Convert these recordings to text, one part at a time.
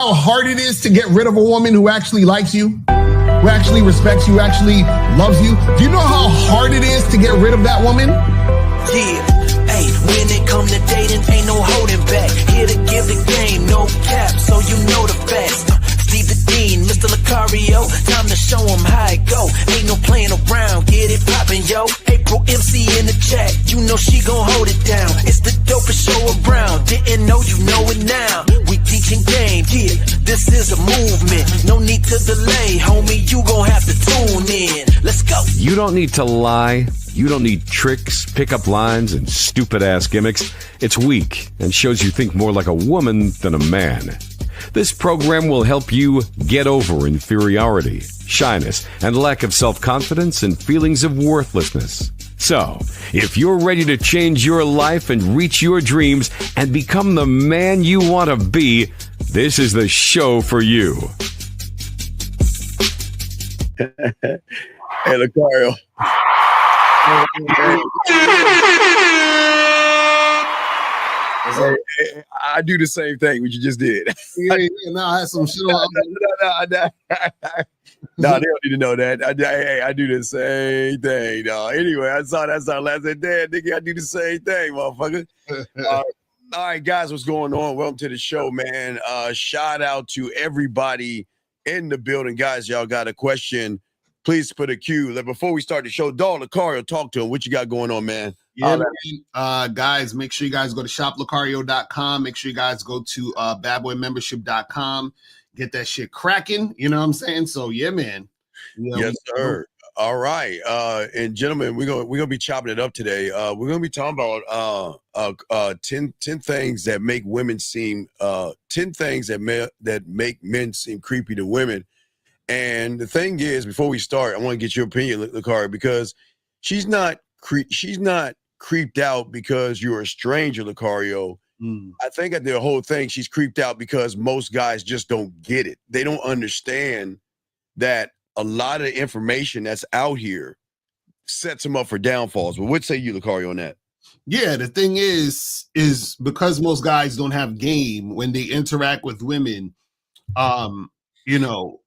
how hard it is to get rid of a woman who actually likes you, who actually respects you, who actually loves you? Do you know how hard it is to get rid of that woman? Yeah, hey, when it come to dating, ain't no holding back. Here to give the game, no cap, so you know the facts. Steve the Dean, Mr. Lucario, time to show him how it go. Ain't no playing around, get it poppin', yo. April MC in the chat, you know she gon' hold it down. It's the dopest show around, didn't know you know it now. We teaching game, yeah, this is a movement. No need to delay, homie, you gon' have to tune in. Let's go. You don't need to lie. You don't need tricks, pickup lines, and stupid-ass gimmicks. It's weak and shows you think more like a woman than a man. This program will help you get over inferiority, shyness, and lack of self-confidence and feelings of worthlessness. So, if you're ready to change your life and reach your dreams and become the man you want to be, this is the show for you. Hey, Lucario. I do the same thing what you just did. Yeah, no, I had some shit on. No, they don't need to know that. I do the same thing. No, anyway, I saw that song last night. Damn, nigga, I do the same thing, motherfucker. All right, guys, what's going on? Welcome to the show, man. Shout out to everybody in the building. Guys, y'all got a question, please put a Q. Before we start the show, Dog Lucario, talk to him. What you got going on, man? Yeah, man. Guys, make sure you guys go to shoplucario.com. Make sure you guys go to badboymembership.com. Get that shit cracking. You know what I'm saying? So, yeah, man. Yeah, yes, sir. All right. And gentlemen, we're gonna be chopping it up today. We're gonna be talking about 10 things that make women seem 10 things that make men seem creepy to women. And the thing is, before we start, I want to get your opinion, Lucario, because she's not creeped out because you're a stranger, Lucario. I think that the whole thing, she's creeped out because most guys just don't get it. They don't understand that a lot of the information that's out here sets them up for downfalls. But what say you, Lucario, on that? Yeah, the thing is because most guys don't have game when they interact with women, you know,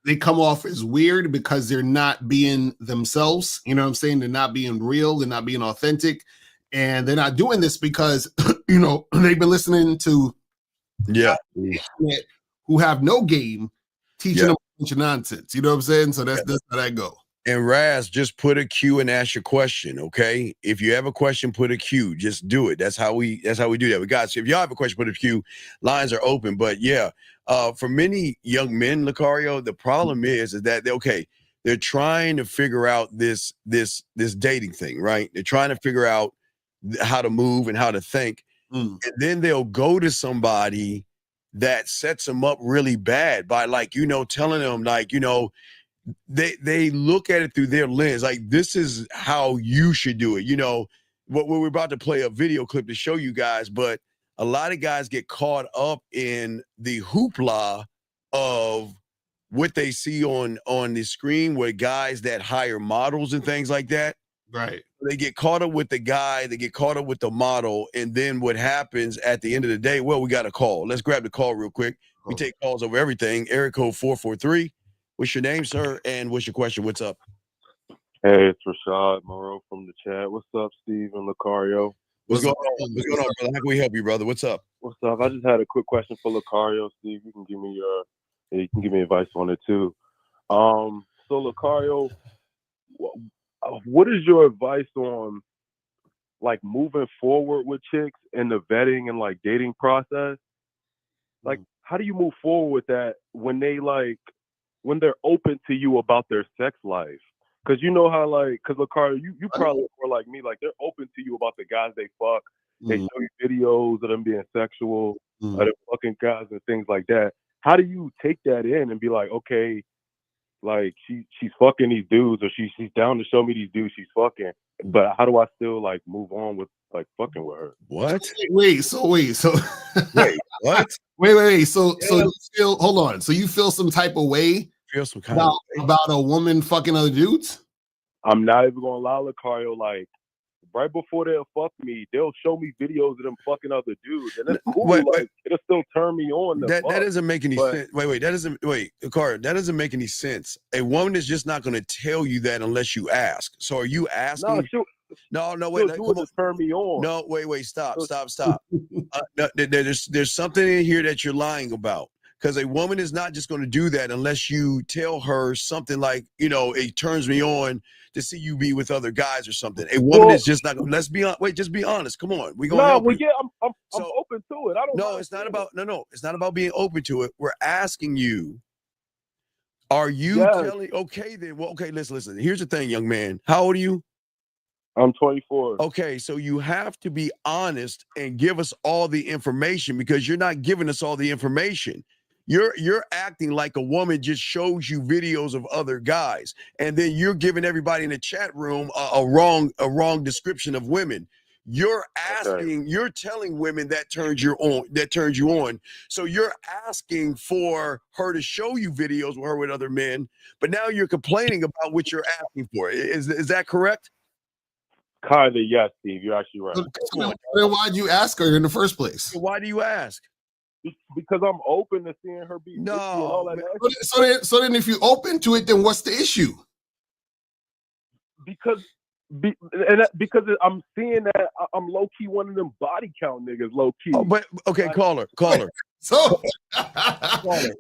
they come off as weird because they're not being themselves. You know what I'm saying? They're not being real. They're not being authentic. And they're not doing this because, you know, they've been listening to who have no game teaching them a bunch of nonsense. You know what I'm saying? So that's how that go. And Raz, just put a Q and ask your question, okay? If you have a question, put a Q. Just do it. That's how we do that. We got. So if y'all have a question, put a Q. Lines are open. But yeah, for many young men, Lucario, the problem is that they're trying to figure out this dating thing, right? They're trying to figure out how to move and how to think, and then they'll go to somebody that sets them up really bad by, like, you know, telling them, like, you know, they look at it through their lens, like, this is how you should do it. You know, what we're about to play a video clip to show you guys, but a lot of guys get caught up in the hoopla of what they see on the screen with guys that hire models and things like that. Right. They get caught up with the guy, they get caught up with the model, and then what happens at the end of the day? Well, we got a call. Let's grab the call real quick. We take calls over everything. Area code 443. What's your name, sir? And what's your question? What's up? Hey, it's Rashad Moreau from the chat. What's up, Steve and Lucario? What's going on? What's going on, brother? How can we help you, brother? What's up? What's up? I just had a quick question for Lucario. Steve, you can give me advice on it too. So Lucario, what is your advice on, like, moving forward with chicks in the vetting and, like, dating process? Like, how do you move forward with that when they're open to you about their sex life? Because you know how, like, because Lucario, you probably were like me, like, they're open to you about the guys they fuck. They show you videos of them being sexual, of them fucking guys and things like that. How do you take that in and be like, okay, like, she's fucking these dudes, or she's down to show me these dudes she's fucking, but how do I still, like, move on with, like, fucking with her? What? Wait, so wait, what? Wait. So you feel, hold on. So you feel some type of way Feel some kind of way about a woman fucking other dudes? I'm not even gonna lie, Lucario, like, right before they'll fuck me, they'll show me videos of them fucking other dudes, and it's cool. Wait. Like it'll still turn me on. That doesn't make any but- sense. Wait, Carter, that doesn't make any sense. A woman is just not going to tell you that unless you ask. So are you asking? No, wait, come on. Turn me on. No, wait, stop. No, there's something in here that you're lying about. Because a woman is not just going to do that unless you tell her something like, it turns me on to see you be with other guys or something. A woman is just not. Let's be honest. Wait, just be honest. Come on, we gonna. No, yeah, I'm open to it. I don't. No, it's not about. No, it's not about being open to it. We're asking you. Are you telling? Okay, then. Well, okay. Listen. Here's the thing, young man. How old are you? I'm 24. Okay, so you have to be honest and give us all the information because you're not giving us all the information. You're acting like a woman just shows you videos of other guys, and then you're giving everybody in the chat room a wrong description of women. You're asking, you're telling women that turns you on. So you're asking for her to show you videos with her with other men, but now you're complaining about what you're asking for. Is that correct? Kinda, yes, Steve. You're actually right. Then why'd you ask her in the first place? Why do you ask? Because I'm open to seeing her be no. And all that. So then, if you're open to it, then what's the issue? Because I'm seeing that I'm low key one of them body count niggas, low key. Oh, but okay, caller. So yeah,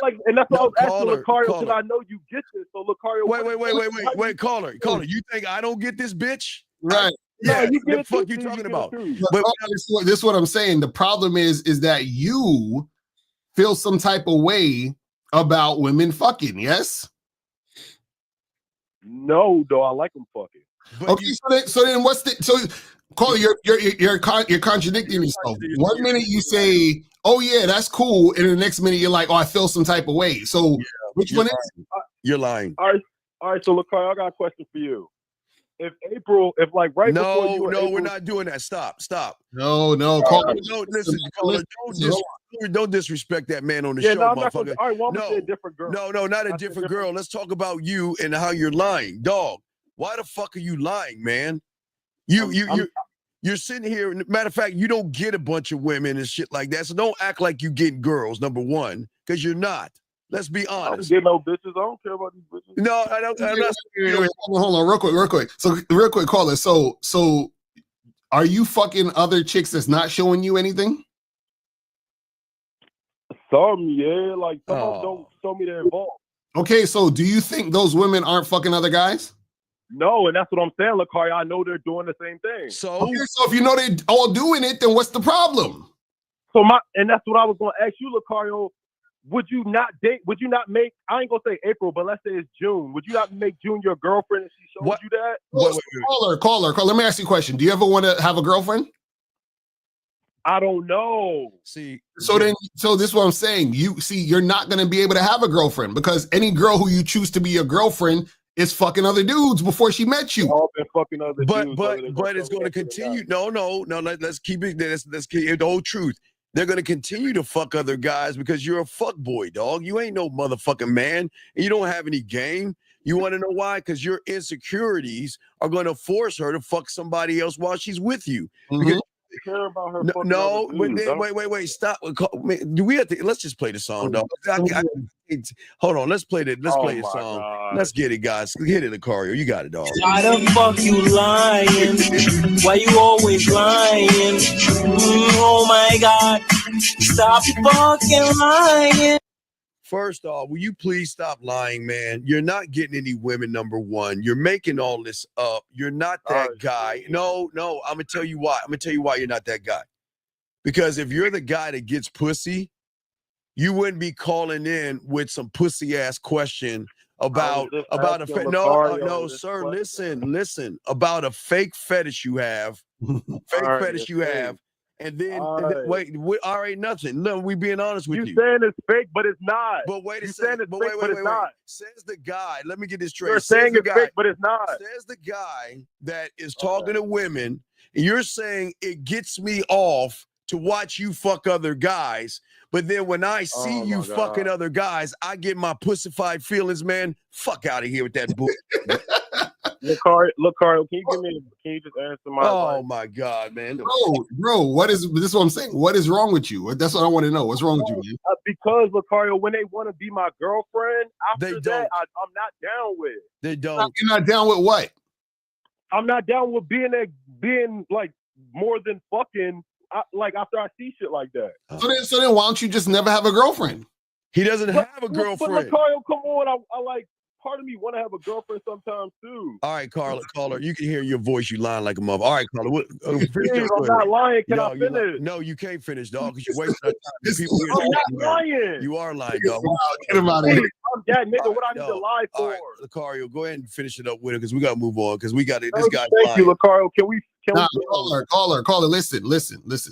like, and that's what I was asking Lucario because I know you get this. So Lucario, wait, caller. You think I don't get this, bitch? Right. Yeah, you get the fuck you talking about? But this is what I'm saying. The problem is that you feel some type of way about women fucking. Yes. No, though I like them fucking. But okay, so then what's the Cole? You're contradicting yourself. One minute you say, "Oh yeah, that's cool," and the next minute you're like, "Oh, I feel some type of way." So which one is it? You're lying. All right. So Lucario, I got a question for you. If like right before you we're not doing that. Stop. No, Caller, Caller, don't disrespect that man on the show, motherfucker. All right, well, I'm gonna say a different girl. No, not a different girl. Let's talk about you and how you're lying, dog. Why the fuck are you lying, man? You're sitting here. Matter of fact, you don't get a bunch of women and shit like that. So don't act like you getting girls. Number one, because you're not. Let's be honest. I don't get no bitches. I don't care about these bitches. No, I don't. Hold on, real quick. So, real quick, caller. So, are you fucking other chicks that's not showing you anything? Some, yeah. Like some of them don't show me they're involved. Okay, so do you think those women aren't fucking other guys? No, and that's what I'm saying, Lucario. I know they're doing the same thing. So if you know they all doing it, then what's the problem? And that's what I was going to ask you, Lucario. Would you not date? Would you not make? I ain't gonna say April, but let's say it's June. Would you not make June your girlfriend if she showed you that? Caller. Let me ask you a question. Do you ever want to have a girlfriend? I don't know. See, so this is what I'm saying. You're not gonna be able to have a girlfriend because any girl who you choose to be your girlfriend is fucking other dudes before she met you. All been fucking other dudes. But it's going to continue. No. Let's keep it. Let's keep it the whole truth. They're going to continue to fuck other guys because you're a fuck boy, dog. You ain't no motherfucking man, and you don't have any game. You want to know why? Because your insecurities are going to force her to fuck somebody else while she's with you. Because care about her. Wait. Stop. Do we have to? Let's just play the song, dog. Hold on. Let's play the song. God. Let's get it, guys. Hit it, Lucario. You got it, dog. Why the fuck you lying? Why you always lying? Oh my God. Stop fucking lying. First off, will you please stop lying, man? You're not getting any women, number one. You're making all this up. You're not that guy. No, I'm going to tell you why. I'm going to tell you why you're not that guy. Because if you're the guy that gets pussy, you wouldn't be calling in with some pussy ass question about a sir. Listen about a fake fetish you have, and then wait, all right, nothing. No, we being honest with you. You saying it's fake, but it's not. But wait a you second. Saying it's fake, but it's not. Says the guy. Let me get this straight. You're saying it's fake, but it's not. Says the guy that is talking to women. And you're saying it gets me off to watch you fuck other guys. But then when I see you fucking other guys, I get my pussified feelings, man. Fuck out of here with that bullshit. Lucario, can you just answer my Oh advice? my God, man. Bro, what is this? Is what I'm saying. What is wrong with you? That's what I want to know. What's wrong with you, man? Because Lucario, when they want to be my girlfriend, They after don't. that, I'm not down with. They don't. You're not down with what? I'm not down with being like more than fucking. Like after I see shit like that. So then, why don't you just never have a girlfriend? He doesn't have a But girlfriend. Lucario, come on, I like. Part of me want to have a girlfriend sometimes too. All right, caller, you can hear your voice. You lying like a mother. All right, caller. Steve, I'm not lying. Can I finish? No, you can't finish, dog, because you're wasting our time. This People is- I'm not lying. You are lying, dog. Wow, get him out of here. I'm that nigga. What I need to lie All for? right, Lucario, go ahead and finish it up with it because we got to move on because we got it. This Thank guy's you, lying. Lucario. Can we? Caller. Listen,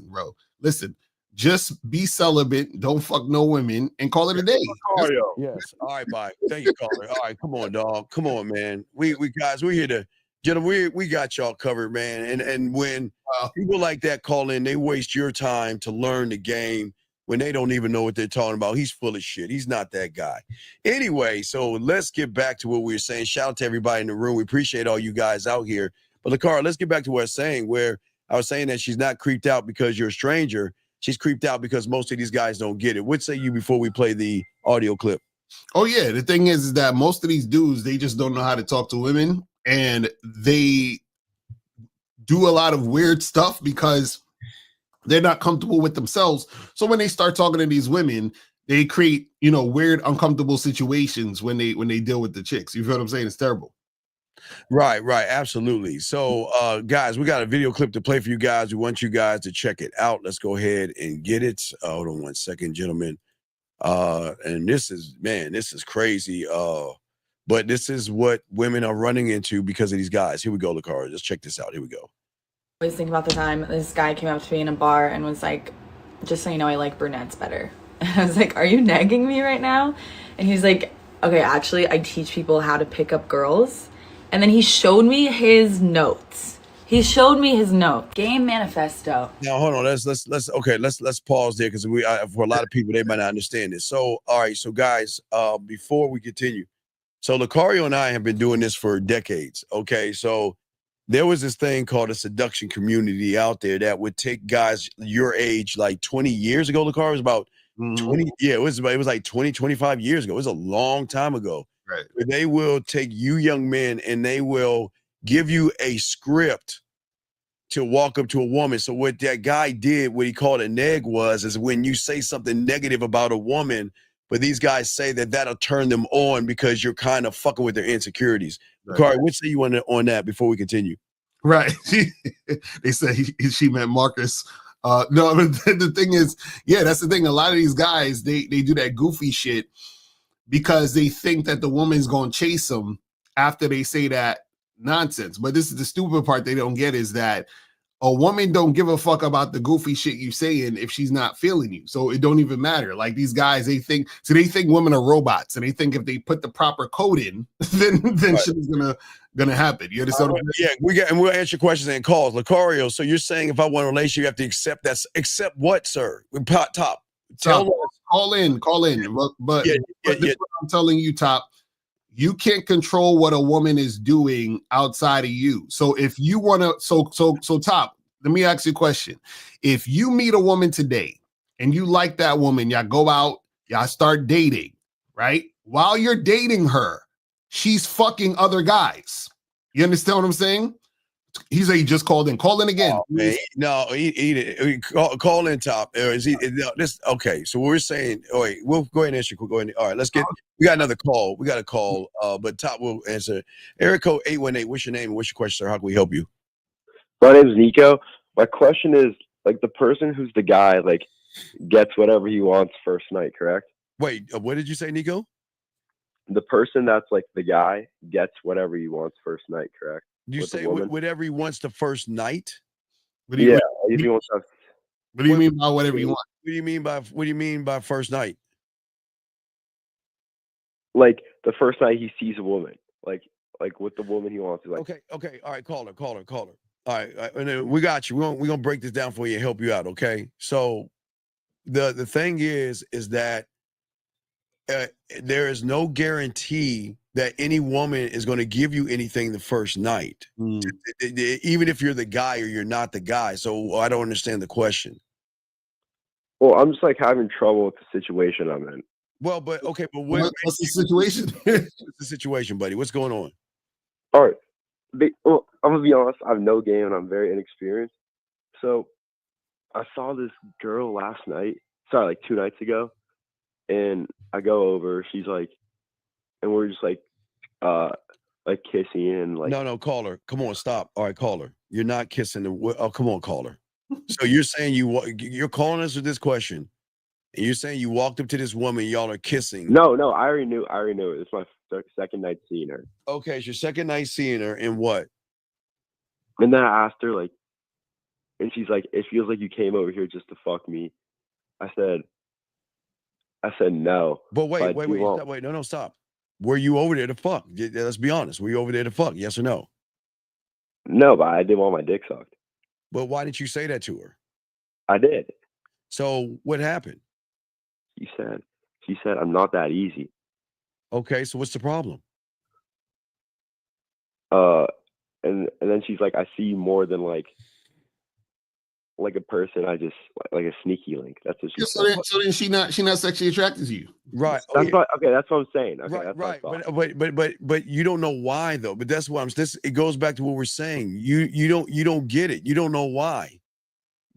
bro. Listen. Just be celibate. Don't fuck no women and call it a day. Lucario. Yes. All right, bye. Thank you, caller. All right, come on, dog. Come on, man. We guys, we're here to, gentlemen, we got y'all covered, man. And when people like that call in, they waste your time to learn the game when they don't even know what they're talking about. He's full of shit. He's not that guy. Anyway, so let's get back to what we were saying. Shout out to everybody in the room. We appreciate all you guys out here. But Lucario, let's get back to what I was saying, where I was saying that she's not creeped out because you're a stranger. She's creeped out because most of these guys don't get it. What say you before we play the audio clip? Oh yeah, the thing is that most of these dudes, they just don't know how to talk to women, and they do a lot of weird stuff because they're not comfortable with themselves. So when they start talking to these women, they create, weird, uncomfortable situations when they deal with the chicks. You feel what I'm saying? It's terrible. Right, absolutely. So, guys, we got a video clip to play for you guys. We want you guys to check it out. Let's go ahead and get it. Hold on one second, gentlemen. And this is crazy. But this is what women are running into because of these guys. Here we go, Lucario. Just check this out. Here we go. I always think about the time this guy came up to me in a bar and was like, just so you know, I like brunettes better. And I was like, are you nagging me right now? And he's like, okay, actually, I teach people how to pick up girls. And then he showed me his notes. Game manifesto. Now hold on. Let's pause there because for a lot of people they might not understand this. So all right, so guys, before we continue, so Lucario and I have been doing this for decades. Okay, so there was this thing called a seduction community out there that would take guys your age like 20 years ago. Lucario was about 20. Yeah, it was like 20, 25 years ago. It was a long time ago. Right. They will take you young men and they will give you a script to walk up to a woman. So what that guy did, what he called a neg is when you say something negative about a woman, but these guys say that that'll turn them on because you're kind of fucking with their insecurities. Right. Corey, what say you on that before we continue? Right. They said she meant Marcus. No, but the thing is, yeah, that's the thing. A lot of these guys, they do that goofy shit because they think that the woman's going to chase them after they say that nonsense. But this is the stupid part they don't get is that a woman don't give a fuck about the goofy shit you saying if she's not feeling you. So it don't even matter. Like these guys, they think women are robots and they think if they put the proper code in, then right. Shit is gonna happen. You understand? Yeah, we'll answer questions and calls. Lucario, so you're saying if I want a relationship, you have to accept what, sir? Top. Tell us. Call in. But this is what I'm telling you, Top. You can't control what a woman is doing outside of you. So if you want to, so Top, let me ask you a question. If you meet a woman today and you like that woman, y'all go out, y'all start dating, right? While you're dating her, she's fucking other guys. You understand what I'm saying? He just called in. Call in again. Oh, man. No, he call in, Top. Okay, so we're saying, wait, we'll go ahead and answer. Go ahead. All right, let's get. We got another call. We got a call, but Top will answer. Area code 818. What's your name and what's your question, sir? How can we help you? My name is Nico. My question is, like, the person who's the guy, like, gets whatever he wants first night, correct? Wait, what did you say, Nico? The person that's like the guy gets whatever he wants first night, correct? You say whatever he wants the first night? What do you mean by whatever you want? What do you mean by first night? Like the first night he sees a woman, like with the woman he wants to. Like, okay, all right, caller. All right, and then we got you. We're gonna break this down for you and help you out. Okay, so the thing is that there is no guarantee that any woman is going to give you anything the first night, even if you're the guy or you're not the guy. So I don't understand the question. Well, I'm just like having trouble with the situation I'm in. Well, but okay, but What's the situation? what's the situation, buddy? What's going on? All right. Well, I'm gonna be honest. I have no game and I'm very inexperienced. So I saw this girl last night. Sorry, like 2 nights ago, and I go over. She's like, and we're just like kissing and like. No, call her. Come on, stop. All right, call her. You're not kissing the. Oh, come on, call her. So you're saying you're calling us with this question, and you're saying you walked up to this woman, y'all are kissing. No, I already knew it. It's my second night seeing her. Okay, it's your second night seeing her, and what? And then I asked her like, and she's like, "It feels like you came over here just to fuck me." I said no. But wait, no, stop. Were you over there to fuck? Let's be honest. Were you over there to fuck? Yes or no? No, but I didn't want my dick sucked. But why didn't you say that to her? I did. So what happened? She said, "I'm not that easy." Okay, so what's the problem? And then she's like, "I see you more than like a person. I just like a sneaky link." That's what she said. So then she not sexually attracted to you, right? That's okay. That's what I'm saying. Okay, right. But you don't know why though. But that's what it goes back to what we're saying. You don't get it. You don't know why.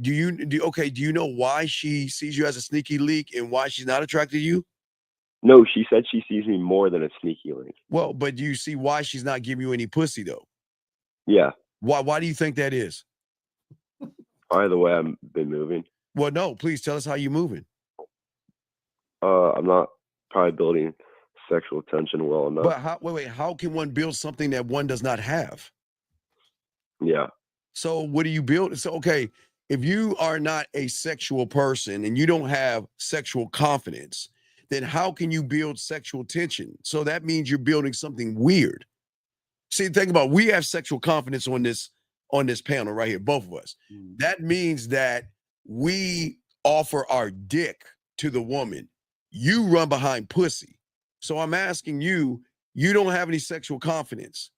Do you know why she sees you as a sneaky link and why she's not attracted to you? No, she said she sees me more than a sneaky link. Well, but do you see why she's not giving you any pussy though? Yeah. Why do you think that is? By the way, I've been moving. Well, no, please tell us how you're moving. I'm not probably building sexual tension well enough. But how can one build something that one does not have? Yeah. So what do you build? So, okay, if you are not a sexual person and you don't have sexual confidence, then how can you build sexual tension? So that means you're building something weird. See, think about it. We have sexual confidence on this panel right here, both of us. That means that we offer our dick to the woman. You run behind pussy. So I'm asking you, you don't have any sexual confidence.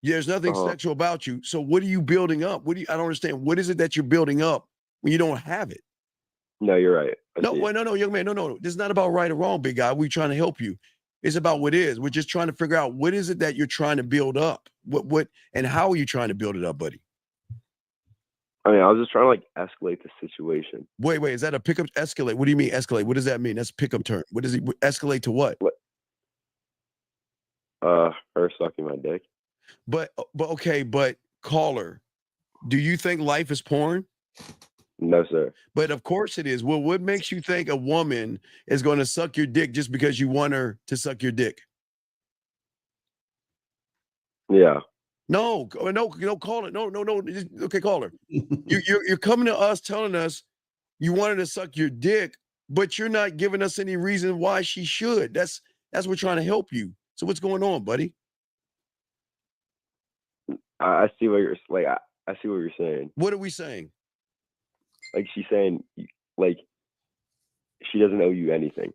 There's nothing sexual about you. So what are you building up? I don't understand. What is it that you're building up when you don't have it? No, you're right. No, young man. No. This is not about right or wrong, big guy. We're trying to help you. It's about what is. We're just trying to figure out what is it that you're trying to build up? What and how are you trying to build it up, buddy? I mean, I was just trying to like escalate the situation. Wait, is that a pickup escalate? What do you mean escalate? What does that mean? That's a pickup term. What does it escalate to what? Her sucking my dick. But caller, do you think life is porn? No, sir. But of course it is. Well, what makes you think a woman is going to suck your dick just because you want her to suck your dick? Yeah. No, call it. No. Okay, call her. You're coming to us telling us you want her to suck your dick, but you're not giving us any reason why she should. That's we're trying to help you. So what's going on, buddy? I see what you're like. I see what you're saying. What are we saying? Like she's saying, like she doesn't owe you anything.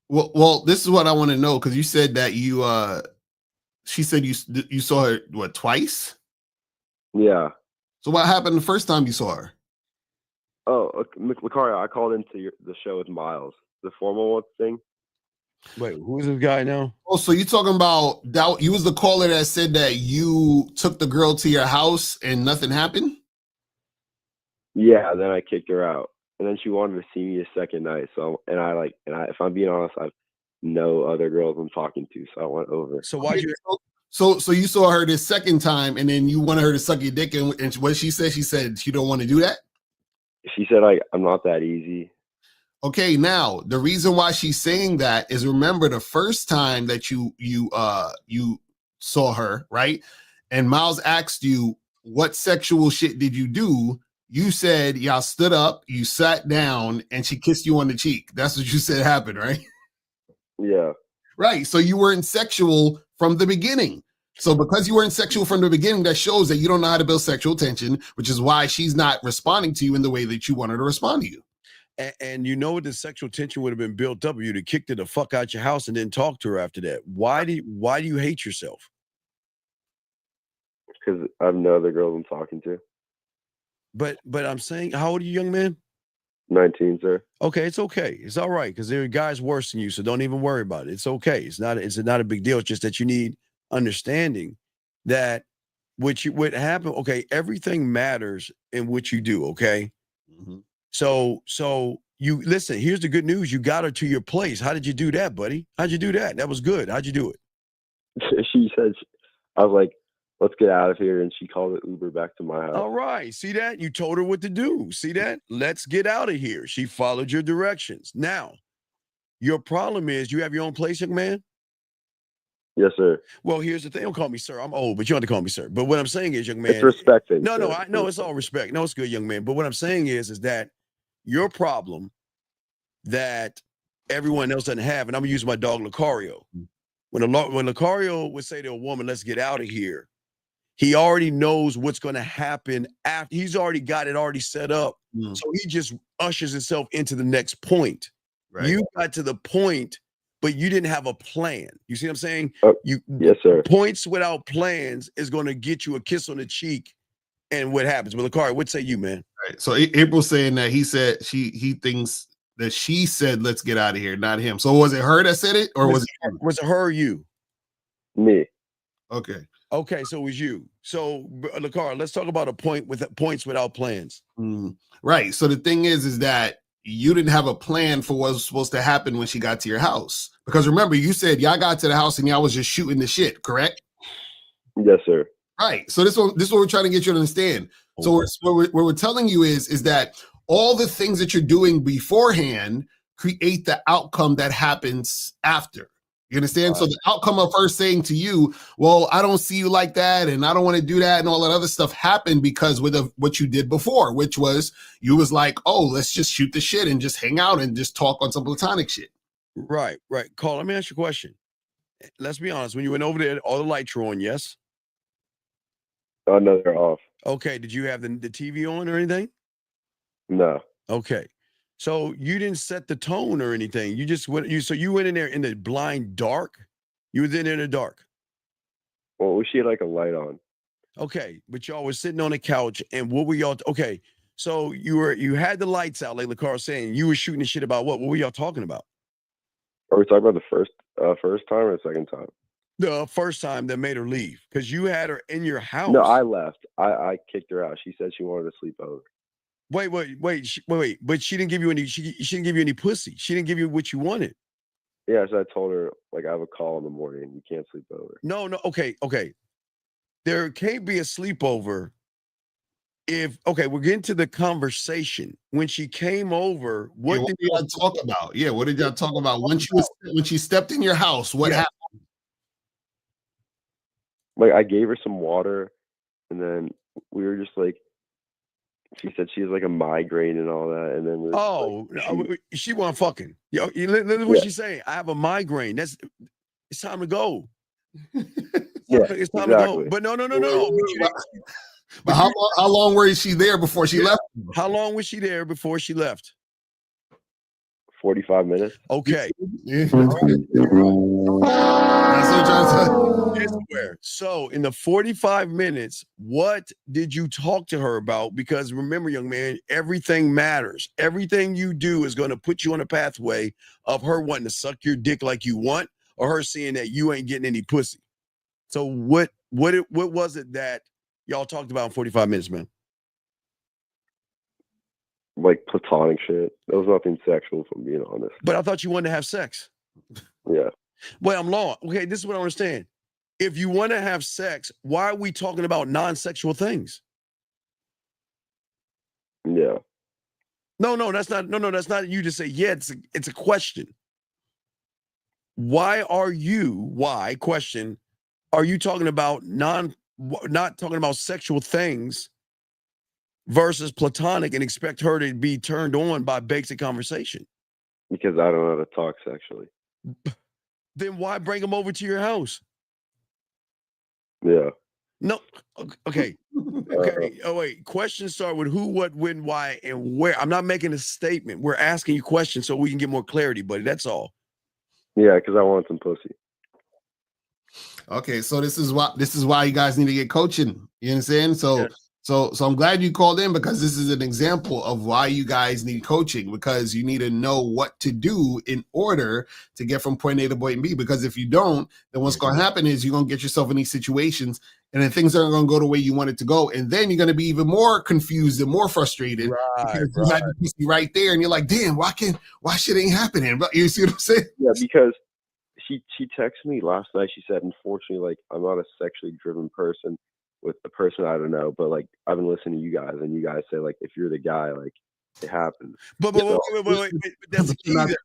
Well, this is what I want to know because you said that you she said you saw her what twice? Yeah. So what happened the first time you saw her? Oh, Lucario, I called into the show with Miles, the formal one thing. Wait, who is this guy now? Oh, so you talking about that? You was the caller that said that you took the girl to your house and nothing happened? Yeah, then I kicked her out, and then she wanted to see me a second night. So, if I'm being honest, I've no other girls I'm talking to, so I went over. So why you? So you saw her this second time, and then you wanted her to suck your dick, and what she said she don't want to do that. She said, I'm not that easy. Okay, now the reason why she's saying that is remember the first time that you saw her, right? And Miles asked you what sexual shit did you do? You said y'all stood up, you sat down, and she kissed you on the cheek. That's what you said happened, right? Yeah. Right. So you weren't sexual from the beginning. So because you weren't sexual from the beginning, that shows that you don't know how to build sexual tension, which is why she's not responding to you in the way that you want her to respond to you. And you know what, the sexual tension would have been built up. You'd have kicked her the fuck out your house and then talk to her after that. Why do you hate yourself? Because I have no other girls I'm talking to. But I'm saying, how old are you, young man? 19, sir. Okay, it's okay. It's all right, because there are guys worse than you, so don't even worry about it. It's okay. It's not a big deal. It's just that you need understanding that what happened. Okay, everything matters in what you do. Okay, so you listen. Here's the good news. You got her to your place. How did you do that, buddy? How'd you do that? That was good. How'd you do it? She said, I was like, let's get out of here. And she called it Uber back to my house. All right. See that? You told her what to do. See that? Let's get out of here. She followed your directions. Now, your problem is you have your own place, young man? Yes, sir. Well, here's the thing. Don't call me sir. I'm old, but you don't have to call me sir. But what I'm saying is, young man. It's respecting. No, I know it's all respect. No, it's good, young man. But what I'm saying is that your problem that everyone else doesn't have, and I'm gonna use my dog Lucario. When Lucario would say to a woman, let's get out of here, he already knows what's going to happen after. He's already got it already set up. So he just ushers himself into the next point. Right. You got to the point, but you didn't have a plan. You see what I'm saying? Yes, sir. Points without plans is going to get you a kiss on the cheek. And what happens? But Lucario, what say you, man? Right. So April's saying that he thinks that she said, let's get out of here, not him. So was it her that said it, or was it her or you? Me. Okay. Okay, so it was you. So, Lucario, let's talk about points without plans. Right. So the thing is that you didn't have a plan for what was supposed to happen when she got to your house. Because remember, you said y'all got to the house and y'all was just shooting the shit, correct? Yes, sir. Right. So this is what we're trying to get you to understand. Okay. So what we're telling you is that all the things that you're doing beforehand create the outcome that happens after. You understand? Right. So the outcome of her saying to you, well, I don't see you like that, and I don't want to do that, and all that other stuff happened because of what you did before, which was you was like, oh, let's just shoot the shit and just hang out and just talk on some platonic shit. Right. Carl, let me ask you a question. Let's be honest. When you went over there, all the lights were on, yes? Oh, no, they're off. Okay. Did you have the TV on or anything? No. Okay. So you didn't set the tone or anything. You just went. You went in there in the blind dark. You was in there in the dark. Well, she had like a light on. Okay, but y'all were sitting on the couch, and what were y'all? Okay, so you had the lights out, like Lucario was saying. You were shooting the shit about what? What were y'all talking about? Are we talking about the first time or the second time? The first time that made her leave, because you had her in your house. No, I left. I kicked her out. She said she wanted to sleep over. Wait. But she didn't give you any. She didn't give you any pussy. She didn't give you what you wanted. Yeah, so I told her like I have a call in the morning. You can't sleep over. No. Okay. There can't be a sleepover. We're getting to the conversation. When she came over, what did y'all talk about? Yeah, what did y'all talk about when she stepped in your house? What happened? Like I gave her some water, and then we were just like. She said she has like a migraine and all that, and then she wasn't fucking. Yo, listen what she's saying. I have a migraine. It's time to go. It's time to go. But no. But how long was she there before she left? How long was she there before she left? 45 minutes. Okay. That's what I'm trying to say. So in the 45 minutes, what did you talk to her about? Because remember, young man, everything matters. Everything you do is going to put you on a pathway of her wanting to suck your dick like you want, or her seeing that you ain't getting any pussy. So what was it that y'all talked about in 45 minutes, man? Like platonic shit. There was nothing sexual, if I'm being honest. But I thought you wanted to have sex. Yeah. Wait, I'm long. Okay, this is what I understand. If you want to have sex, why are we talking about non-sexual things? Yeah. No, that's not. No, that's not you to say. Yeah, it's a question. Why are you talking about not talking about sexual things versus platonic and expect her to be turned on by basic conversation? Because I don't know how to talk sexually. Then why bring them over to your house? Yeah. No. Okay. Okay. Oh wait. Questions start with who, what, when, why, and where. I'm not making a statement. We're asking you questions so we can get more clarity, buddy. That's all. Yeah, because I want some pussy. Okay, so this is why you guys need to get coaching. You understand? So Yeah. so I'm glad you called in, because this is an example of why you guys need coaching, because you need to know what to do in order to get from point A to point B. Because if you don't, then what's going to happen is you're going to get yourself in these situations, and then things aren't going to go the way you want it to go, and then you're going to be even more confused and more frustrated because you had the pussy right there, and you're like, damn, why shit ain't happening? But you see what I'm saying? Yeah, because she texted me last night. She said, unfortunately, like, I'm not a sexually driven person with a person I don't know, but like, I've been listening to you guys, and you guys say, like, if you're the guy, like, it happens. But wait, that's the key there.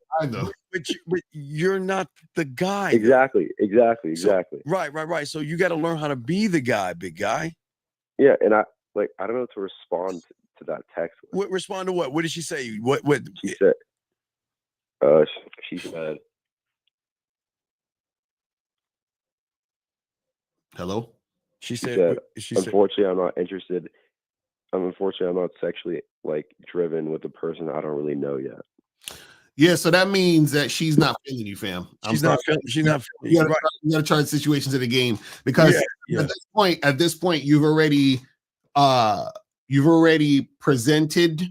But you're not the guy. Exactly. So, right. So you got to learn how to be the guy, big guy. Yeah, and I don't know to respond to that text. What respond to what? What did she say? What she said? She said, hello. She said, unfortunately, I'm not interested. Unfortunately, I'm not sexually like driven with a person I don't really know yet. Yeah, so that means that she's not feeling you, fam. She's not feeling you. You gotta try the situations of the game, because at this point, you've already presented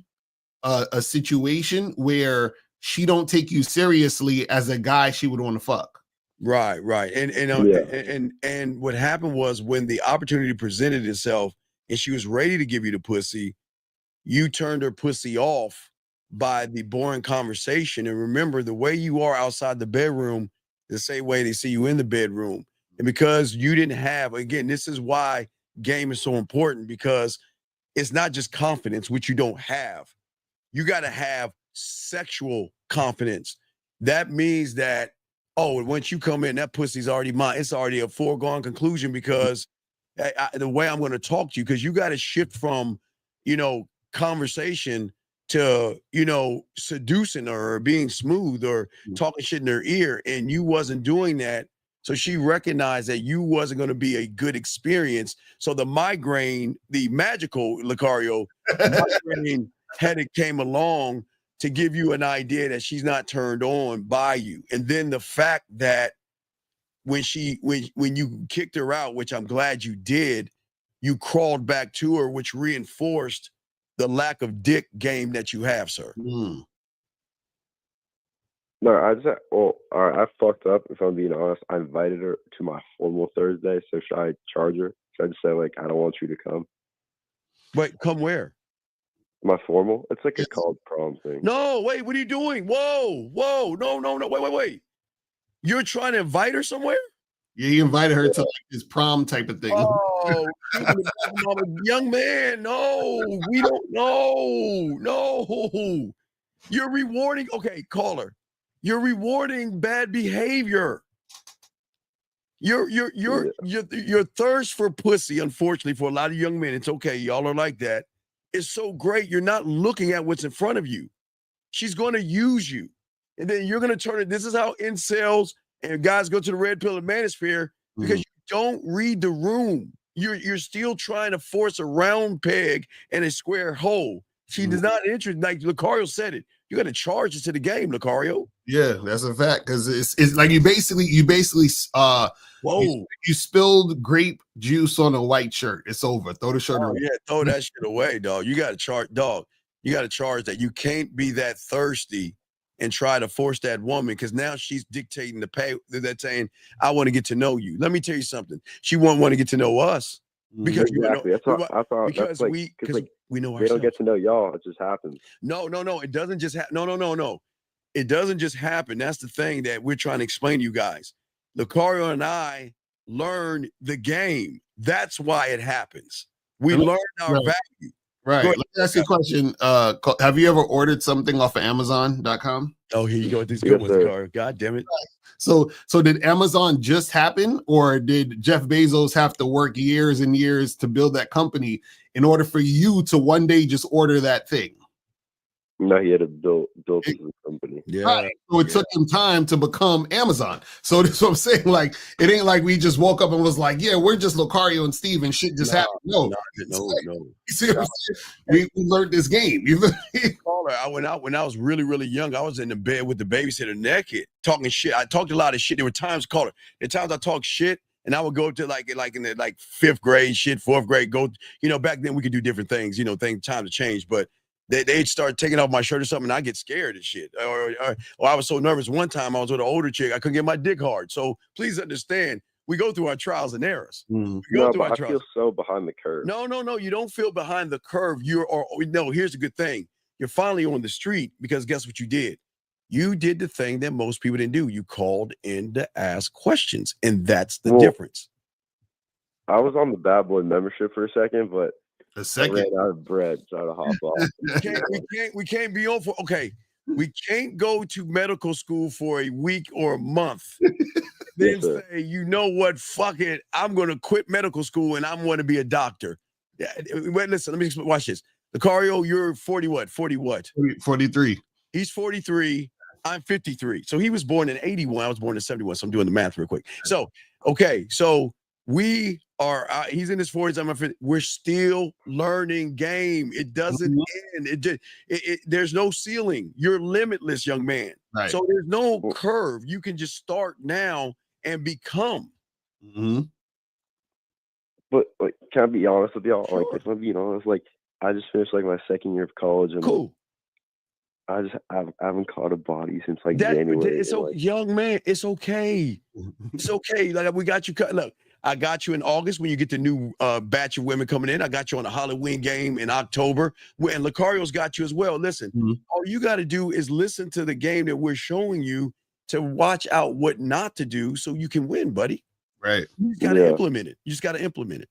a situation where she don't take you seriously as a guy she would want to fuck. Right. And what happened was, when the opportunity presented itself and she was ready to give you the pussy, you turned her pussy off by the boring conversation. And remember, the way you are outside the bedroom, the same way they see you in the bedroom. And because you didn't have, again, this is why game is so important, because it's not just confidence, which you don't have. You got to have sexual confidence. That means that, once you come in, that pussy's already mine. It's already a foregone conclusion, because the way I'm going to talk to you, because you got to shift from, conversation to, seducing her or being smooth or talking shit in her ear. And you wasn't doing that. So she recognized that you wasn't going to be a good experience. So the migraine, the magical Lucario, migraine headache came along to give you an idea that she's not turned on by you. And then the fact that when you kicked her out, which I'm glad you did, you crawled back to her, which reinforced the lack of dick game that you have, sir. No, all right, I fucked up, if I'm being honest. I invited her to my formal Thursday, so should I charge her? Should I just say, like, I don't want you to come? Wait, come where? My formal? It's like a college prom thing. No, wait, what are you doing? Whoa, no, wait. You're trying to invite her somewhere? Yeah, you invited her to like this prom type of thing. Oh, young man, no, we don't know. No. You're rewarding, okay, caller. You're rewarding bad behavior. Your thirst for pussy, unfortunately, for a lot of young men, it's okay, y'all are like that, is so great. You're not looking at what's in front of you. She's going to use you. And then you're going to turn it. This is how incels and guys go to the red pill and manosphere, because you don't read the room. You're still trying to force a round peg in a square hole. She does not interest. Like Lucario said it. You got to charge it to the game, Lucario. Yeah, that's a fact, because it's like you basically you spilled grape juice on a white shirt. It's over. Throw the shirt away. Yeah, throw that shit away, dog. You got to charge, dog. You got to charge that. You can't be that thirsty and try to force that woman, because now she's dictating the pay. That's saying, I want to get to know you. Let me tell you something. She won't want to get to know us, because exactly. That's what I thought. Because we know ourselves. They don't get to know y'all. It just happens. No. It doesn't just happen. No. It doesn't just happen. That's the thing that we're trying to explain to you guys. Lucario and I learned the game. That's why it happens. We learned our value. Right. Let me ask you a question. Have you ever ordered something off of Amazon.com? Oh, here you go with these good ones, Lucario. God damn it. So did Amazon just happen, or did Jeff Bezos have to work years and years to build that company in order for you to one day just order that thing? No, he had to build his company. Yeah. Right. So it took him time to become Amazon. So that's what I'm saying. Like, it ain't like we just woke up and was like, yeah, we're just Lucario and Steve and shit just happened. No. No. You see what I'm saying? We learned this game. You feel me? Caller, when I was really, really young, I was in the bed with the babysitter naked, talking shit. I talked a lot of shit. There were times, caller, there times I talked shit, and I would go to like in the like 5th grade shit, 4th grade, go, back then we could do different things, times have changed, but they'd start taking off my shirt or something, and I get scared and shit. Or I was so nervous one time I was with an older chick, I couldn't get my dick hard. So please understand, we go through our trials and errors. No, but I feel so behind the curve. No, you don't feel behind the curve. Here's a good thing. You're finally on the street because guess what you did? You did the thing that most people didn't do. You called in to ask questions, and that's the difference. I was on the Bad Boy membership for a second, but a second. I ran out of bread, so I had to hop off. We can't be on for we can't go to medical school for a week or a month. Then say, you know what, fuck it, I'm gonna quit medical school and I'm gonna be a doctor. Yeah, wait, listen, let me watch this. Lucario, you're 40 what? 43. He's 43. I'm 53. So he was born in 81. I was born in 71. So I'm doing the math real quick. So, so we are, he's in his 40s. I'm 50. We're still learning game. It doesn't end. There's no ceiling. You're limitless, young man. Right. So there's no curve. You can just start now and become. But can I be honest with y'all? Sure. If I'm being honest, I just finished my 2nd year of college, and cool. I haven't caught a body since January. It's young man. It's okay. It's okay. We got you. Look, I got you in August when you get the new batch of women coming in. I got you on a Halloween game in October, and Lucario's got you as well. Listen, all you got to do is listen to the game that we're showing you to watch out what not to do so you can win, buddy. Right. You just got to implement it. You just got to implement it.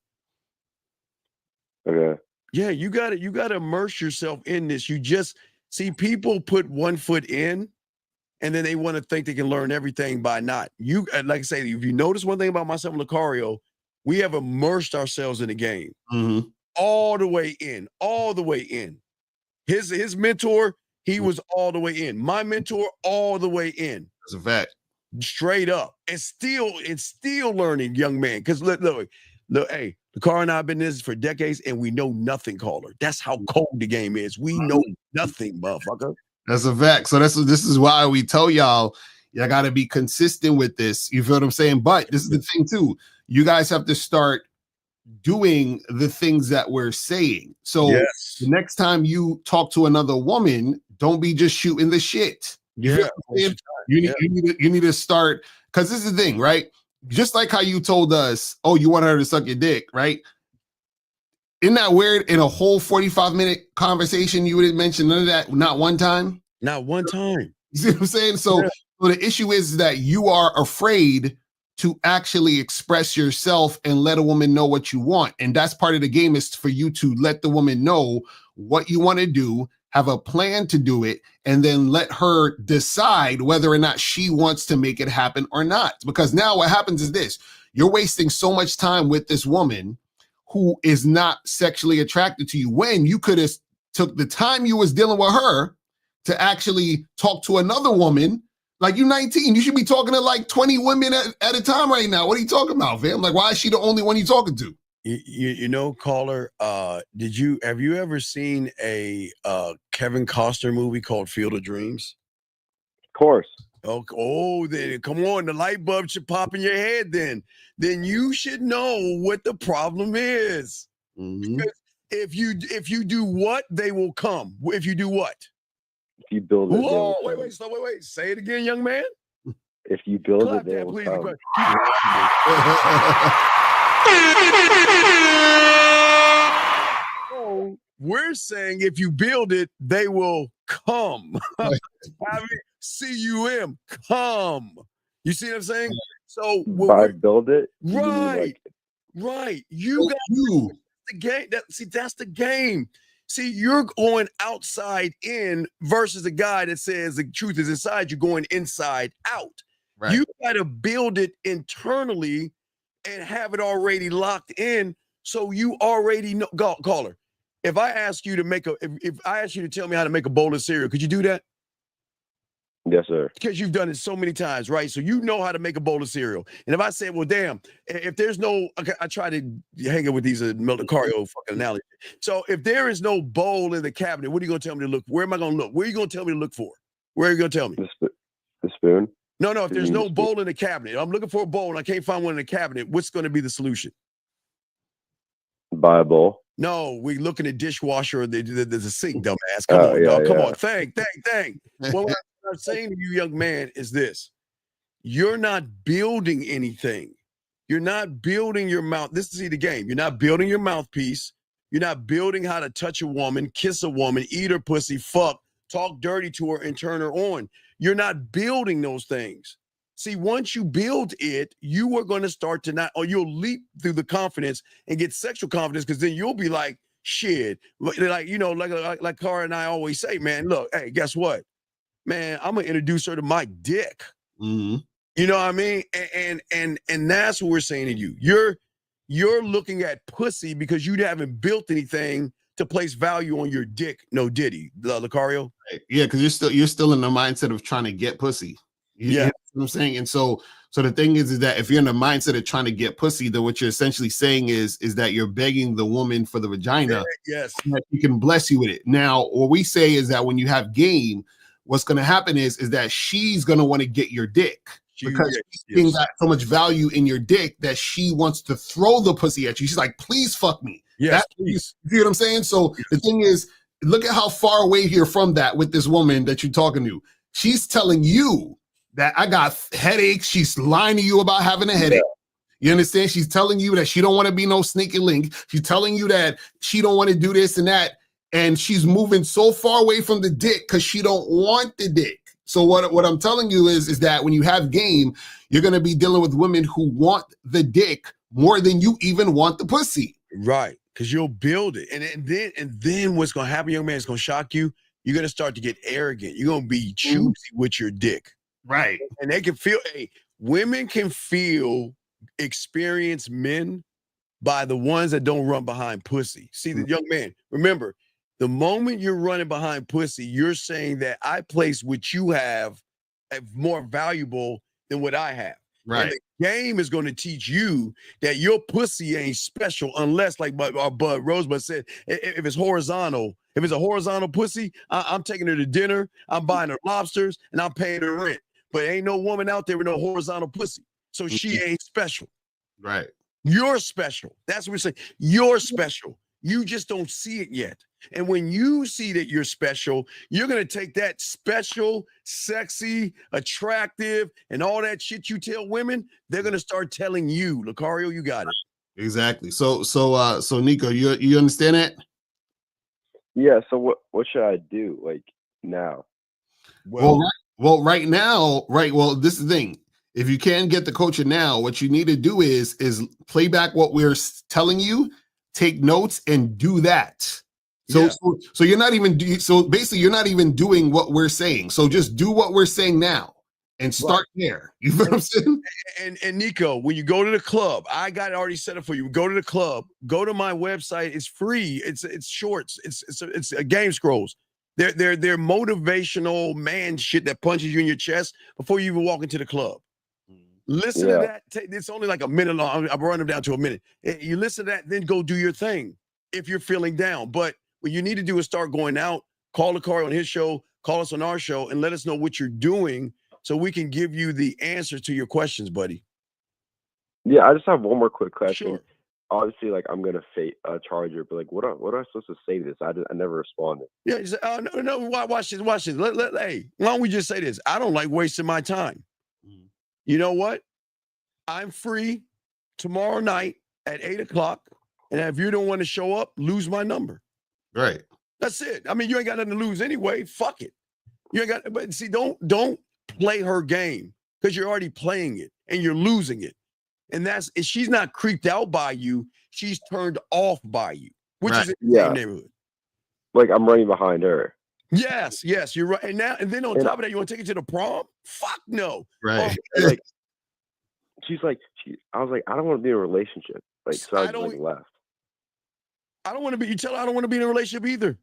Okay. Yeah, you got to immerse yourself in this. You just see people put one foot in, and then they want to think they can learn everything by not. You, like I say, if you notice one thing about myself and Lucario, we have immersed ourselves in the game all the way in. His mentor, he was all the way in. My mentor, all the way in. That's a fact. Straight up, and still learning, young man. Because look, hey, Lucario and I have been in this for decades, and we know nothing, caller. That's how cold the game is. We know nothing, motherfucker. That's a fact. So this is why we tell y'all got to be consistent with this. You feel what I'm saying? But this is the thing too. You guys have to start doing the things that we're saying. So the next time you talk to another woman, don't be just shooting the shit. You need to start, because this is the thing, right? Just like how you told us, oh, you want her to suck your dick, right? Isn't that weird? In a whole 45-minute conversation, you wouldn't mention none of that, not one time? Not one time. You see what I'm saying? So the issue is that you are afraid to actually express yourself and let a woman know what you want. And that's part of the game, is for you to let the woman know what you want to do, have a plan to do it, and then let her decide whether or not she wants to make it happen or not. Because now what happens is this: you're wasting so much time with this woman who is not sexually attracted to you, when you could have took the time you was dealing with her to actually talk to another woman. Like, you're 19, you should be talking to 20 women at a time right now. What are you talking about, fam? Why is she the only one you're talking to? Caller, have you ever seen a Kevin Costner movie called Field of Dreams? Of course. Then come on, the light bulb should pop in your head then you should know what the problem is. Because if you do what, they will come. If you do what? If you build it. Whoa, wait. Say it again, young man. If you build it, they will come. So we're saying if you build it, they will come. C-U-M, come. You see what I'm saying? So by build it, right. You got the game. That's the game. See, you're going outside in versus a guy that says the truth is inside. You're going inside out. Right. You got to build it internally and have it already locked in, so you already know. Caller, If I ask you to make if I ask you to tell me how to make a bowl of cereal, could you do that? Yes, sir. Because you've done it so many times, right? So you know how to make a bowl of cereal. And if I say, well, damn, if there's no, okay, I try to hang it with these Meldicario fucking analogy. So if there is no bowl in the cabinet, what are you going to tell me to look? Where am I going to look? Where are you going to tell me to look for? Where are you going to tell me? The spoon. No. If there's no spoon. bowl in the cabinet, I'm looking for a bowl and I can't find one in the cabinet. What's going to be the solution? Buy a bowl. No, we looking at dishwasher or there's a sink, dumbass. Come on, yeah, dog. Come yeah. on. Thang. Well, what I'm saying to you, young man, is this. You're not building anything. You're not building your mouth. This is the game. You're not building your mouthpiece. You're not building how to touch a woman, kiss a woman, eat her pussy, fuck, talk dirty to her, and turn her on. You're not building those things. See, once you build it, you are going to start to you'll leap through the confidence and get sexual confidence, because then you'll be like, shit, like Cara and I always say, man, look, hey, guess what? Man, I'm going to introduce her to my dick. Mm-hmm. You know what I mean? And that's what we're saying to you. You're looking at pussy because you haven't built anything to place value on your dick. No diddy, Lucario. Yeah, because you're still in the mindset of trying to get pussy. You know what I'm saying? And so the thing is that if you're in the mindset of trying to get pussy, then what you're essentially saying is that you're begging the woman for the vagina. Yes. So that she can bless you with it. Now, what we say is that when you have game, what's going to happen is that she's going to want to get your dick. Because she's got so much value in your dick that she wants to throw the pussy at you. She's like, please fuck me. Yes, please. You know what I'm saying? So the thing is, look at how far away you're from that with this woman that you're talking to. She's telling you that I got headaches. She's lying to you about having a headache. You understand? She's telling you that she don't want to be no sneaky link. She's telling you that she don't want to do this and that. And she's moving so far away from the dick because she don't want the dick. So what I'm telling you is that when you have game, you're going to be dealing with women who want the dick more than you even want the pussy. Right. Because you'll build it. And then what's going to happen, young man, it's going to shock you. You're going to start to get arrogant. You're going to be choosy with your dick. Right. And they can feel, women can feel experienced men by the ones that don't run behind pussy. See, the young man, remember, the moment you're running behind pussy, you're saying that I place what you have more valuable than what I have. Right. And the game is going to teach you that your pussy ain't special unless, like our bud Rosebud said, if it's horizontal, if it's a horizontal pussy, I'm taking her to dinner, I'm buying her lobsters, and I'm paying her rent. But ain't no woman out there with no horizontal pussy. So she ain't special. Right. You're special. That's what we're saying. You're special. You just don't see it yet. And when you see that you're special, you're going to take that special, sexy, attractive, and all that shit you tell women, they're going to start telling you. Lucario, you got it. Exactly. So Nico, you understand that? Yeah. So what should I do now? Well, right now, well, this is the thing. If you can get the coaching now, what you need to do is play back what we're telling you, take notes, and do that. So you're not even basically you're not even doing what we're saying. So just do what we're saying now and start there. You know what I'm saying? And Nico, when you go to the club, I got it already set up for you. Go to the club, go to my website. It's free. It's shorts. It's a game scrolls. They're motivational man shit that punches you in your chest before you even walk into the club. Listen to that. It's only like a minute long. I'm running them down to a minute. You listen to that, then go do your thing if you're feeling down. But what you need to do is start going out, call Lucario on his show, call us on our show, and let us know what you're doing so we can give you the answer to your questions, buddy. Yeah, I just have one more quick question. Sure. Obviously, I'm gonna charge her, but what am I supposed to say to this? I never responded. Yeah, you say, no, watch this. Hey, why don't we just say this? I don't like wasting my time. You know what? I'm free tomorrow night at 8:00. And if you don't want to show up, lose my number. Right. That's it. I mean, you ain't got nothing to lose anyway. Fuck it. You ain't got, but see, don't play her game because you're already playing it and you're losing it. And if she's not creeped out by you, she's turned off by you, which is in the same neighborhood. Like I'm running behind her. Yes, you're right. And then on top of that, you want to take it to the prom? Fuck no. Right. She's like, I was like, I don't want to be in a relationship. So I just left. I don't want to be. You tell her I don't want to be in a relationship either.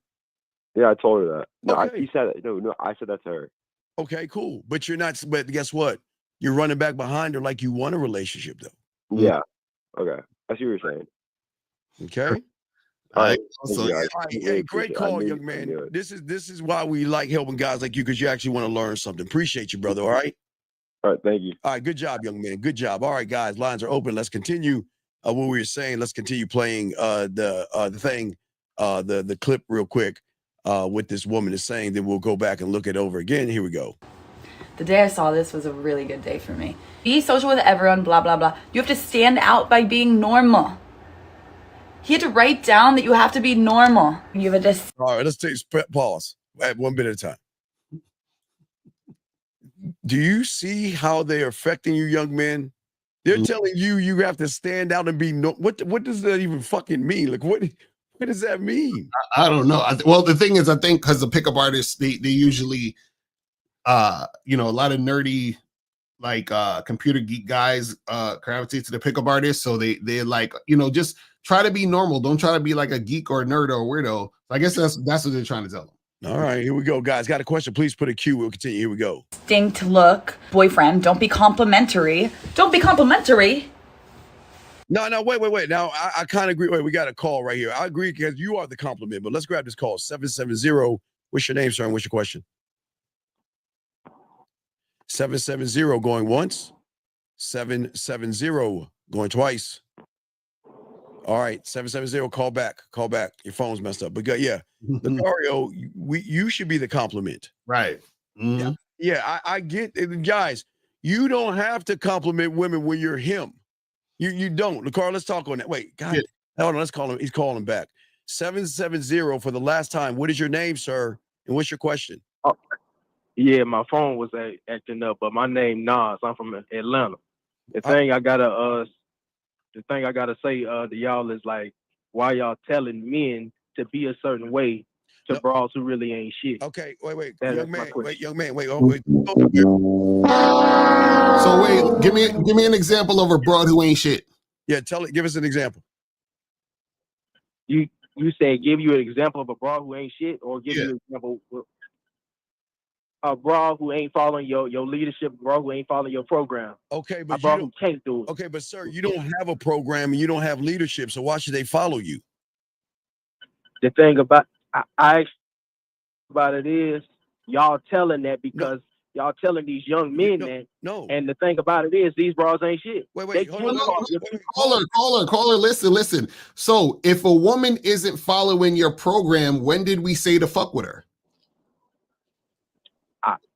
Yeah, I told her that. No, Okay. he said that. No, I said that to her. Okay, cool. But you're not. But guess what? You're running back behind her like you want a relationship, though. Yeah. Okay. I see what you're saying. Okay. All right. So, Thank you, guys. All right, Really hey, great appreciate it. call, I young knew man. it. This is why we like helping guys like you, because you actually want to learn something. Appreciate you, brother. All right. All right. Thank you. All right. Good job, young man. Good job. All right, guys. Lines are open. Let's continue what we were saying. Let's continue playing the clip real quick. What this woman is saying. Then we'll go back and look it over again. Here we go. The day I saw this was a really good day for me. Be social with everyone, blah, blah, blah. You have to stand out by being normal. He had to write down that you have to be normal. You have a All right, let's take pause at one bit at a time. Do you see how they're affecting you, young men? They're telling you you have to stand out and be what does that even fucking mean? Like what does that mean? I don't know. Well, the thing is, I think because the pickup artists, they usually, a lot of nerdy, like computer geek guys gravitate to the pickup artists. So they like, just try to be normal. Don't try to be like a geek or a nerd or a weirdo. I guess that's what they're trying to tell them. All right, here we go, guys. Got a question? Please put a Q. We'll continue. Here we go. distinct look. Boyfriend, don't be complimentary. Don't be complimentary. No, wait. Now, I kind of agree. Wait, we got a call right here. I agree because you are the compliment, but let's grab this call. 770. What's your name, sir, and what's your question? 770 going once. 770 going twice. All right, 770, call back. Your phone's messed up. But yeah, Lucario, you should be the compliment. Right. Mm-hmm. Yeah, I get it. Guys, you don't have to compliment women when you're him. You don't. Lucario, let's talk on that. Wait, God, Yeah. Hold on, let's call him. He's calling back. 770 for the last time. What is your name, sir? And what's your question? Oh, yeah, my phone was acting up, but my name Nas. I'm from Atlanta. The thing I gotta say to y'all is like, why y'all telling men to be a certain way to bras who really ain't shit? Okay, wait, That young is my man, question. wait. So wait, give me an example of a broad who ain't shit. Yeah, give us an example. You said give you an example of a bra who ain't shit, or give you an example of a bra who ain't following your leadership, bra who ain't following your program. Okay, A but bra who can't do it. Okay, but sir, you don't have a program and you don't have leadership, so why should they follow you? The thing about I about it is y'all telling that because y'all telling these young men that. No. And the thing about it is these bras ain't shit. Wait, hold on. Caller, listen. So if a woman isn't following your program, when did we say to fuck with her?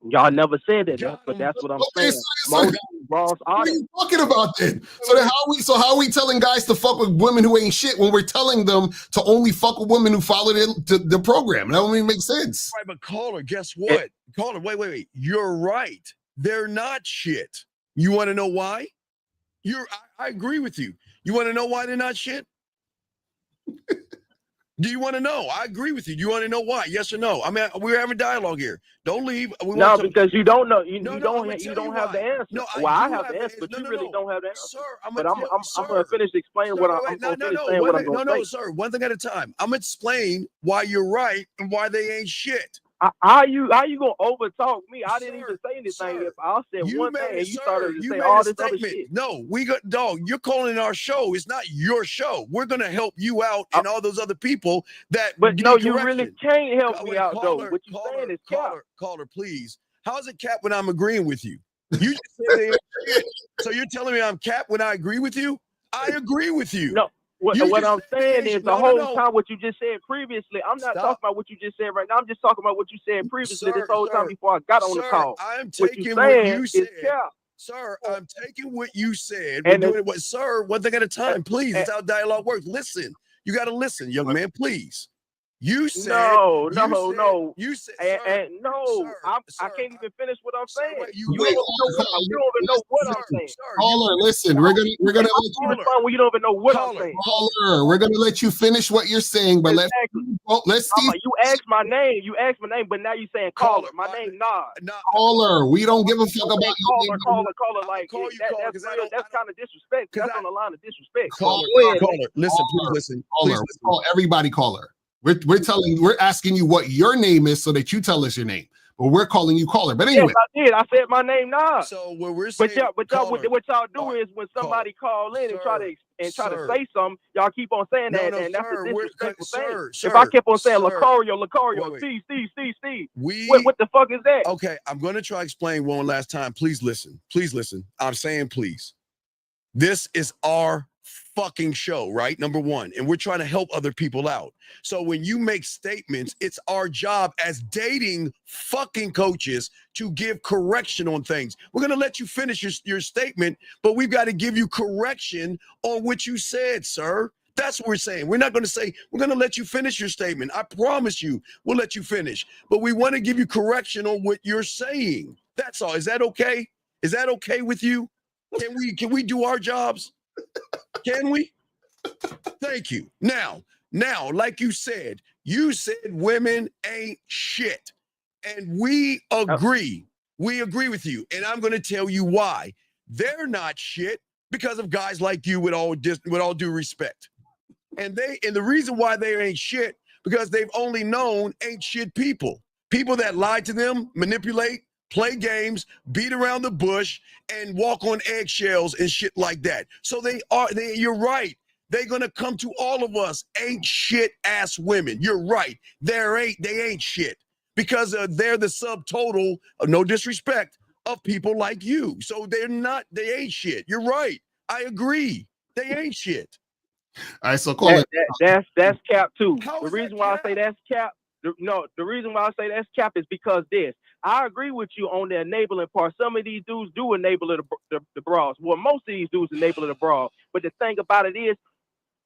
Y'all never said that, but that's what I'm saying. Most bras are. What are you talking about then? So how are we telling guys to fuck with women who ain't shit when we're telling them to only fuck with women who follow the program? That don't even make sense. Right, but caller, guess what? Caller, wait. You're right. They're not shit. You want to know why? I agree with you. You want to know why they're not shit? Do you want to know? I agree with you. Do you want to know why? Yes or no? I mean, we're having dialogue here. Don't leave. No, because you don't know. You No, don't have the answer. No, I have the answer, but you really don't have the answer. Sir, I'm gonna finish explaining what I'm gonna finish saying what I'm gonna say. No, sir. One thing at a time. I'm gonna explain why you're right and why they ain't shit. How you gonna overtalk me? I didn't even say anything. I said one thing, and you started to say all this other shit. No, dog. You're calling our show. It's not your show. We're gonna help you out and all those other people that. But no, you really can't help me out though. What you saying is cap. Caller, please. How's it cap when I'm agreeing with you? You just said they ain't shit. So you're telling me I'm cap when I agree with you? I agree with you. No. What I'm saying is the whole time what you just said previously, I'm not talking about what you just said right now. I'm just talking about what you said previously this whole time before I got on the call. I'm taking what you said. Sir, I'm taking what you said. We're doing it. Sir, one thing at a time, please. That's how dialogue works. Listen. You got to listen, young man, please. You said No. You said, And no, sir, I can't even finish what I'm saying. wait, You don't even know what I'm saying. Caller, listen, we're gonna You respond when you don't even know what I'm saying. caller, we're gonna let you finish what you're saying, but let's see. You asked my name. You asked my name, but now you saying caller. My name Nas. Caller, we don't give a fuck about you. Caller. Like that's kind of disrespect. That's on the line of disrespect. Caller, listen, please listen. Caller, we call everybody caller. We're asking you what your name is so that you tell us your name. But we're calling you caller. But anyway, yes, I did. I said my name Nas. So what we're saying, what y'all do is when somebody call in and try to say something, y'all keep on saying that, and that's a disrespectful thing. If I kept on saying Lucario, Steve, what the fuck is that? Okay, I'm gonna try to explain one last time. Please listen. I'm saying please. This is our fucking show, right? Number one, and we're trying to help other people out. So when you make statements, it's our job as dating fucking coaches to give correction on things. We're going to let you finish your statement, but we've got to give you correction on what you said, sir. That's what we're saying. We're not going to say, we're going to let you finish your statement. I promise you, we'll let you finish, but we want to give you correction on what you're saying. That's all. Is that okay? Is that okay with you? Can we do our jobs? Can we? Thank you. Now, like you said women ain't shit. And we agree. We agree with you. And I'm going to tell you why. They're not shit because of guys like you with all due respect. And the reason why they ain't shit because they've only known ain't shit people. People that lie to them, manipulate, play games, beat around the bush, and walk on eggshells and shit like that. So you're right. They're gonna come to all of us, ain't shit ass women. You're right. They ain't shit. Because they're the subtotal, no disrespect, of people like you. So they ain't shit. You're right. I agree. They ain't shit. All right, so call it. That's cap too. How The is reason that why cap? I say that's cap. The reason why I say that's cap is because this. I agree with you on the enabling part. Some of these dudes do enable the bras. Well, most of these dudes enable the bras. But the thing about it is,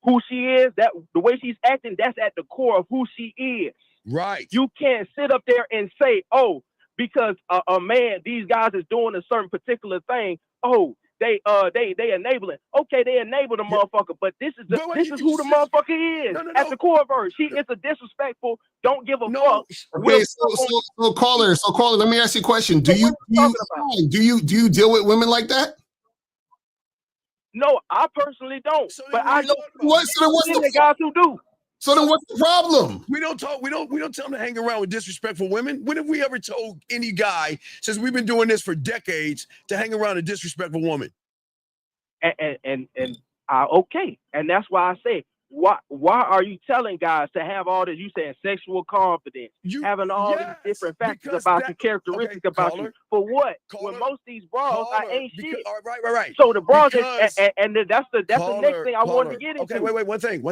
who she is, that the way she's acting, that's at the core of who she is. Right. You can't sit up there and say, oh, because a man, these guys is doing a certain particular thing. Oh, they enabling. Okay, they enable the motherfucker, but this is who the motherfucker is at the core of her. She is a disrespectful. Don't give a fuck. Okay, so caller, let me ask you a question. Do you deal with women like that? No, I personally don't. So but I know what's the guys who do. So then what's the problem? We don't tell them to hang around with disrespectful women. When have we ever told any guy, since we've been doing this for decades, to hang around a disrespectful woman? And okay. And that's why I say, why are you telling guys to have all this? You saying sexual confidence, having all these different factors about you, characteristics about you. For what? When most of these bras, I ain't shit. Right. So the bras, and that's the next thing I wanted to get into. Okay, wait. One thing.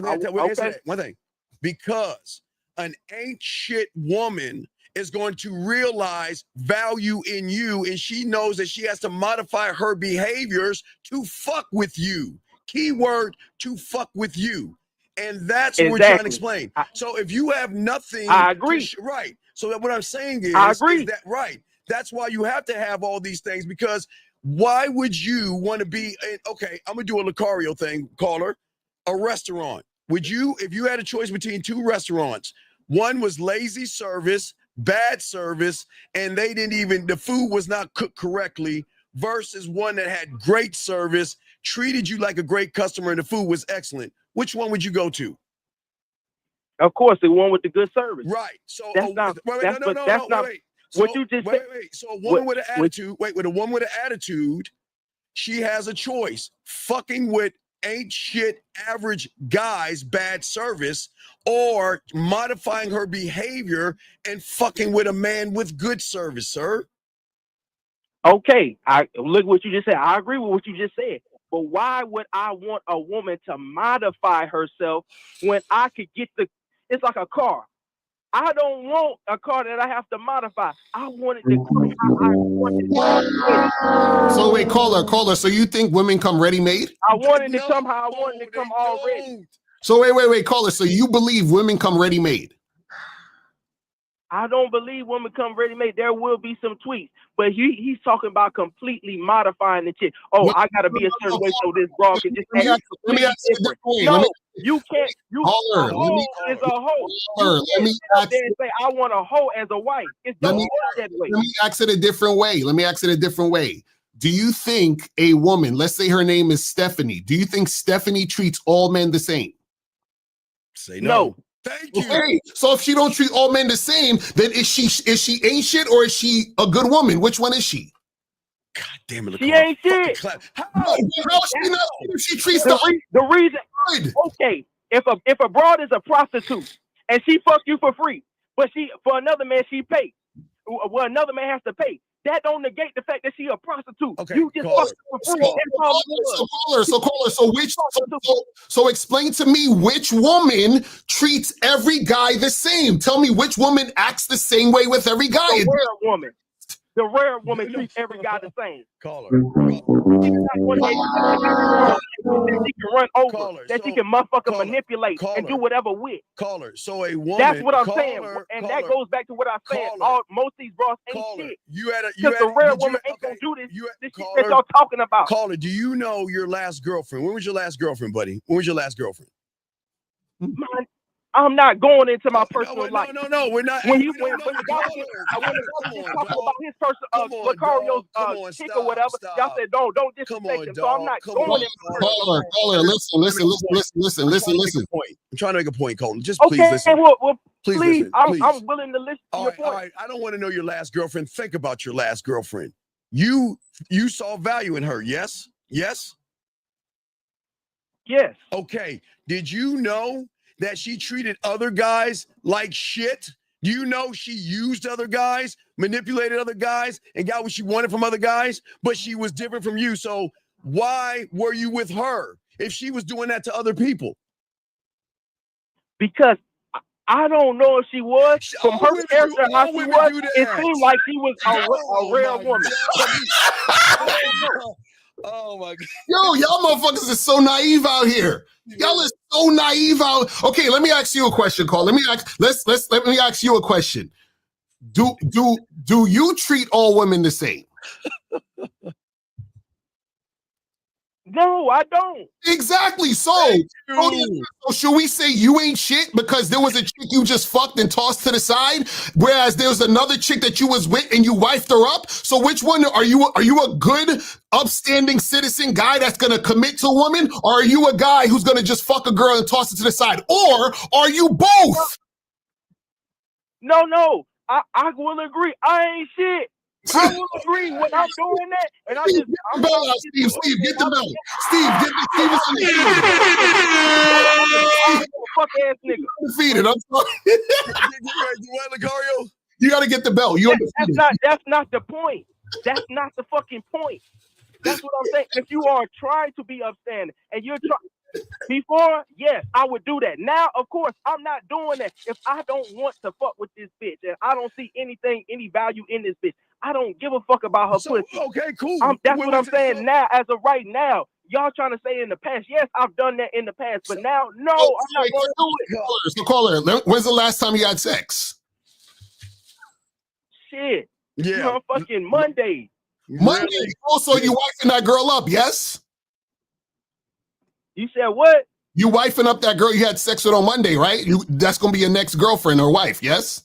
Because an ain't shit woman is going to realize value in you, and she knows that she has to modify her behaviors to fuck with you. Keyword, to fuck with you. And that's what we're trying to explain. So if you have nothing, I agree. Right. So what I'm saying is, I agree. Is that right? That's why you have to have all these things, because why would you want to be, okay, I'm going to do a Lucario thing, caller, a restaurant. Would you, if you had a choice between two restaurants, one was lazy service, bad service, and the food was not cooked correctly, versus one that had great service, treated you like a great customer, and the food was excellent? Which one would you go to? Of course, the one with the good service. Right. So that's not what you just said. Wait. So a woman with an attitude, with a woman with an attitude, she has a choice: fucking with ain't shit average guys, bad service, or modifying her behavior and fucking with a man with good service, sir. Okay, I look what you just said. I agree with what you just said. But why would I want a woman to modify herself when I could get it's like a car. I don't want a car that I have to modify. I want it to come how I want it. So wait, caller. So you think women come ready-made? I wanted to come how I wanted to come already. So wait, caller. So you believe women come ready-made? I don't believe women come ready made. There will be some tweaks, but he's talking about completely modifying the chick. Oh, I gotta be a certain way so this bra can just act let me ask you a different way. No, you can't. You a Caller, hoe is a hoe. caller, You let me can't sit up ask there and say I want a hoe as a wife. It Let don't me- work that way. let me ask it a different way. Let me ask it a different way. Do you think a woman, let's say her name is Stephanie, do you think Stephanie treats all men the same? Say No. no. Thank you. Okay, so if she don't treat all men the same, then is she ain't shit or is she a good woman? Which one is she? God damn it, She Nicole. ain't Fucking shit. clap. How? No, how is she not shit if she treats The reason, good? okay, if a broad is a prostitute and she fuck you for free, but she for another man she pay, well another man has to pay. That don't negate the fact that she a prostitute. Okay, You just caller. fuck her for free. That's all it was. So explain to me which woman treats every guy the same. Tell me which woman acts the same way with every guy. The rare woman. The rare woman treats every guy the same. Caller. She's not one that she can run over, Caller, that she so- can motherfucker caller, manipulate and do caller. whatever with. Caller. So a woman. That's what I'm caller, saying, and that caller, goes back to what I'm saying. caller, Most of these bras ain't caller. shit. You had a Because the rare woman ain't gonna do this shit that y'all talking about. Caller, do you know your last girlfriend? When was your last girlfriend, buddy? When was your last girlfriend? Man, I'm not going into my personal life. No, we're not. When we you don't when know the your guy caller. was talking dog. about his personal Come on, Lucario's dog. Come on, chick stop, or whatever, stop. y'all said don't Come disrespect on, him. So I'm not dog. Come going on, into Caller, listen. I'm trying to make a point, Colton. Just please Okay, listen. well, Please please, listen. I'm Please. willing to listen to All your right, point. all right. I don't want to know your last girlfriend. Think about your last girlfriend. You saw value in her, yes? Yes? Yes. Okay. Did you know that she treated other guys like shit? Do you know she used other guys, manipulated other guys, and got what she wanted from other guys? But she was different from you. So why were you with her if she was doing that to other people? Because I don't know if she was from All her women character, do- how all she women was. do that. It seemed like she was a Oh rare my woman. God. I don't know. Oh my God. Yo, y'all motherfuckers is so naive out here. Y'all is so naive out. Okay, let me ask you a question, Carl. Let me ask you a question. Do you treat all women the same? No, I don't. Exactly. So should we say you ain't shit because there was a chick you just fucked and tossed to the side, whereas there was another chick that you was with and you wifed her up? So which one are you? Are you a good, upstanding citizen guy that's gonna commit to a woman, or are you a guy who's gonna just fuck a girl and toss it to the side, or are you both? No. I will agree. I ain't shit. I will agree when I'm doing that, and Steve, get the bell out, Steve, get the bell. Steve, get the Steve is undefeated. Fuck ass nigga. Undefeated. I'm sorry. What, Lucario? You got to get the bell. You That's not the point. That's not the fucking point. That's what I'm saying. If you are trying to be upstanding and you're trying before, yes, I would do that. Now, of course, I'm not doing that. If I don't want to fuck with this bitch and I don't see any value in this bitch, I don't give a fuck about her pussy. Okay, cool. That's what I'm saying now. As of right now, y'all trying to say in the past, yes, I've done that in the past, but now, no, I'm not going to do it. So, caller, when's the last time you had sex? Shit. Yeah. Fucking Monday. Monday. Really? Also, you wifing that girl up, yes? You said what? You wifing up that girl you had sex with on Monday, right? That's gonna be your next girlfriend or wife, yes?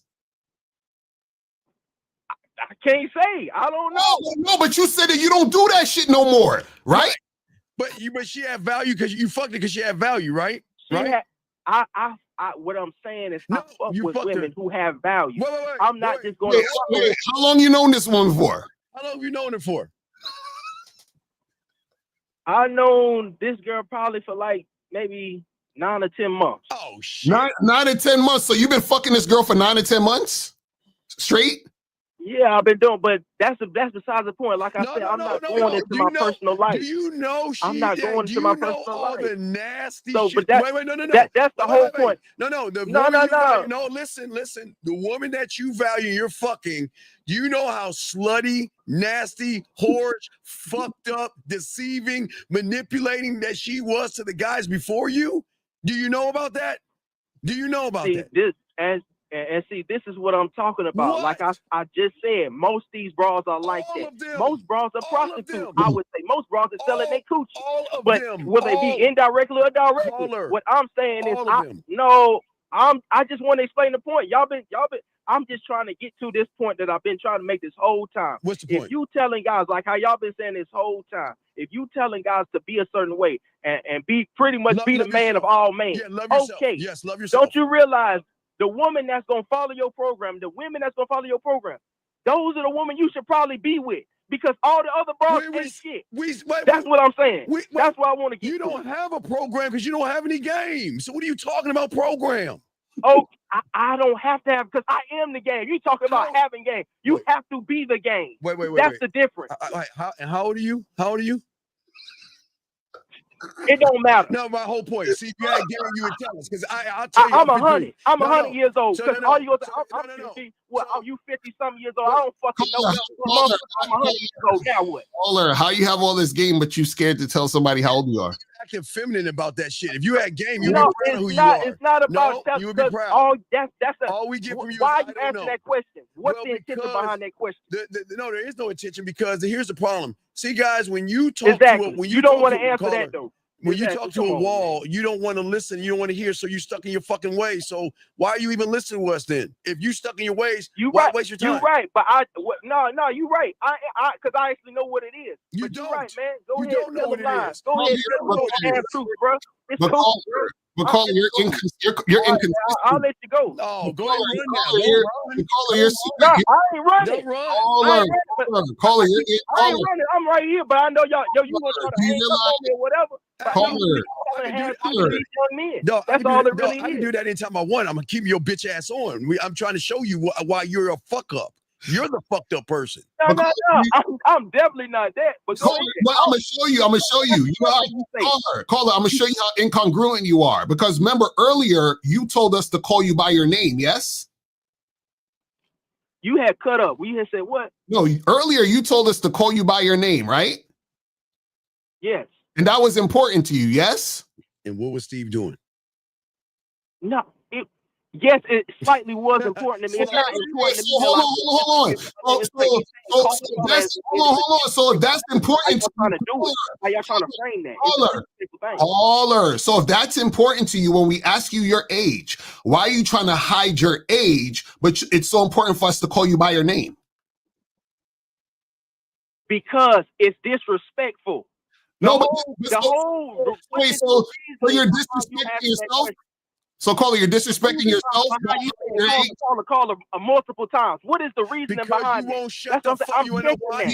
I can't say. I don't know. No, but you said that you don't do that shit no more, right? But she had value because you fucked it because she had value, right? What I'm saying is No, I fuck you with fucked women her. who have value. Wait. I'm not just going to fuck with. How long you known this woman for? How long have you known her for? I known this girl probably for like maybe 9 or 10 months. Oh shit. 9 or 10 months. So you've been fucking this girl for 9 or 10 months straight? Yeah, I've been doing, but that's besides the point. Like I said, I'm not going into my personal life. Do you know I'm not going into my personal all life. the nasty So, shit? but Wait, no. That's the whole point. No. The No, woman no, you no. value, no, listen. The woman that you value, you're fucking. Do you know how slutty, nasty, whore, fucked up, deceiving, manipulating that she was to the guys before you? Do you know about that? Do you know about that? This And see, this is what I'm talking about. What? Like I just said, most of these bras are like All that. of them. Most bras are All of prostitutes. them. I would say most bras are selling their coochie. All of But them. will they be indirectly or directly? Caller. What I'm saying is, All of them. I just want to explain the point. Y'all been. I'm just trying to get to this point that I've been trying to make this whole time. What's the point? If you telling guys, like how y'all been saying this whole time, if you telling guys to be a certain way and be pretty much Love be the man yourself. of all men, Yeah, love yourself. okay. Yes, love yourself. Don't you realize the woman that's gonna follow your program, the women that's gonna follow your program, those are the women you should probably be with, because all the other bras ain't shit. That's what I'm saying. That's what I want to get. You don't have a program because you don't have any games. So what are you talking about program? Oh, I don't have to have, because I am the game. You talking about having game. You have to be the game. Wait. That's the difference. How old are you? How old are you? It don't matter. No, my whole point. See, if you had game, you would tell us. Because I'll tell you. I'm 100. I'm 100 years old. Because all you go to, I'm 50. What? Are you 50-something years old? I don't fucking know. I'm 100 years old. Now what? Caller, how you have all this game, but you scared to tell somebody how old you are? Acting feminine about that shit. If you had game, you'd No, be proud of who it's you are. It's not about you would be proud. All we get from you why is, you I answer don't know. that question? What's Well, the intention behind that question? No, there is no intention, because here's the problem. See, guys, when you talk Exactly. to a, when you don't want to a answer caller, that though. when you Exactly. talk to a wall, you don't want to listen. You don't want to hear. So you're stuck in your fucking ways. So why are you even listening to us then? If you stuck in your ways, why waste your time? You're right. But no, you're right. Because I actually know what it is. You but don't. You're right, man. Go ahead. Don't know what it is. Go ahead. Tell them the damn truth, bro. It's cool. Caller, you're inconsistent. I'll let you go. Oh, go ahead and run now. Caller, I ain't running. Don't run. Caller, I ain't running. I'm right here, but I know y'all. You gonna try to hang up on me or whatever. No, that's all it really is. I can do that anytime I want. I'm gonna keep your bitch ass on. I'm trying to show you why you're a fuck up. You're the fucked up person. No. I'm definitely not that. But caller, I'm gonna show you. You know, caller. I'm gonna show you how incongruent you are. Because remember earlier you told us to call you by your name. Yes. You had cut up. We had said what? No, earlier you told us to call you by your name, right? Yes. And that was important to you, yes? And what was Steve doing? No, yes, it slightly was important to me. It's not important to me. Hold on. So if that's important to you, how y'all trying to frame that? Caller. So if that's important to you when we ask you your age, why are you trying to hide your age, but it's so important for us to call you by your name? Because it's disrespectful. So you're disrespecting yourself? So, caller, you're disrespecting yourself? Caller, multiple times. What is the reasoning behind you it? won't shut the fuck up. You wanna know why?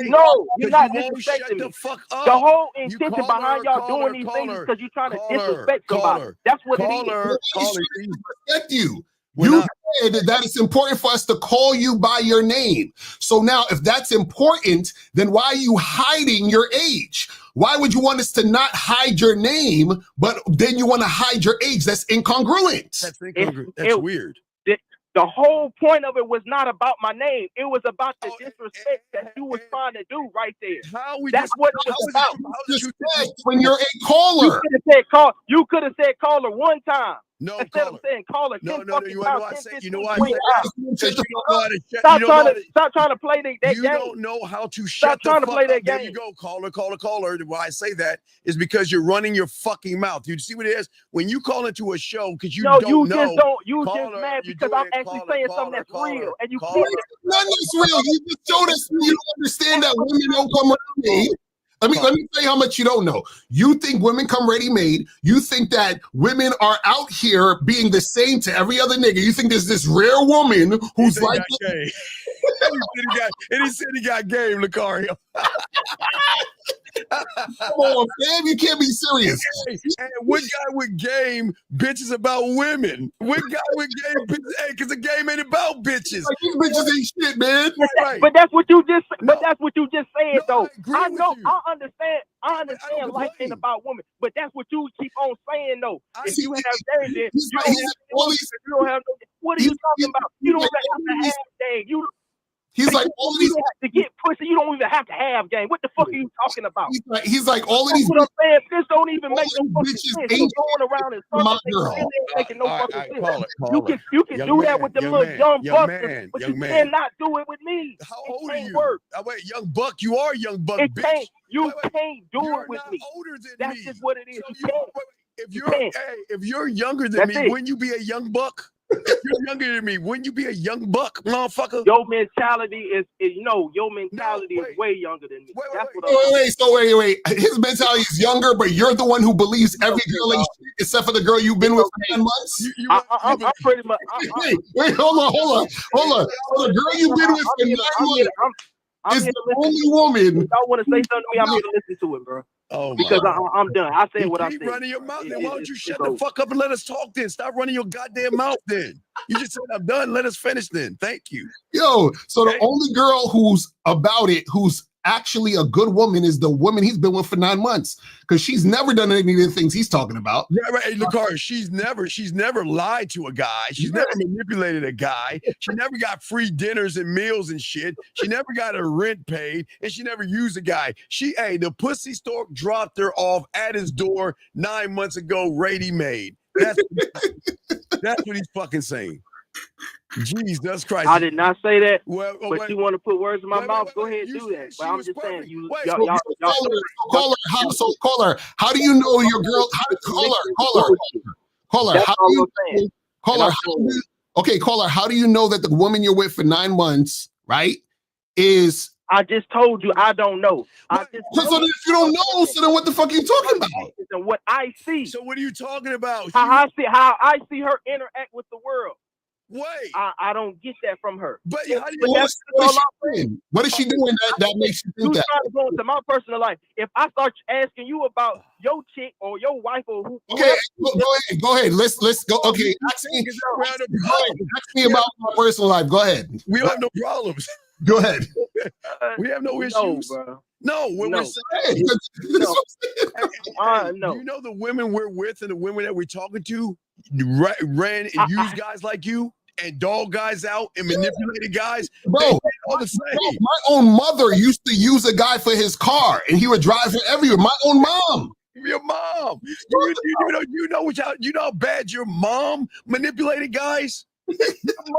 No, you're not you won't disrespecting shut me. the fuck up. The whole intention behind y'all doing these things is because you're trying to disrespect somebody. That's what it is. Disrespect you. You said that it's important for us to call you by your name. So now, if that's important, then why are you hiding your age? Why would you want us to not hide your name, but then you want to hide your age? That's incongruent. That's incongruent. That's weird. The whole point of it was not about my name. It was about the disrespect that you was trying to do right there. That's what it was about. When you're a caller. You could have said caller one time. No, instead of saying caller. No, you know what I say? You know what I say? Stop trying to play that game. You don't know how to shut the fuck up. There you go, caller. Why I say that is because you're running your fucking mouth. You see what it is? When you call into a show because you don't know. You just mad because I'm actually saying something that's real. And you keep it. None that's real. You just showed us you don't understand that women don't come ready-made. Let me tell you how much you don't know. You think women come ready-made. You think that women are out here being the same to every other nigga. You think there's this rare woman who's like... He said he got game, Lucario. Come on, man. You can't be serious. Hey, what guy with game bitches about women? What guy with game bitches? Hey, because the game ain't about bitches. Like, these bitches ain't shit, man. But that's what you just. But that's what you just said, though. I know. I understand life ain't about women. But that's what you keep on saying, though. If you have days, you don't have no. What are you talking about? You don't have to have days. He's like, all of these. To get pussy, you don't even have to have game. What the fuck are you talking about? He's like all of these. What I'm saying, this don't even make no fucking bitches sense. ain't You going around in circles, making no fucking sense. You can do that with the little young bucks, but you cannot do it with me. How old are you? Work. Wait, young buck, you are young buck, it bitch. Can't, you can't do you're it with not me. Older than That's me. just what it is. So you can't. If you're younger than me, wouldn't you be a young buck? If you're younger than me, wouldn't you be a young buck, motherfucker? Your mentality is your mentality is way younger than me. Wait. His mentality is younger, but you're the one who believes every girl ain't shit except for the girl you've been with for 10 months. I'm pretty much. Wait, hold on. So the girl you've been with for 9 months is the only woman. If I want to say something to me, I'm here to listen to it, bro. Oh, because I'm done. I said what I said. Keep running your mouth. Then why don't you shut the fuck up and let us talk? Then stop running your goddamn mouth. Then you just said I'm done. Let us finish. Then thank you. Yo, so the only girl who's about it, who's actually a good woman, is the woman he's been with for 9 months, because she's never done any of the things he's talking about. Yeah, right. Hey, Lucario, she's never lied to a guy. She's never manipulated a guy. She never got free dinners and meals and shit. She never got her rent paid, and she never used a guy. The pussy stork dropped her off at his door 9 months ago, ready-made. That's what he's fucking saying. Jesus Christ. I did not say that. But you want to put words in my mouth, go ahead and do that. But I'm just saying, caller, how do you know your girl? Caller, how do you know that the woman you're with for 9 months, right, is? I just told you I don't know. So if you don't know, so then what the fuck are you talking about? And what I see. So what are you talking about? How I see her interact with the world. Wait. I don't get that from her. But what is she doing that makes you think that? Trying to go into my personal life. If I start asking you about your chick or your wife or who, go ahead. Let's go. Okay, ask me about my personal life. Go ahead. We don't have no problems. Go ahead. We have no issues. No, we're saying. No. You know the women we're with and the women that we're talking to ran and used guys like you and dog guys out and manipulated guys. Bro, my own mother used to use a guy for his car, and he would drive her everywhere. My own mom. Your mom. You know how bad your mom manipulated guys? Your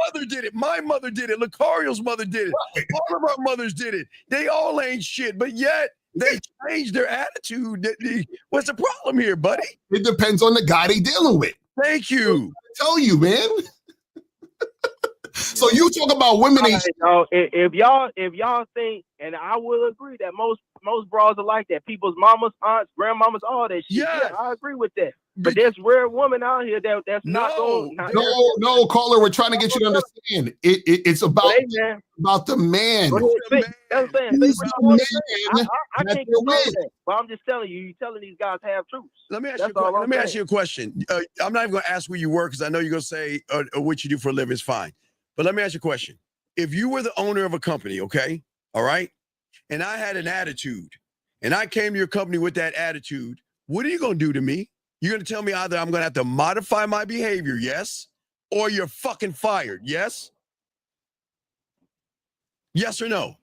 mother did it. My mother did it. Lucario's mother did it. All of our mothers did it. They all ain't shit, but yet they changed their attitude. What's the problem here, buddy? It depends on the guy they dealing with. Thank you. I tell you, man. So you talk about women. If y'all think, and I will agree that most bras are like that. People's mamas, aunts, grandmamas, all that shit. Yeah, I agree with that. But there's rare women out here that's not going. No, caller. We're trying to get you to understand. It's about the man. I can't control that. But I'm just telling you. You're telling these guys have truths. Let me ask you a question. I'm not even going to ask where you work because I know you're going to say or what you do for a living is fine. But let me ask you a question. If you were the owner of a company, okay, all right, and I had an attitude, and I came to your company with that attitude, what are you going to do to me? You're going to tell me either I'm going to have to modify my behavior, yes, or you're fucking fired, yes? Yes or no?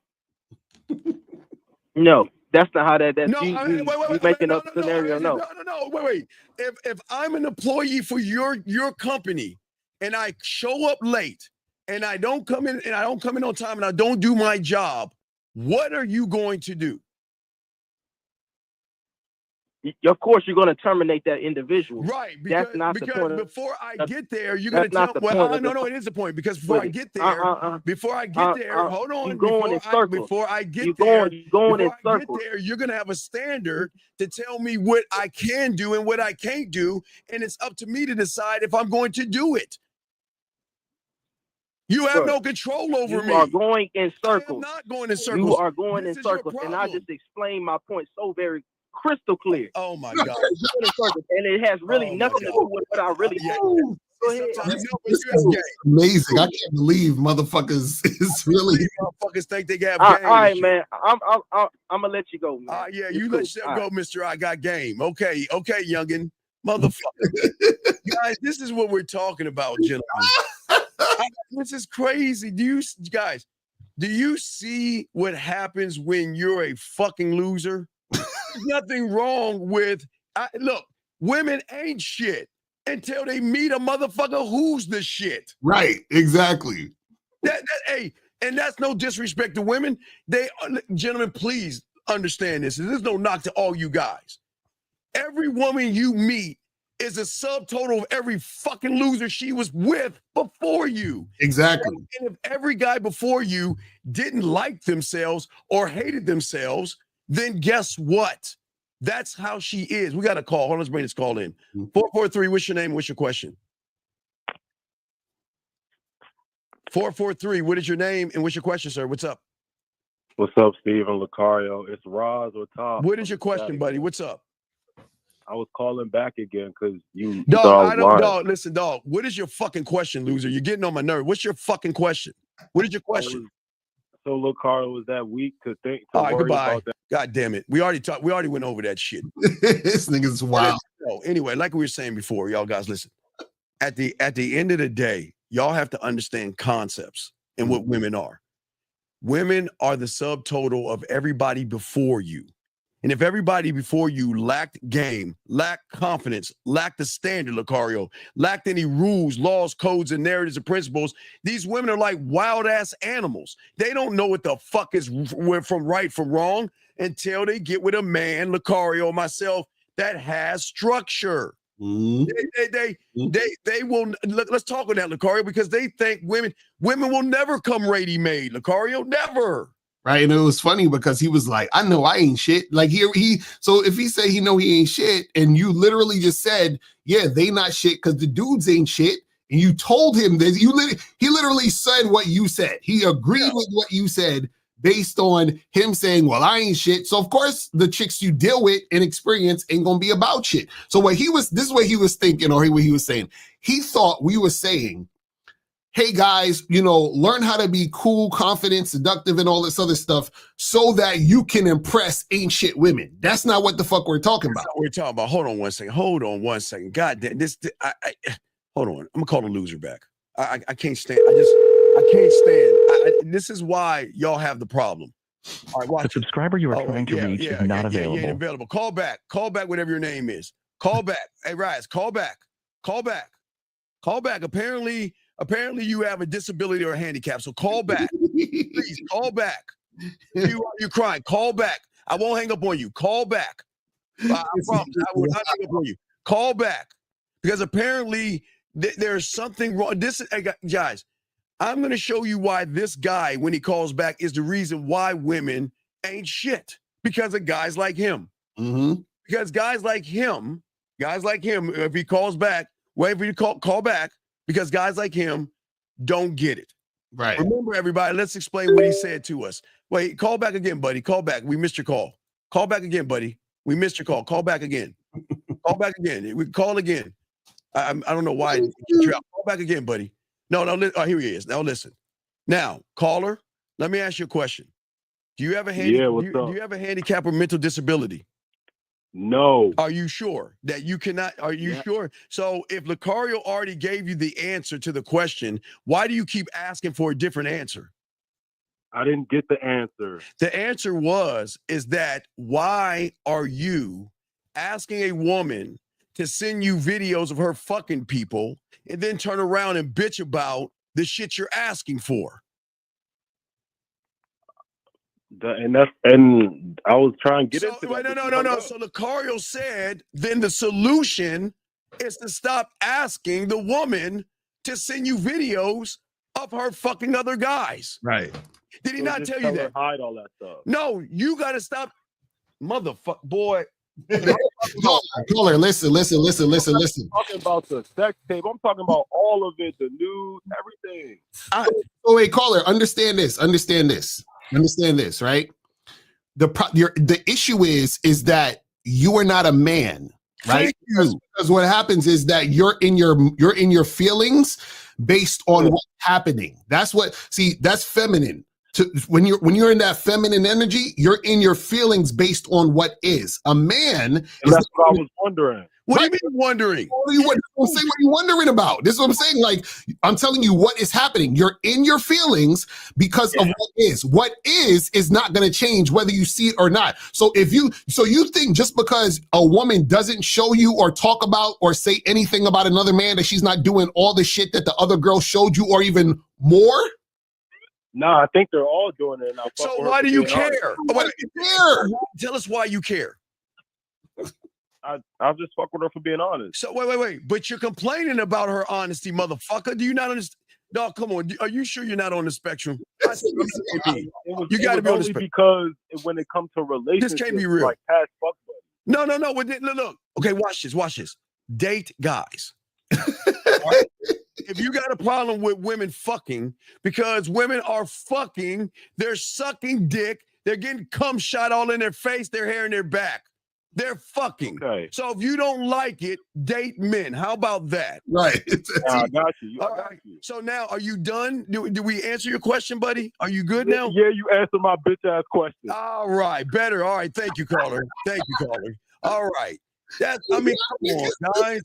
No, that's not how that's wait, making up scenario. No, wait. If I'm an employee for your company and I show up late and I don't come in on time and I don't do my job, what are you going to do? Of course, you're going to terminate that individual. Right. That's not the point. Before I get there, you're going to tell me. Well, no, it is the point. Because before I get there, hold on. Before I get there, you're going to have a standard to tell me what I can do and what I can't do. And it's up to me to decide if I'm going to do it. You have no control over me. You are going in circles. I'm not going in circles. You are going in circles. And I just explained my point so very crystal clear. Oh my God. And it has really nothing to do with what I really do. Go ahead. This amazing. I can't believe motherfuckers is really motherfuckers think they got game. All right, man. I'm gonna let you go, man. Yeah, you let yourself go, Mr. I got game. Okay, youngin. Motherfucker. Guys, this is what we're talking about, gentlemen. This is crazy. Do you guys, Do you see what happens when you're a fucking loser? There's nothing wrong with look, women ain't shit until they meet a motherfucker who's the shit. Right, exactly. Hey, and that's no disrespect to women. Gentlemen, please understand this. There's no knock to all you guys. Every woman you meet is a subtotal of every fucking loser she was with before you. Exactly. And if every guy before you didn't like themselves or hated themselves, then guess what? That's how she is. We got a call. Hold on, let's bring this call in. 443, what's your name? What's your question? 443, what is your name and what's your question, sir? What's up? What's up, Stephen Lucario? It's Roz or Tom. What is your question, buddy? What's up? I was calling back again because you Dog, thought I was lying. dog, listen, dog. What is your fucking question, loser? You're getting on my nerve. What's your fucking question? What is your question? So Lucario was that weak to think to All right, worry goodbye. about that. God damn it. We already went over that shit. This nigga's wild. Anyway, like we were saying before, y'all guys listen. At the end of the day, y'all have to understand concepts and what women are. Women are the subtotal of everybody before you. And if everybody before you lacked game, lacked confidence, lacked the standard, Lucario, lacked any rules, laws, codes, and narratives and principles, these women are like wild ass animals. They don't know what the fuck is from right from wrong until they get with a man, Lucario, myself, that has structure. They will. Let's talk on that, Lucario, because they think women will never come ready-made, Lucario, never. Right. And it was funny because he was like, I know I ain't shit. Like so if he said he know he ain't shit, and you literally just said, yeah, they not shit because the dudes ain't shit. And you told him that he literally said what you said. He agreed with what you said based on him saying, well, I ain't shit. So of course the chicks you deal with and experience ain't gonna be about shit. So this is what he was thinking, or what he was saying. He thought we were saying, hey guys, learn how to be cool, confident, seductive, and all this other stuff so that you can impress ain't shit women. That's not what the fuck we're talking about. We're talking about. Hold on one second. God damn this. Hold on. I'm gonna call the loser back. I can't stand. I can't stand. This is why y'all have the problem. All right, watch. The subscriber you are trying to reach is not available. Yeah, available. Call back. Call back. Whatever your name is. Call back. Hey, Rise. Call back. Call back. Call back. Apparently you have a disability or a handicap, so call back. Please, call back. You're crying. Call back. I won't hang up on you. Call back. I promise. I will not hang up on you. Call back. Because apparently there's something wrong. Guys, I'm going to show you why this guy, when he calls back, is the reason why women ain't shit. Because of guys like him. Mm-hmm. Because guys like him, if he calls back, wait for you to call back. Because guys like him don't get it. Right. Remember, everybody, let's explain what he said to us. Wait, call back again, buddy. Call back. We missed your call. Call back again, buddy. We missed your call. Call back again. Call back again. We call again. I don't know why. Call back again, buddy. No. Here he is. Now listen. Now, caller, let me ask you a question. Do you have a do you have a handicap or mental disability? No. Are you sure that you cannot? Are you sure? So if Lucario already gave you the answer to the question, why do you keep asking for a different answer? I didn't get the answer. The answer is that why are you asking a woman to send you videos of her fucking people and then turn around and bitch about the shit you're asking for? And I was trying to get into that. No. So Lucario said, then the solution is to stop asking the woman to send you videos of her fucking other guys. Right. Did he not tell you that? Hide all that stuff. No, you got to stop. Motherfucker, boy. Caller, listen. I'm talking about the sex tape. I'm talking about all of it, the news, everything. Wait, caller, understand this, right? The issue is that you are not a man, right? Because what happens is that you're in your feelings based on what's happening. That's feminine. When you're in that feminine energy, you're in your feelings based on what is. A man. That's what I was wondering. What do you mean wondering? What are you wondering about? This is what I'm saying. Like, I'm telling you what is happening. You're in your feelings because of what is. What is not going to change whether you see it or not. So you think just because a woman doesn't show you or talk about or say anything about another man that she's not doing all the shit that the other girl showed you or even more? Nah, I think they're all doing it. So why do you care? Why do you care? Tell us why you care. I'll just fuck with her for being honest. So wait. But you're complaining about her honesty, motherfucker. Do you not understand? No, come on. Are you sure you're not on the spectrum? You got to be on the spectrum. Because when it comes to relationships, this can't be real. Like past fuck buddy. No. Look. Okay, watch this. Date guys. Right? If you got a problem with women fucking, because women are fucking, they're sucking dick, they're getting cum shot all in their face, their hair, and their back. They're fucking. Okay. So if you don't like it, date men. How about that? Right. I got you. All right. So now, are you done? Do we answer your question, buddy? Are you good now? Yeah, you answered my bitch ass question. All right. Better. All right. Thank you, caller. All right. Come on, guys.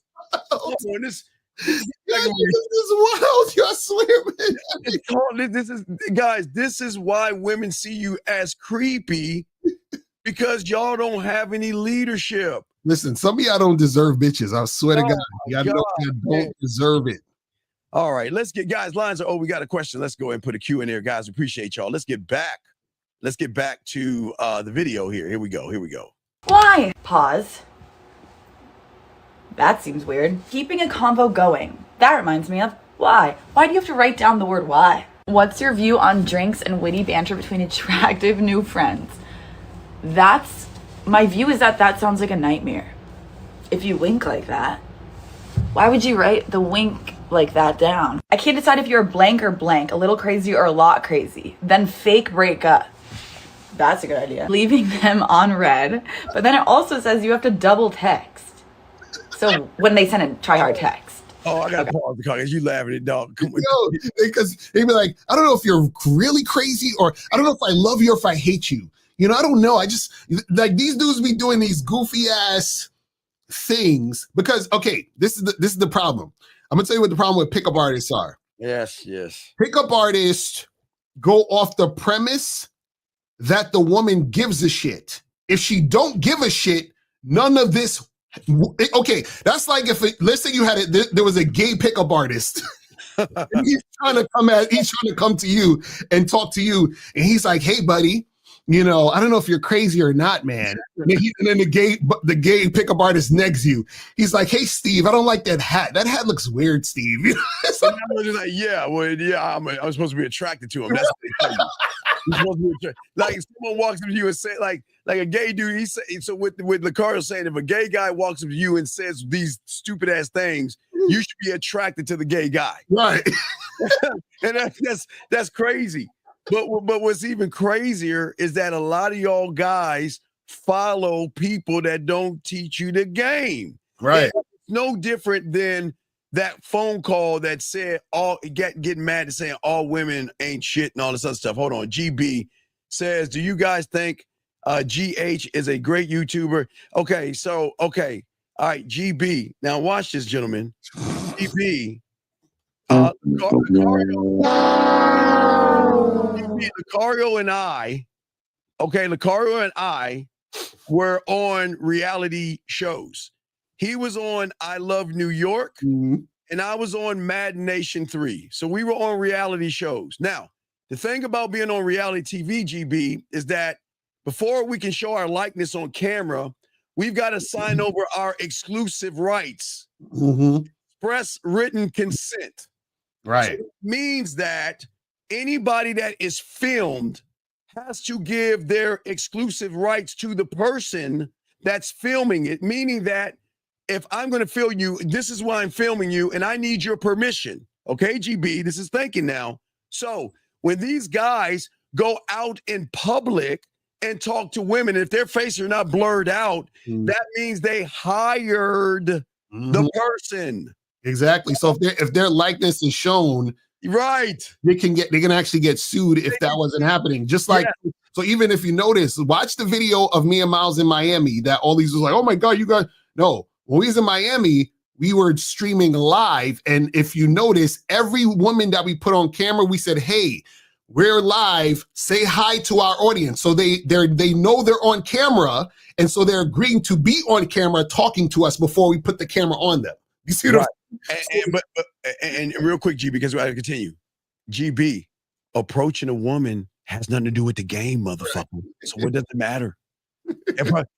Come on. This is wild. I swear, man. This is why women see you as creepy. Because y'all don't have any leadership. Listen, some of y'all don't deserve bitches. I swear to God. Y'all don't deserve it. All right, let's get, guys, lines are, we got a question. Let's go ahead and put a Q in there, guys. Appreciate y'all. Let's get back to the video here. Here we go. Why? Pause. That seems weird. Keeping a convo going. That reminds me of why. Why do you have to write down the word why? What's your view on drinks and witty banter between attractive new friends? My view is that sounds like a nightmare. If you wink like that, why would you write the wink like that down? I can't decide if you're a blank or blank, a little crazy or a lot crazy. Then fake break up. That's a good idea. Leaving them on red, but then it also says you have to double text. So when they send a try hard text. Oh, I got to pause because you laughing at dog. Because they'd be like, I don't know if you're really crazy or I don't know if I love you or if I hate you. You know, I don't know. I just like these dudes be doing these goofy ass things because, okay, this is the problem. I'm gonna tell you what the problem with pickup artists are. Yes. Pickup artists go off the premise that the woman gives a shit. If she don't give a shit, none of this. Okay, that's like let's say you had there was a gay pickup artist. And he's trying to come to you and talk to you, and he's like, "Hey, buddy. You know, I don't know if you're crazy or not, man." And then the gay pickup artist negs you. He's like, "Hey, Steve, I don't like that hat. That hat looks weird, Steve." So I'm like, I'm supposed to be attracted to him. That's what they tell you. Like someone walks up to you and say, like a gay dude. He say, so with Lucario saying, if a gay guy walks up to you and says these stupid ass things, you should be attracted to the gay guy, right? And that's crazy. But what's even crazier is that a lot of y'all guys follow people that don't teach you the game. Right. It's no different than that phone call that said getting mad and saying all women ain't shit and all this other stuff. Hold on. GB says, do you guys think GH is a great YouTuber? Okay. All right, GB. Now watch this, gentlemen. GB. Lucario and I were on reality shows. He was on I Love New York, and I was on Mad Nation 3. So we were on reality shows. Now, the thing about being on reality TV, GB, is that before we can show our likeness on camera, we've got to sign over our exclusive rights, express written consent. Right. So it means that anybody that is filmed has to give their exclusive rights to the person that's filming it, meaning that if I'm going to film you, this is why I'm filming you, and I need your permission. Okay, GB, this is thinking now. So when these guys go out in public and talk to women, if their faces are not blurred out, that means they hired the person. Exactly. So if their likeness is shown, right, they can actually get sued if that wasn't happening. Just like so, even if you notice, watch the video of me and Miles in Miami that all these was like, oh my God, you guys. No, when we was in Miami, we were streaming live. And if you notice, every woman that we put on camera, we said, hey, we're live, say hi to our audience. So they know they're on camera. And so they're agreeing to be on camera talking to us before we put the camera on them. You see what I'm saying? And real quick, G, because we got to continue. GB, approaching a woman has nothing to do with the game, motherfucker. So what does it matter?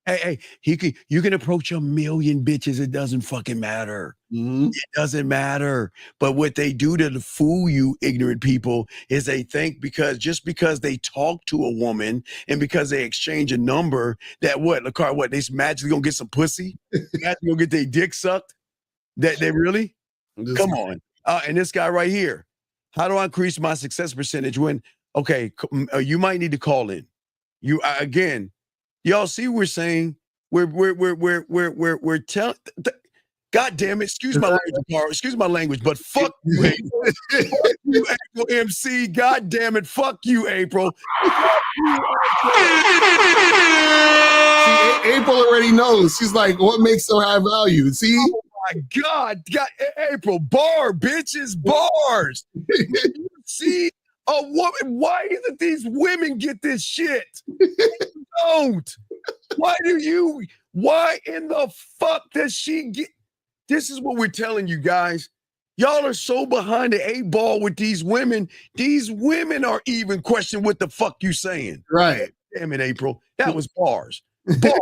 Hey, you can approach a million bitches. It doesn't fucking matter. It doesn't matter. But what they do to fool you, ignorant people, is they think just because they talk to a woman and because they exchange a number, that they magically gonna get some pussy? Magically gonna get their dick sucked? That they really? Come on. And this guy right here. How do I increase my success percentage when? Okay, you might need to call in. Again. Y'all see, we're saying we're telling. God damn it! Excuse my language, Carl. Excuse my language, but fuck you, April. Fuck you, April MC. God damn it! Fuck you, April. See, April already knows. She's like, what makes her high value? See? Oh my God, April, bitches, bars. See a woman. Why isn't these women get this shit? Don't. Why in the fuck does she get? This is what we're telling you guys. Y'all are so behind the 8 ball with these women. These women are even questioning what the fuck you saying. Right. Damn it, April. That was bars. Bars.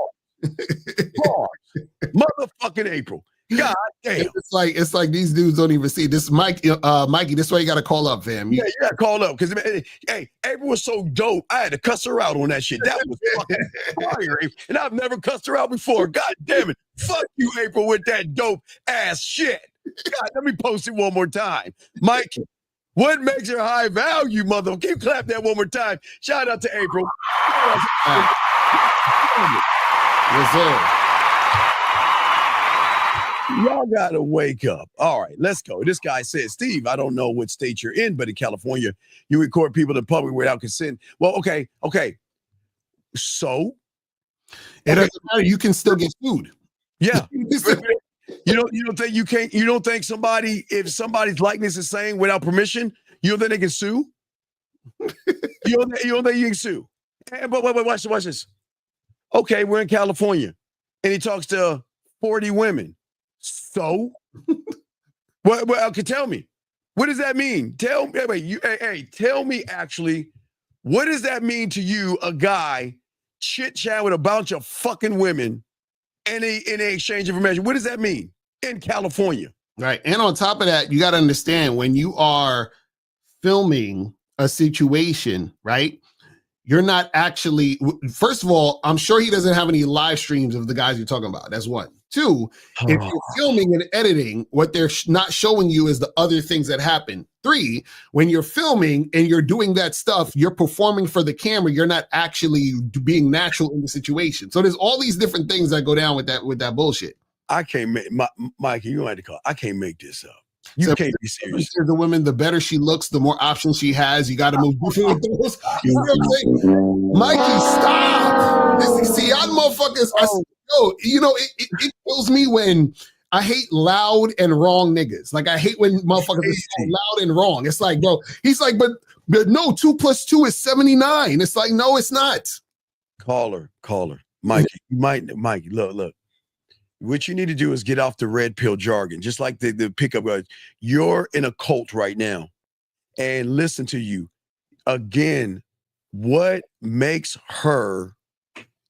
Motherfucking April. God damn. It's like these dudes don't even see this. Mikey, this is why you got to call up, fam. Yeah, you got to call up because, hey, April was so dope. I had to cuss her out on that shit. That was fucking fire, and I've never cussed her out before. God damn it. Fuck you, April, with that dope ass shit. God, let me post it one more time. Mikey, what makes her high value, mother? Can you clap that one more time? Shout out to April. Yes, sir. Y'all gotta wake up. All right, let's go. This guy says, Steve, I don't know what state you're in, but in California, you record people in public without consent. Well, okay. So it doesn't matter. You can still get sued. Yeah. You don't think if somebody's likeness is saying without permission, you don't think they can sue? You don't think you can sue? But watch this. Okay, we're in California, and he talks to 40 women. So, okay, tell me, what does that mean? Tell me actually, what does that mean to you, a guy chit-chat with a bunch of fucking women and in exchange information? What does that mean in California? Right. And on top of that, you got to understand when you are filming a situation, right? You're not actually, first of all, I'm sure he doesn't have any live streams of the guys you're talking about. That's one. Two, if you're filming and editing, what they're not showing you is the other things that happen. Three, when you're filming and you're doing that stuff, you're performing for the camera. You're not actually being natural in the situation. So there's all these different things that go down with that bullshit. I can't make, Mikey, you don't have to call. I can't make this up. You can't be serious. The woman, the better she looks, the more options she has. You got to move different with those. You know what I'm saying? Mikey, stop. See, y'all motherfuckers, it kills me when I hate loud and wrong niggas. Like, I hate when motherfuckers are so loud and wrong. It's like, bro, he's like, but no, 2 + 2 is 79. It's like, no, it's not. Caller. Mikey, look. What you need to do is get off the red pill jargon, just like the pickup guys. You're in a cult right now. And listen to you. Again, what makes her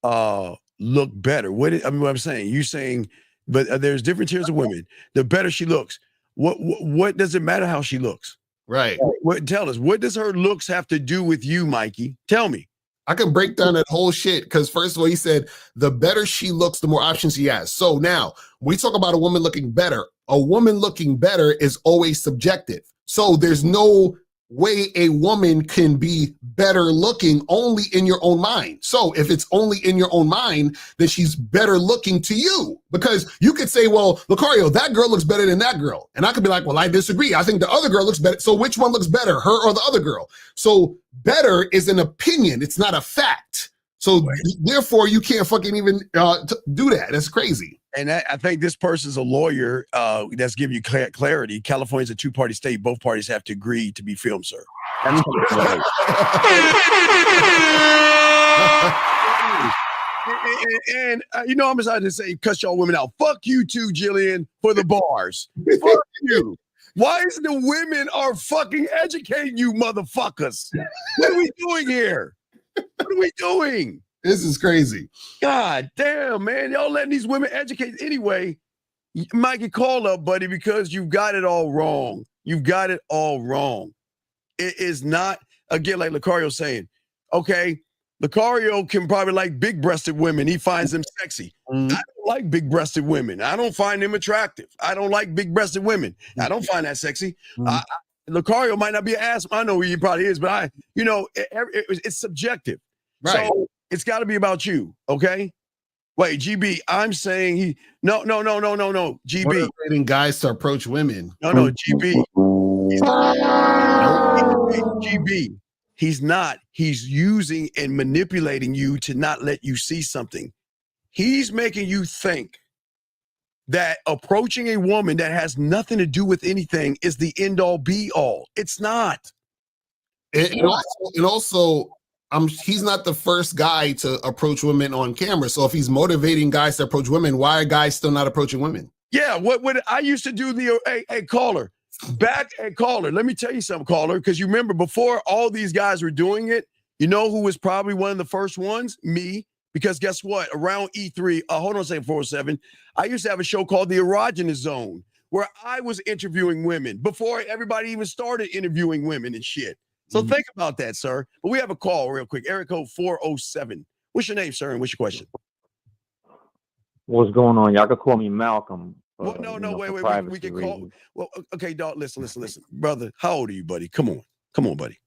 look better? What I'm saying, you saying, but there's different tiers of women. The better she looks. What does it matter how she looks? Right. Tell us, what does her looks have to do with you, Mikey? Tell me. I can break down that whole shit because first of all, he said the better she looks, the more options she has. So now we talk about a woman looking better. A woman looking better is always subjective. So there's no way a woman can be better looking only in your own mind. So if it's only in your own mind, then she's better looking to you, because you could say, well, Lucario, that girl looks better than that girl. And I could be like, well, I disagree. I think the other girl looks better. So which one looks better, her or the other girl? So better is an opinion. It's not a fact. So therefore you can't fucking even do that. That's crazy. And I think this person's a lawyer that's giving you clarity. California's a two-party state. Both parties have to agree to be filmed, sir. That's and you know, I'm excited to say, cuss y'all women out. Fuck you too, Jillian, for the bars. Fuck you. Why is the women are fucking educating you, motherfuckers? What are we doing here? What are we doing? This is crazy. God damn, man. Y'all letting these women educate. Anyway, you might get called up, buddy, because you've got it all wrong. You've got it all wrong. It is not, again, like Lucario saying, okay, Lucario can probably like big-breasted women. He finds them sexy. I don't like big-breasted women. I don't find them attractive. I don't like big-breasted women. I don't find that sexy. Lucario might not be an ass. I know he probably is, but it's subjective. Right. So it's got to be about you, okay? Wait, GB, I'm saying no, GB. Motivating guys to approach women. No, GB. GB. He's not. He's using and manipulating you to not let you see something. He's making you think that approaching a woman that has nothing to do with anything is the end all be all. It's not. And also, he's not the first guy to approach women on camera. So if he's motivating guys to approach women, why are guys still not approaching women? Yeah, what I used to do caller. Caller, let me tell you something, caller, because you remember before all these guys were doing it, you know who was probably one of the first ones? Me. Because guess what? Around E3, hold on a second, 407, I used to have a show called The Erogenous Zone, where I was interviewing women before everybody even started interviewing women and shit. So think about that, sir. But we have a call real quick. Area code 407. What's your name, sir, and what's your question? What's going on? Y'all can call me Malcolm. Well, wait. We can call. Well, okay, dog. Listen, brother. How old are you, buddy? Come on, buddy.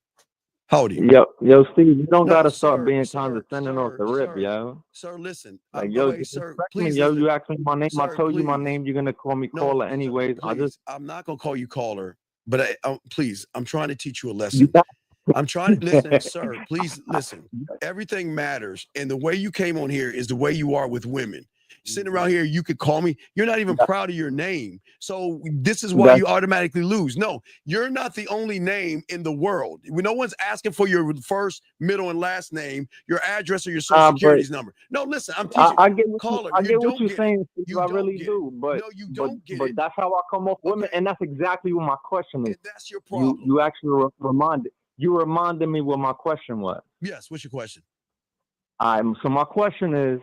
How old are you? Yo, Steve. You don't gotta start being condescending off the rip, yo. Sir, listen. Like, sir, please. You asked me my name. I told you my name. You're gonna call me caller anyways. I'm not gonna call you caller, but please. I'm trying to teach you a lesson. I'm trying to listen, sir. Please listen. Everything matters, and the way you came on here is the way you are with women. Sitting around here, you could call me. You're not even proud of your name. So this is why you automatically lose. No, you're not the only name in the world. No one's asking for your first, middle, and last name, your address, or your social security's number. No, listen, I'm teaching. I get what you're saying. I really do. But, no, you don't get but it. that's how I come off women. And that's exactly what my question is. And that's your problem. You actually reminded me what my question was. Yes, what's your question? So my question is,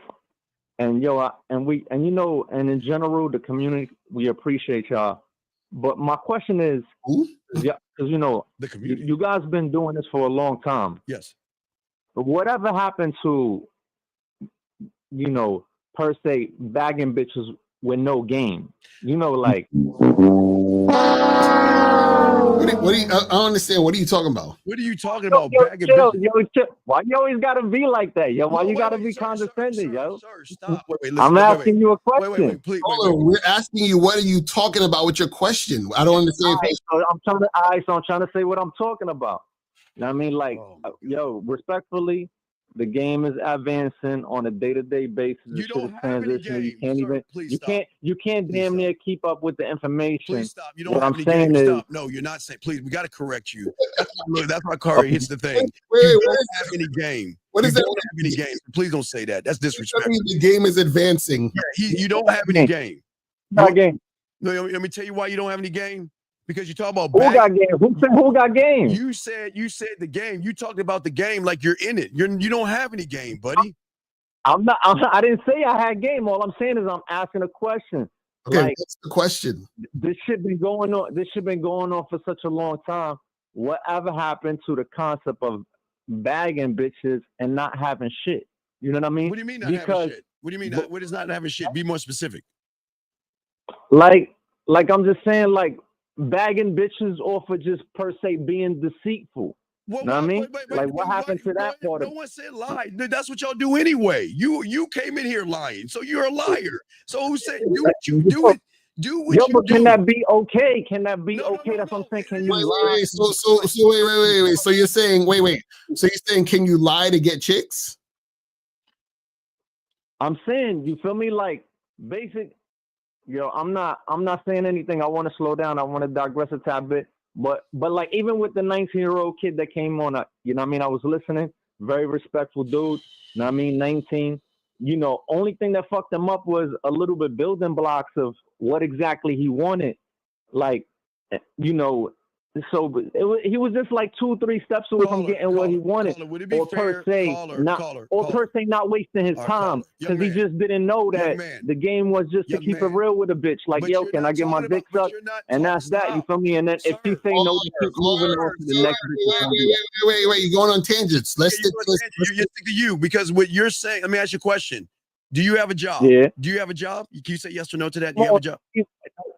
and in general, the community, we appreciate y'all. But my question is, because the community, you guys been doing this for a long time. Yes. But whatever happened to, per se, bagging bitches with no game? Like. What do you? I don't understand. What are you talking about? What are you talking about? Chill. Why you always gotta be like that, yo? Why you gotta be condescending, yo? Sir, stop. I'm asking you a question. Wait, please. We're asking you, what are you talking about with your question? I don't understand. So I'm trying to say what I'm talking about. You know what I mean? Like, respectfully, the game is advancing on a day-to-day basis. You don't have any game. You can't damn near keep up with the information. Please stop. You don't have any game. Stop. No, you're not saying. Please, we got to correct you. That's why Kari hits the thing. You don't have any game. What is that? You don't have any game. Please don't say that. That's disrespectful. The game is advancing. Yeah, you don't have any game. No game. No, let me tell you why you don't have any game. Because you talk about who got game? Who got game? You said the game. You talked about the game like you're in it. You don't have any game, buddy. I'm not. I didn't say I had game. All I'm saying is I'm asking a question. Okay, what's the question? This shit been going on. This shit been going on for such a long time. Whatever happened to the concept of bagging bitches and not having shit? You know what I mean? What do you mean not having shit? What do you mean? What is not having shit? Be more specific. Like I'm just saying, like. Bagging bitches off of just per se being deceitful. Know what I mean? What happened to that part? No one said lie. That's what y'all do anyway. You came in here lying, so you're a liar. So who said do what you do it? Do what you do. Can that be okay? Can that be okay? That's what I'm saying. Can you lie? Wait. So you're saying wait. So you're saying can you lie to get chicks? I'm saying, you feel me? Like I'm not saying anything. I want to slow down. I want to digress a tad bit. But like even with the 19-year-old kid that came on, you know what I mean? I was listening, very respectful dude. You know what I mean? 19. You know, only thing that fucked him up was a little bit building blocks of what exactly he wanted. Like, you know, so he was just like 2-3 steps away from getting what he wanted, or per se not wasting his time, because he just didn't know that the game was just to keep it real with a bitch. Like, yo, can I get my dick sucked? And that's that. You feel me? And then if you say no, you keep moving on to the next bitch. Wait, you're going on tangents. Let's stick to you, because what you're saying. Let me ask you a question. Do you have a job? Yeah. Do you have a job? Can you say yes or no to that? Do you have a job?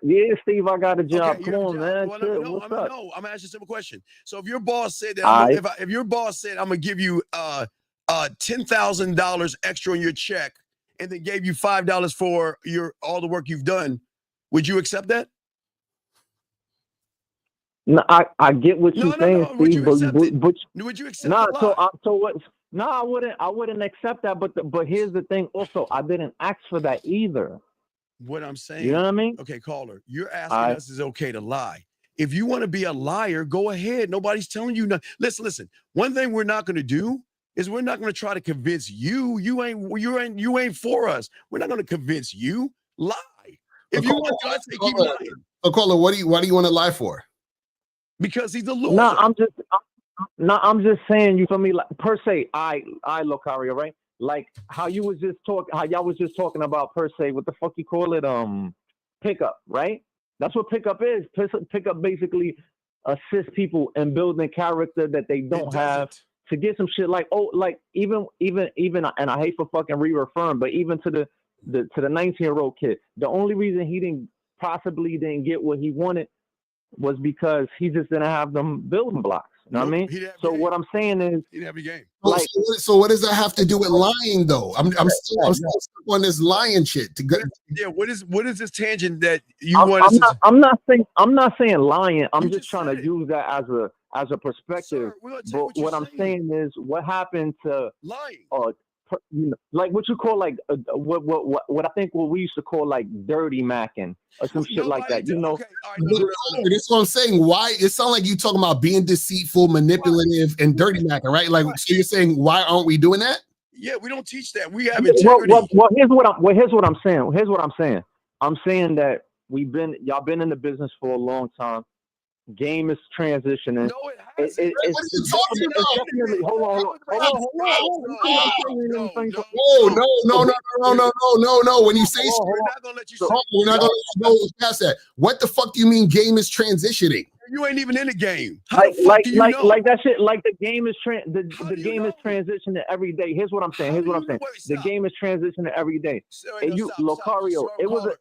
Yeah, Steve, I got a job. Okay, Come on, man. Well, What's up? No, I'm asking a simple question. So if your boss said that, if your boss said I'm gonna give you $10,000 extra on your check, and then gave you $5 for all the work you've done, would you accept that? No, I get what you're saying, Steve. Would you accept it? So what? No, I wouldn't accept that. But here's the thing. Also, I didn't ask for that either. What I'm saying, you know what I mean? Okay, caller, you're asking us is okay to lie. If you want to be a liar, go ahead. Nobody's telling you no. Listen. One thing we're not going to do is we're not going to try to convince you. You ain't for us. We're not going to convince you. Lie. If you want to, say keep lying. So, caller, why do you want to lie for? Because he's a loser. No, I'm just saying, you feel me? Like, per se, I Locario, right? Like how y'all was just talking about, per se, what the fuck you call it? Pickup, right? That's what pickup is. Pickup basically assists people in building character that they don't have, to get some shit like, even, and I hate for fucking reaffirm, but even to the 19-year-old kid, the only reason he didn't get what he wanted was because he just didn't have them building blocks. You know what I mean? So what I'm saying is, he didn't have a game. Like, so what does that have to do with lying, though? I'm still stuck on this lying shit. What is this tangent that you want? I'm not saying lying. I'm just trying to use that as a perspective. But what I'm saying is, what happened to lying? Like what you call like what I think what we used to call like dirty macking or some shit like that. You know, this is what I'm saying. Why it sounds like you talking about being deceitful, manipulative, and dirty macking, right? Like, so you're saying why aren't we doing that? Yeah, we don't teach that. We have integrity. Well, here's what I'm saying. I'm saying that y'all been in the business for a long time. Game is transitioning. No, it hasn't. It's definitely. Hold on. No. When you say we're not gonna let you go past that. What the fuck do you mean game is transitioning? You ain't even in the game. Like that shit. Like the game is the game is transitioning every day. Here's what I'm saying. The game is transitioning every day. And you, Locario, it was a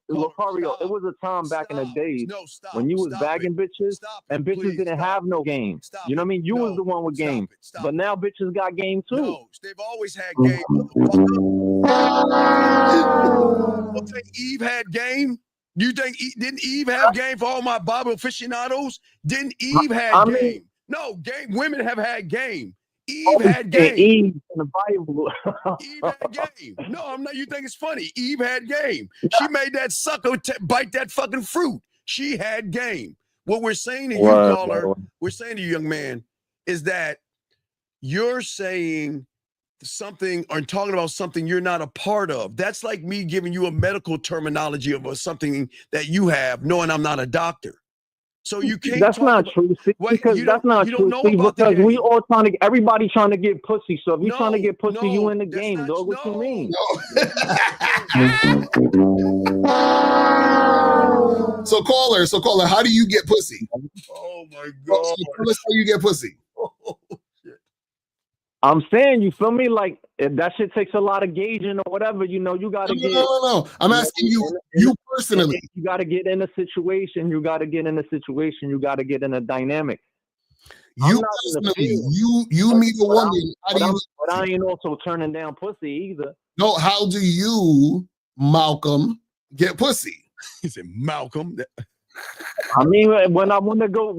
time back in the days when you was bagging bitches and bitches didn't have no game. You know what I mean? You was the one with game. But now bitches got game too. No, they've always had game. Okay, Eve had game. You think didn't Eve have game for all my Bible aficionados? Didn't Eve have game? No, game. Women have had game. Eve had game. Eve in the Bible. Eve had game. No, I'm not. You think it's funny? Eve had game. She made that sucker bite that fucking fruit. She had game. What we're saying to you, caller, we're saying to you, young man, is that you're saying something or talking about something you're not a part of. That's like me giving you a medical terminology of something that you have, knowing I'm not a doctor. So you can't. That's not true. Because that's not true. Because we all everybody trying to get pussy. So if you're trying to get pussy, you in the game, dog. What you mean? So caller, how do you get pussy? Oh my God. So tell us how you get pussy. I'm saying, you feel me? Like, if that shit takes a lot of gauging or whatever, you know, you got to get. No. I'm asking you personally. You got to get in a situation. You got to get in a dynamic. You personally, you meet a woman. But I ain't also turning down pussy either. No, how do you, Malcolm, get pussy? He said, Malcolm. I mean, when I want to go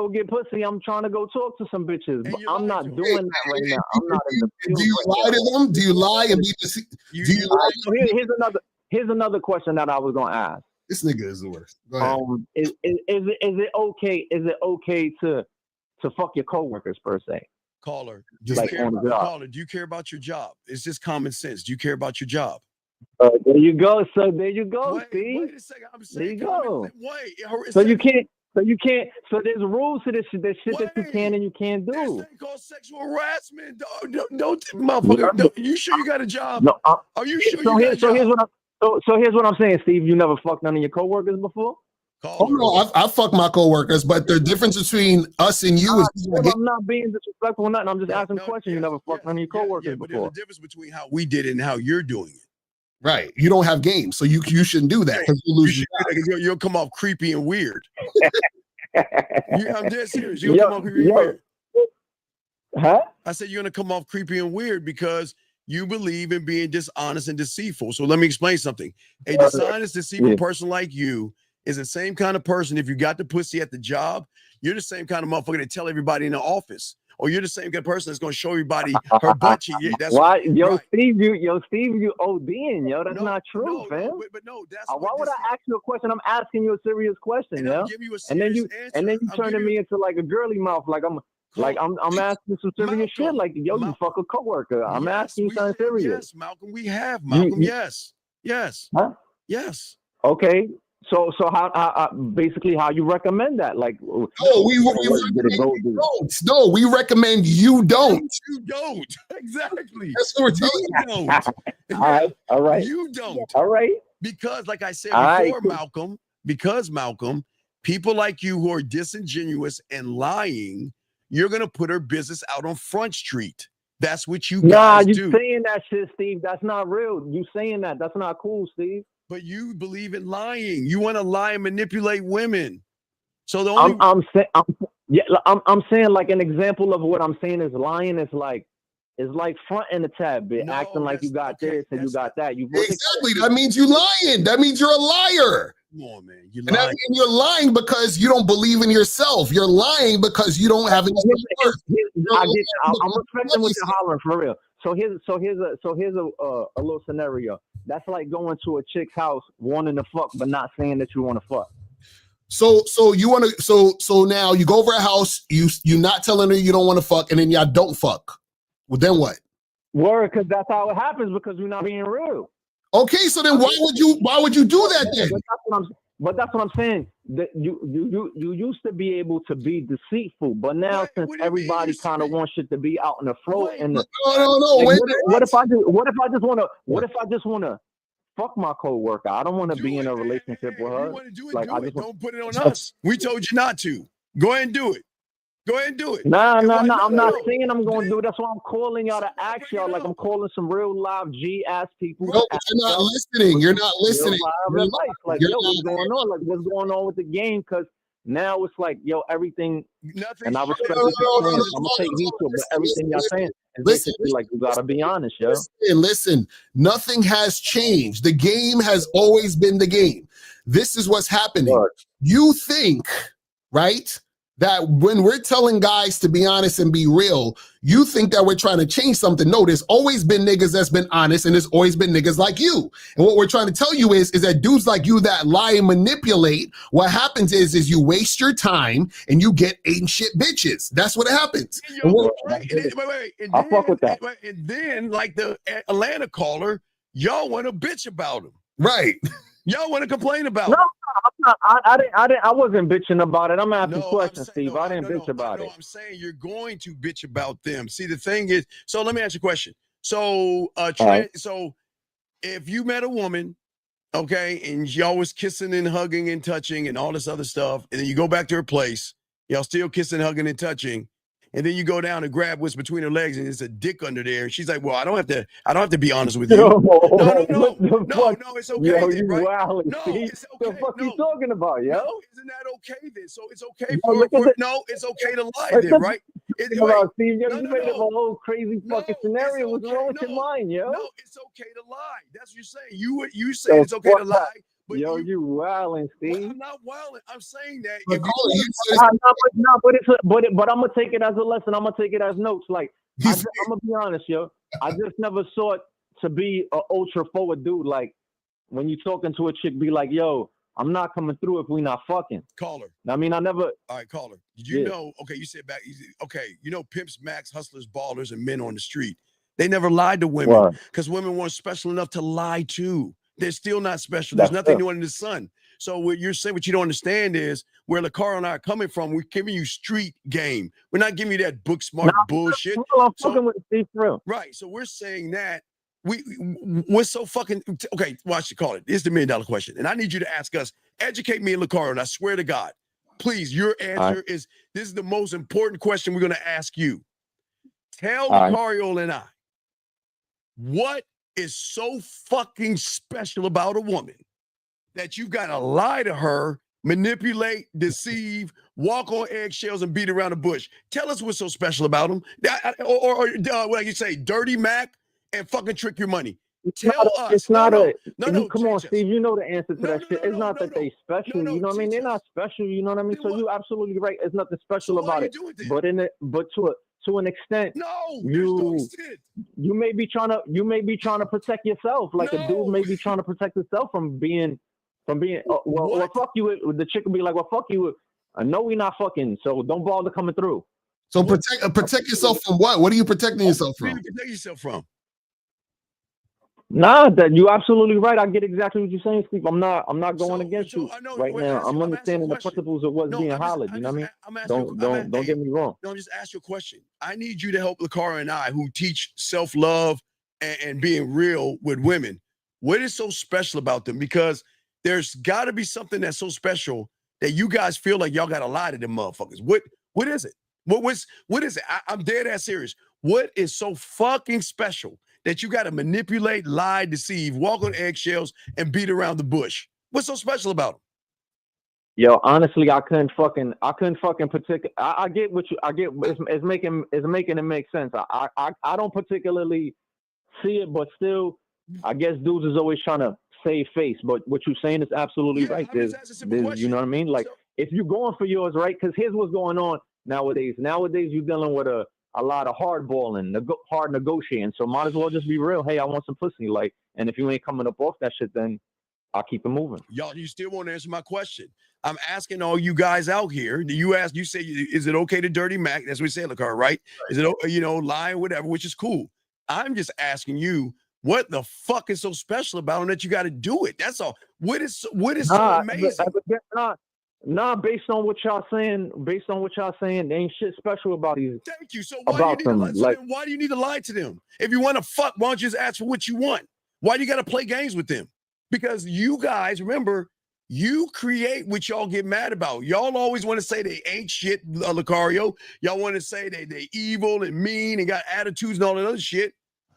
get pussy, I'm trying to go talk to some bitches. But I'm not doing that right now. I'm not in the field. Do you lie to them? Do you lie and be deceived? Here's here's another question that I was gonna ask. This nigga is the worst. Go ahead. Is it okay? Is it okay to fuck your coworkers per se? Caller, Like on the job. caller, do you care about your job? It's just common sense. Do you care about your job? There you go. So there you go, Wait, Steve. wait a second. I'm saying There you go. Wait. So you can't. So you can't. So there's rules to this shit. There's shit that you Wait. can and you can't do. This thing called sexual harassment. Don't motherfucker. No, you sure you got a job? No. Are you sure So you got a job? here's what I'm saying, Steve. You never fucked none of your coworkers before? Oh no, I fuck my coworkers, but the difference between us and you is I'm not being disrespectful or nothing. I'm just asking a question. You never fucked none of your coworkers but before. there's a difference between how we did it and how you're doing it. right. You don't have game, so you shouldn't do that because you lose. You'll come off creepy and weird. I'm dead serious. You're gonna come off creepy and weird. Huh? I said you're gonna come off creepy and weird because you believe in being dishonest and deceitful. So let me explain something. A dishonest, deceitful person like you is the same kind of person. If you got the pussy at the job, you're the same kind of motherfucker to tell everybody in the office. Or you're the same kind of person that's gonna show everybody her butt cheek. Yeah, that's why, right. Steve, you ODing, yo. That's not true, fam. But no, that's why would I ask you a question? I'm asking you a serious question, yo. And then you turning me into like a girly mouth, like I'm asking some serious shit, like yo, you fuck a coworker. I'm asking you something serious. Yes, Malcolm, we have Malcolm. Yes. Huh? Yes. Okay. So how basically how you recommend that? Like, we recommend you don't. No, we recommend you don't. You don't. Exactly. That's what we're telling you. Don't. All right. You don't. All right. Because, like I said before, Malcolm, people like you who are disingenuous and lying, you're gonna put her business out on Front Street. That's what you guys do. You saying that shit, Steve. That's not real. You saying that. That's not cool, Steve. But you believe in lying. You want to lie and manipulate women. So the only I'm saying like an example of what I'm saying is lying is like fronting a tad bit, acting like you got this and you got that. Exactly. That means you lying. That means you're a liar. Come on, man. And you're lying because you don't believe in yourself. You're lying because you don't have any support. I'm respecting what you're hollering for real. So here's a little scenario. That's like going to a chick's house wanting to fuck but not saying that you want to fuck. So you want to so now you go over a house, you're not telling her you don't want to fuck, and then y'all don't fuck. Well, then what? Word, because that's how it happens because you're not being real. Okay, so then why would you do that then? But that's what I'm saying. That you used to be able to be deceitful, but now since everybody kind of wants shit to be out in the flow and no. Like, what if I just want to fuck my coworker? I don't want to be in a relationship with her. Don't put it on us. We told you not to. Go ahead and do it. Go ahead and do it. No. I'm not saying I'm going to do it. That's why I'm calling y'all to ask y'all. Like I'm calling some real live G-ass people. No, but you're not listening. You're not listening. Like, yo, what's going on? Like, what's going on with the game? Because now it's like, yo, everything. And I respect what you're saying. I'm going to take heed to it, but everything y'all saying is basically like, you got to be honest, yo. Listen, nothing has changed. The game has always been the game. This is what's happening. Right. You think, right? That when we're telling guys to be honest and be real, you think that we're trying to change something. No, there's always been niggas that's been honest, and there's always been niggas like you. And what we're trying to tell you is that dudes like you that lie and manipulate, what happens is you waste your time and you get ain't shit bitches. That's what happens. I'll fuck with that. And then, like the Atlanta caller, y'all want to bitch about him. Right. Y'all want to complain about it. No, I wasn't bitching about it. I'm asking questions, Steve. I didn't bitch about it. I'm saying you're going to bitch about them. See, the thing is, so let me ask you a question. So, so if you met a woman, okay, and y'all was kissing and hugging and touching and all this other stuff, and then you go back to her place, y'all still kissing, hugging, and touching, and then you go down and grab what's between her legs, and it's a dick under there. And she's like, "Well, I don't have to be honest with you." No, it's okay. Yo, then, right? Wow, no, it's okay. The fuck you talking about, yo? No, isn't that okay then? So it's okay it's okay to lie then, right? Steve, you made up a whole crazy fucking scenario. What's wrong with your mind, yo? No, it's okay to lie. That's what you're saying. You say it's okay to lie. But yo, you wilding, Steve. Well, I'm not wilding. I'm saying that. But I'm gonna take it as a lesson. I'm gonna take it as notes. Like I'm gonna be honest, yo. I just never sought to be an ultra forward dude. Like when you talking to a chick, be like, yo, I'm not coming through if we not fucking. Caller. I mean, I never. All right, caller. Did you know? Okay, you said back. Okay, you know, pimps, max, hustlers, ballers, and men on the street. They never lied to women because women weren't special enough to lie to. They're still not special. There's nothing new under the sun. So what you're saying, what you don't understand is where LaCaro and I are coming from. We're giving you street game. We're not giving you that book smart bullshit. I'm fucking with Steve for real. Right. So we're saying that we're so fucking okay. Watch you call it. It's the $1 million question, and I need you to ask us. Educate me and LaCaro, and I swear to God, please. Your answer is this is the most important question we're going to ask you. Tell LaCaro and I what is so fucking special about a woman that you've got to lie to her, manipulate, deceive, walk on eggshells, and beat around the bush. Tell us what's so special about them, or what you say, dirty Mac, and fucking trick your money. Tell us. It's not no. Come on, Steve. You know the answer to that shit. It's not that they special. You know what I mean? They're not special. You know what I mean? So you're absolutely right. It's nothing special about it. But to an extent, you may be trying to protect yourself. Like a dude may be trying to protect himself from being. Well, fuck you. The chick will be like, well, fuck you. I know we not fucking, so don't bother coming through. So protect yourself from what? What are you protecting yourself from? What do you protect yourself from? Nah, that you're absolutely right. I get exactly what you're saying, Steve. I'm not going against you right now. I'm understanding the principles of what's being hollered. You know what I mean? Don't get me wrong. No, just ask your question. I need you to help LaCaro and I, who teach self-love and being real with women. What is so special about them? Because there's got to be something that's so special that you guys feel like y'all got to lie to them motherfuckers. What is it? What is it? I'm dead ass serious. What is so fucking special that you got to manipulate, lie, deceive, walk on eggshells, and beat around the bush? What's so special about them? Yo, honestly, I couldn't fucking particular. I get what you. I get. It's making it make sense. I don't particularly see it, but still, I guess dudes is always trying to save face. But what you're saying is absolutely right. There's, you know what I mean? Like if you're going for yours, right? Because here's what's going on nowadays. Nowadays, you're dealing with a lot of hardballing, hard negotiating. So might as well just be real. Hey, I want some pussy. Like, and if you ain't coming up off that shit, then I'll keep it moving. Y'all, you still won't answer my question. I'm asking all you guys out here. You say, is it okay to dirty Mac? That's what we say in the car, right? Is it, lying, whatever, which is cool. I'm just asking you, what the fuck is so special about him that you got to do it? That's all. What is so amazing? Nah, based on what y'all saying, there ain't shit special about these. Thank you. So why do you need to lie to them? If you want to fuck, why don't you just ask for what you want? Why do you got to play games with them? Because you guys, remember, you create what y'all get mad about. Y'all always want to say they ain't shit, LaCaro. Y'all want to say they evil and mean and got attitudes and all that other shit.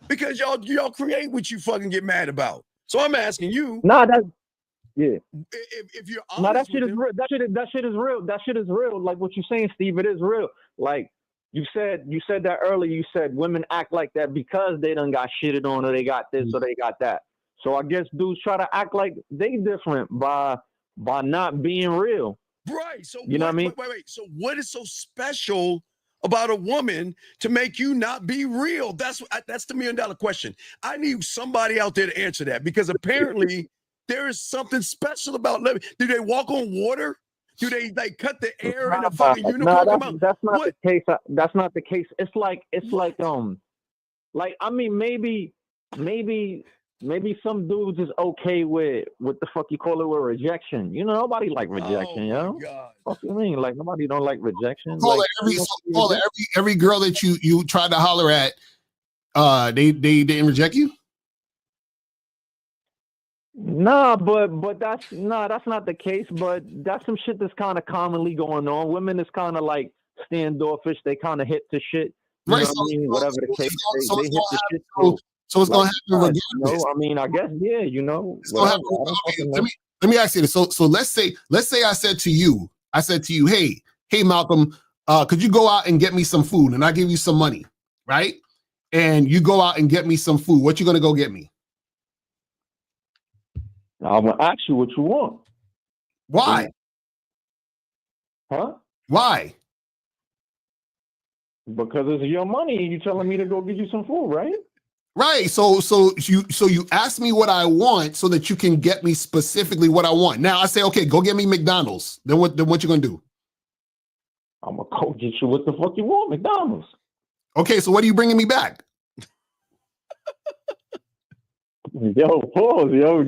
Because y'all create what you fucking get mad about. So I'm asking you. Nah, that's yeah. If you're honest, that shit is real. That shit is real. That shit is real. Like what you're saying, Steve, it is real. Like you said that earlier. You said women act like that because they done got shitted on or they got this or they got that. So I guess dudes try to act like they different by not being real. Right. So you know what I mean? Wait. So what is so special about a woman to make you not be real? That's the $1 million question. I need somebody out there to answer that because apparently there is something special about living. Do they walk on water? Do they cut the air in a fucking unicorn? That's not the case. That's not the case. It's like I mean maybe some dudes is okay with what the fuck you call it with rejection. You know, nobody like rejection, yo. What you mean? Like nobody don't like rejection. Every girl that you tried to holler at, they didn't reject you? Nah, but that's not the case. But that's some shit that's kind of commonly going on. Women is kind of like standoffish. They kind of hit the shit. You know what I mean? Whatever the case, they hit the shit. So it's gonna happen regardless. I mean, I guess Let me ask you this. So let's say I said to you, hey Malcolm, could you go out and get me some food and I give you some money, right? And you go out and get me some food. What you gonna go get me? I'm gonna ask you what you want. Why? Huh? Why? Because it's your money and you're telling me to go get you some food, right? Right. So you ask me what I want so that you can get me specifically what I want. Now I say, okay, go get me McDonald's. Then what you gonna do? I'm gonna go get you what the fuck you want, McDonald's. Okay, so what are you bringing me back? Yo, pause, yo,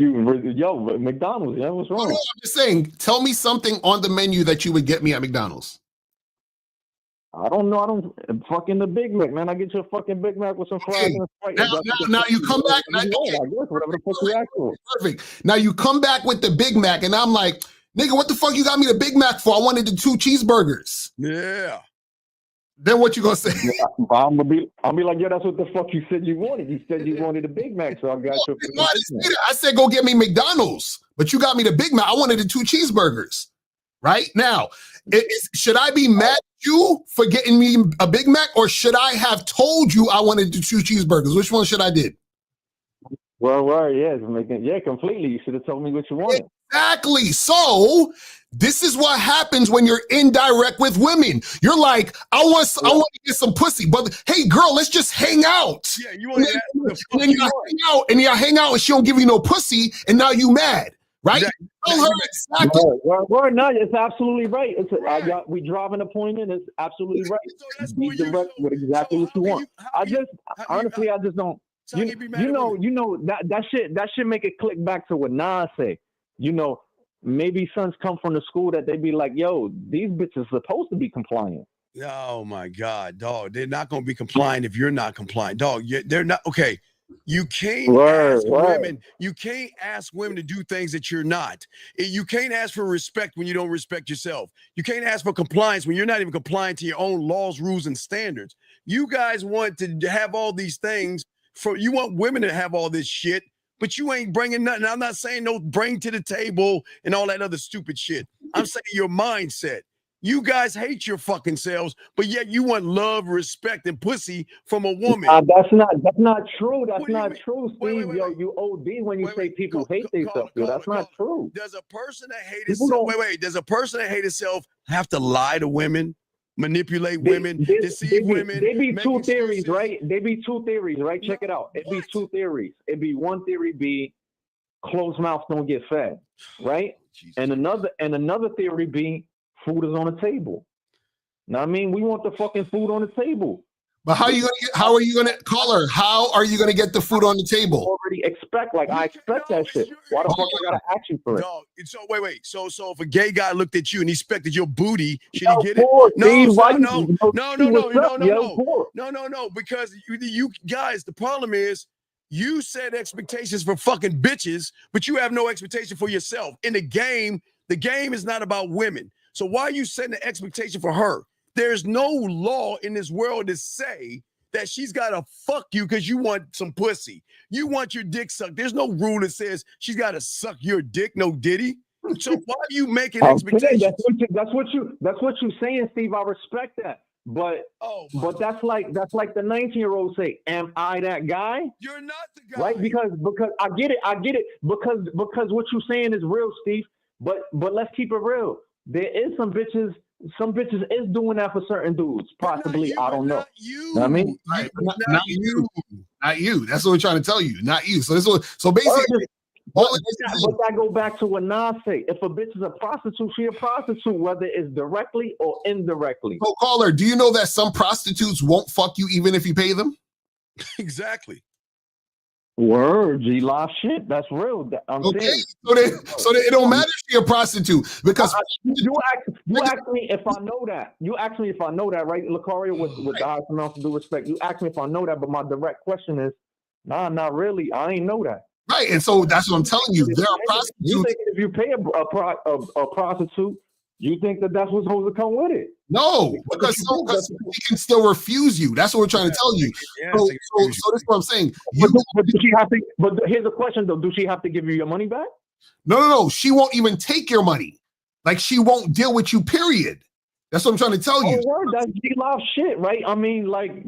McDonald's, yeah, what's wrong? No, I'm just saying, tell me something on the menu that you would get me at McDonald's. I don't know. I don't fucking the Big Mac, man. I get you a fucking Big Mac with some fries and a Sprite. Now you come back. I guess whatever the fuck you ask for. Perfect. Now you come back with the Big Mac, and I'm like, nigga, what the fuck you got me the Big Mac for? I wanted the 2 cheeseburgers. Yeah. Then what you gonna say? I'll be like, yo, that's what the fuck you said you wanted. You said you wanted a Big Mac, so I got you. No, I said go get me McDonald's, but you got me the Big Mac. I wanted the 2 cheeseburgers. Right now, should I be mad at you for getting me a Big Mac, or should I have told you I wanted the 2 cheeseburgers? Which one should I did? Well, yeah, completely. You should have told me what you wanted. Exactly. So this is what happens when you're indirect with women. You're like, I want to get some pussy, but hey, girl, let's just hang out. Yeah, you want to and then you hang out, and and she don't give you no pussy, and now you mad, right? Tell her exactly. No, it's absolutely right. We driving a point in. It's absolutely right. So be direct with exactly what you want. I just don't. You know that shit make it click back to what Nas say. You know, maybe sons come from the school that they be like, yo, these bitches supposed to be compliant. Oh my God, dog. They're not gonna be compliant if you're not compliant. Dog, they're not okay. You can't ask women, you can't ask women to do things that you're not. You can't ask for respect when you don't respect yourself. You can't ask for compliance when you're not even compliant to your own laws, rules, and standards. You guys want to have all these things you want women to have all this shit, but you ain't bringing nothing. I'm not saying no bring to the table and all that other stupid shit. I'm saying your mindset. You guys hate your fucking selves, but yet you want love, respect, and pussy from a woman. That's not true. That's not true, Steve. Yo, you OD when you say people hate themselves. That's not true. Does a person that hate himself? Does a person that hate himself have to lie to women, manipulate women, deceive women? They be 2 theories, right? They be 2 theories, right? Check it out. It be 2 theories. It be one theory be closed mouths don't get fed, right? And another theory be food is on the table. Now, I mean, we want the fucking food on the table. But how are you gonna call her? How are you gonna get the food on the table? I expect that shit. Why the fuck I gotta ask you for it? Dog. So wait. So if a gay guy looked at you and he expected your booty, should he get it? No. Because you guys, the problem is you set expectations for fucking bitches, but you have no expectation for yourself. In the game is not about women. So why are you setting the expectation for her? There's no law in this world to say that she's got to fuck you because you want some pussy. You want your dick sucked. There's no rule that says she's got to suck your dick. No diddy. So why are you making expectations? That's what you're saying, Steve. I respect that. But that's like the 19-year-old say, am I that guy? You're not the guy. Right? Because I get it. Because what you're saying is real, Steve. But let's keep it real. There is some bitches is doing that for certain dudes. Possibly, I don't know. Not you. Know what I mean? Right, not you. That's what we're trying to tell you. Not you. So basically, but that go back to what Nas say. If a bitch is a prostitute, she a prostitute, whether it's directly or indirectly. So, caller, do you know that some prostitutes won't fuck you even if you pay them? Exactly. Word, G live shit. That's real. So it don't matter if you're a prostitute because you ask me if I know that. You ask me if I know that, right, Lucario? With the highest amount of due respect, you ask me if I know that, but my direct question is, nah, not really. I ain't know that. Right, and so that's what I'm telling you. There are prostitutes. You think if you pay a prostitute, you think that's what's supposed to come with it? No, because he can still refuse you. That's what we're trying to tell you. Yeah, so that's what I'm saying. But here's a question though: do she have to give you your money back? No. She won't even take your money. Like she won't deal with you. Period. That's what I'm trying to tell you. Word, that's G-Live shit, right? I mean, like,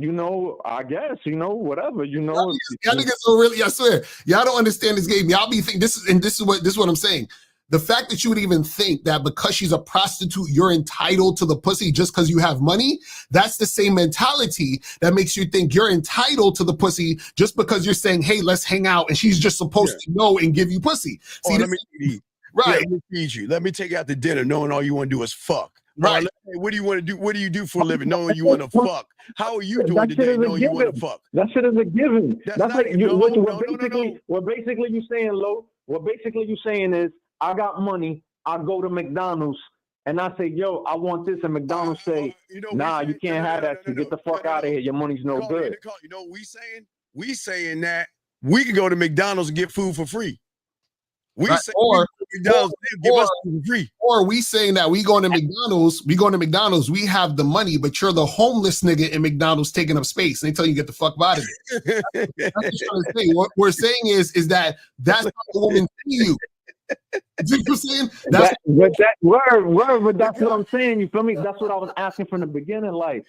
I guess, whatever, Y'all niggas don't really, I swear, y'all don't understand this game. Y'all be thinking this is what I'm saying. the fact that you would even think that because she's a prostitute, you're entitled to the pussy just because you have money, that's the same mentality that makes you think you're entitled to the pussy just because you're saying, hey, let's hang out, and she's just supposed to know and give you pussy. See, let me feed you. Let me take you out to dinner knowing all you want to do is fuck. Right. What do you want to do? What do you do for a living knowing you want to fuck? How are you doing today knowing you want to fuck? That shit is a given. That's like what basically you saying, Lo. What basically you saying is, I got money, I go to McDonald's, and I say, yo, I want this, and McDonald's say, nah, you can't have that. Get the fuck out of here. Your money's no good. You know what we saying? We saying that we can go to McDonald's and get food for free. We say McDonald's give us food for free. Or we saying that we going to McDonald's, we have the money, but you're the homeless nigga in McDonald's taking up space. And they tell you get the fuck out of here. That's what I'm trying to say. What we're saying is that that's how the woman see you. You know what I'm saying? But that's what I'm saying. You feel me? That's what I was asking from the beginning. Like,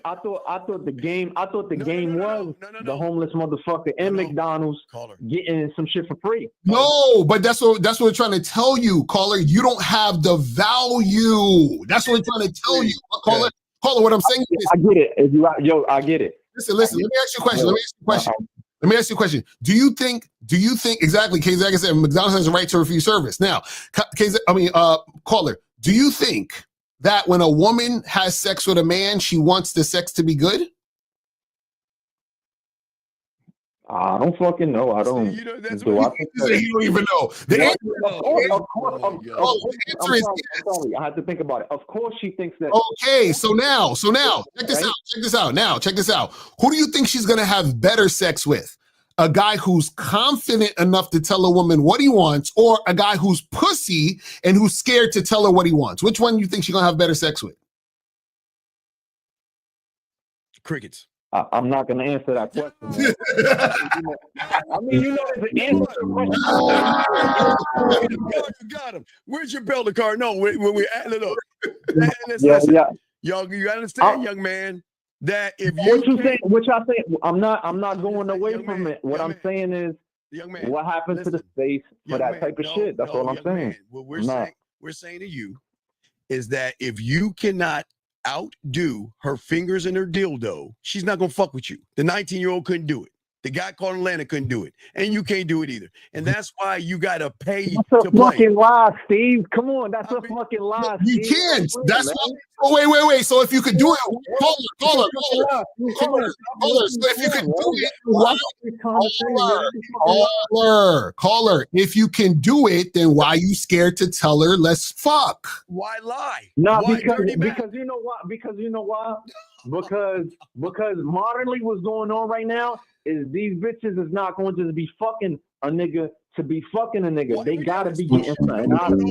I thought the game was the homeless motherfucker in McDonald's getting some shit for free. No, but that's what we're trying to tell you, caller. You don't have the value. That's what we're trying to tell you, caller. Caller, what I'm saying is, I get it. I get it. Listen. Let me ask you a question. Let me ask you a question. Do you think exactly? K-Zag said McDonald's has a right to refuse service. Now, caller, do you think that when a woman has sex with a man, she wants the sex to be good? I don't fucking know. I don't. You don't even know. The answer is yes. Sorry, I had to think about it. Of course, she thinks that. Okay, so now, check this out. Who do you think she's gonna have better sex with? A guy who's confident enough to tell a woman what he wants, or a guy who's pussy and who's scared to tell her what he wants? Which one do you think she's gonna have better sex with? Crickets. I'm not going to answer that question. I mean, there's an answer to the question. You got him. Where's your Belter card? No, when we add it up. Y'all, you understand, young man, that if I'm not going away from it. What I'm saying is, young man, what happened to the space for that type of shit? That's all I'm saying. What we're saying to you is that if you cannot outdo her fingers and her dildo, she's not gonna fuck with you. The 19-year-old couldn't do it. The guy called Atlanta couldn't do it, and you can't do it either. And that's why you gotta pay to play. That's a fucking lie, Steve. Come on, that's a fucking lie. You can't. That's why. Oh, wait. So if you could do it, caller. So if you could do it, caller. If you can do it, then why are you scared to tell her let's fuck? Why lie? No, because you know why? Because modernly what's going on right now is these bitches is not going to just be fucking a nigga to be fucking a nigga. They gotta be getting something out of it.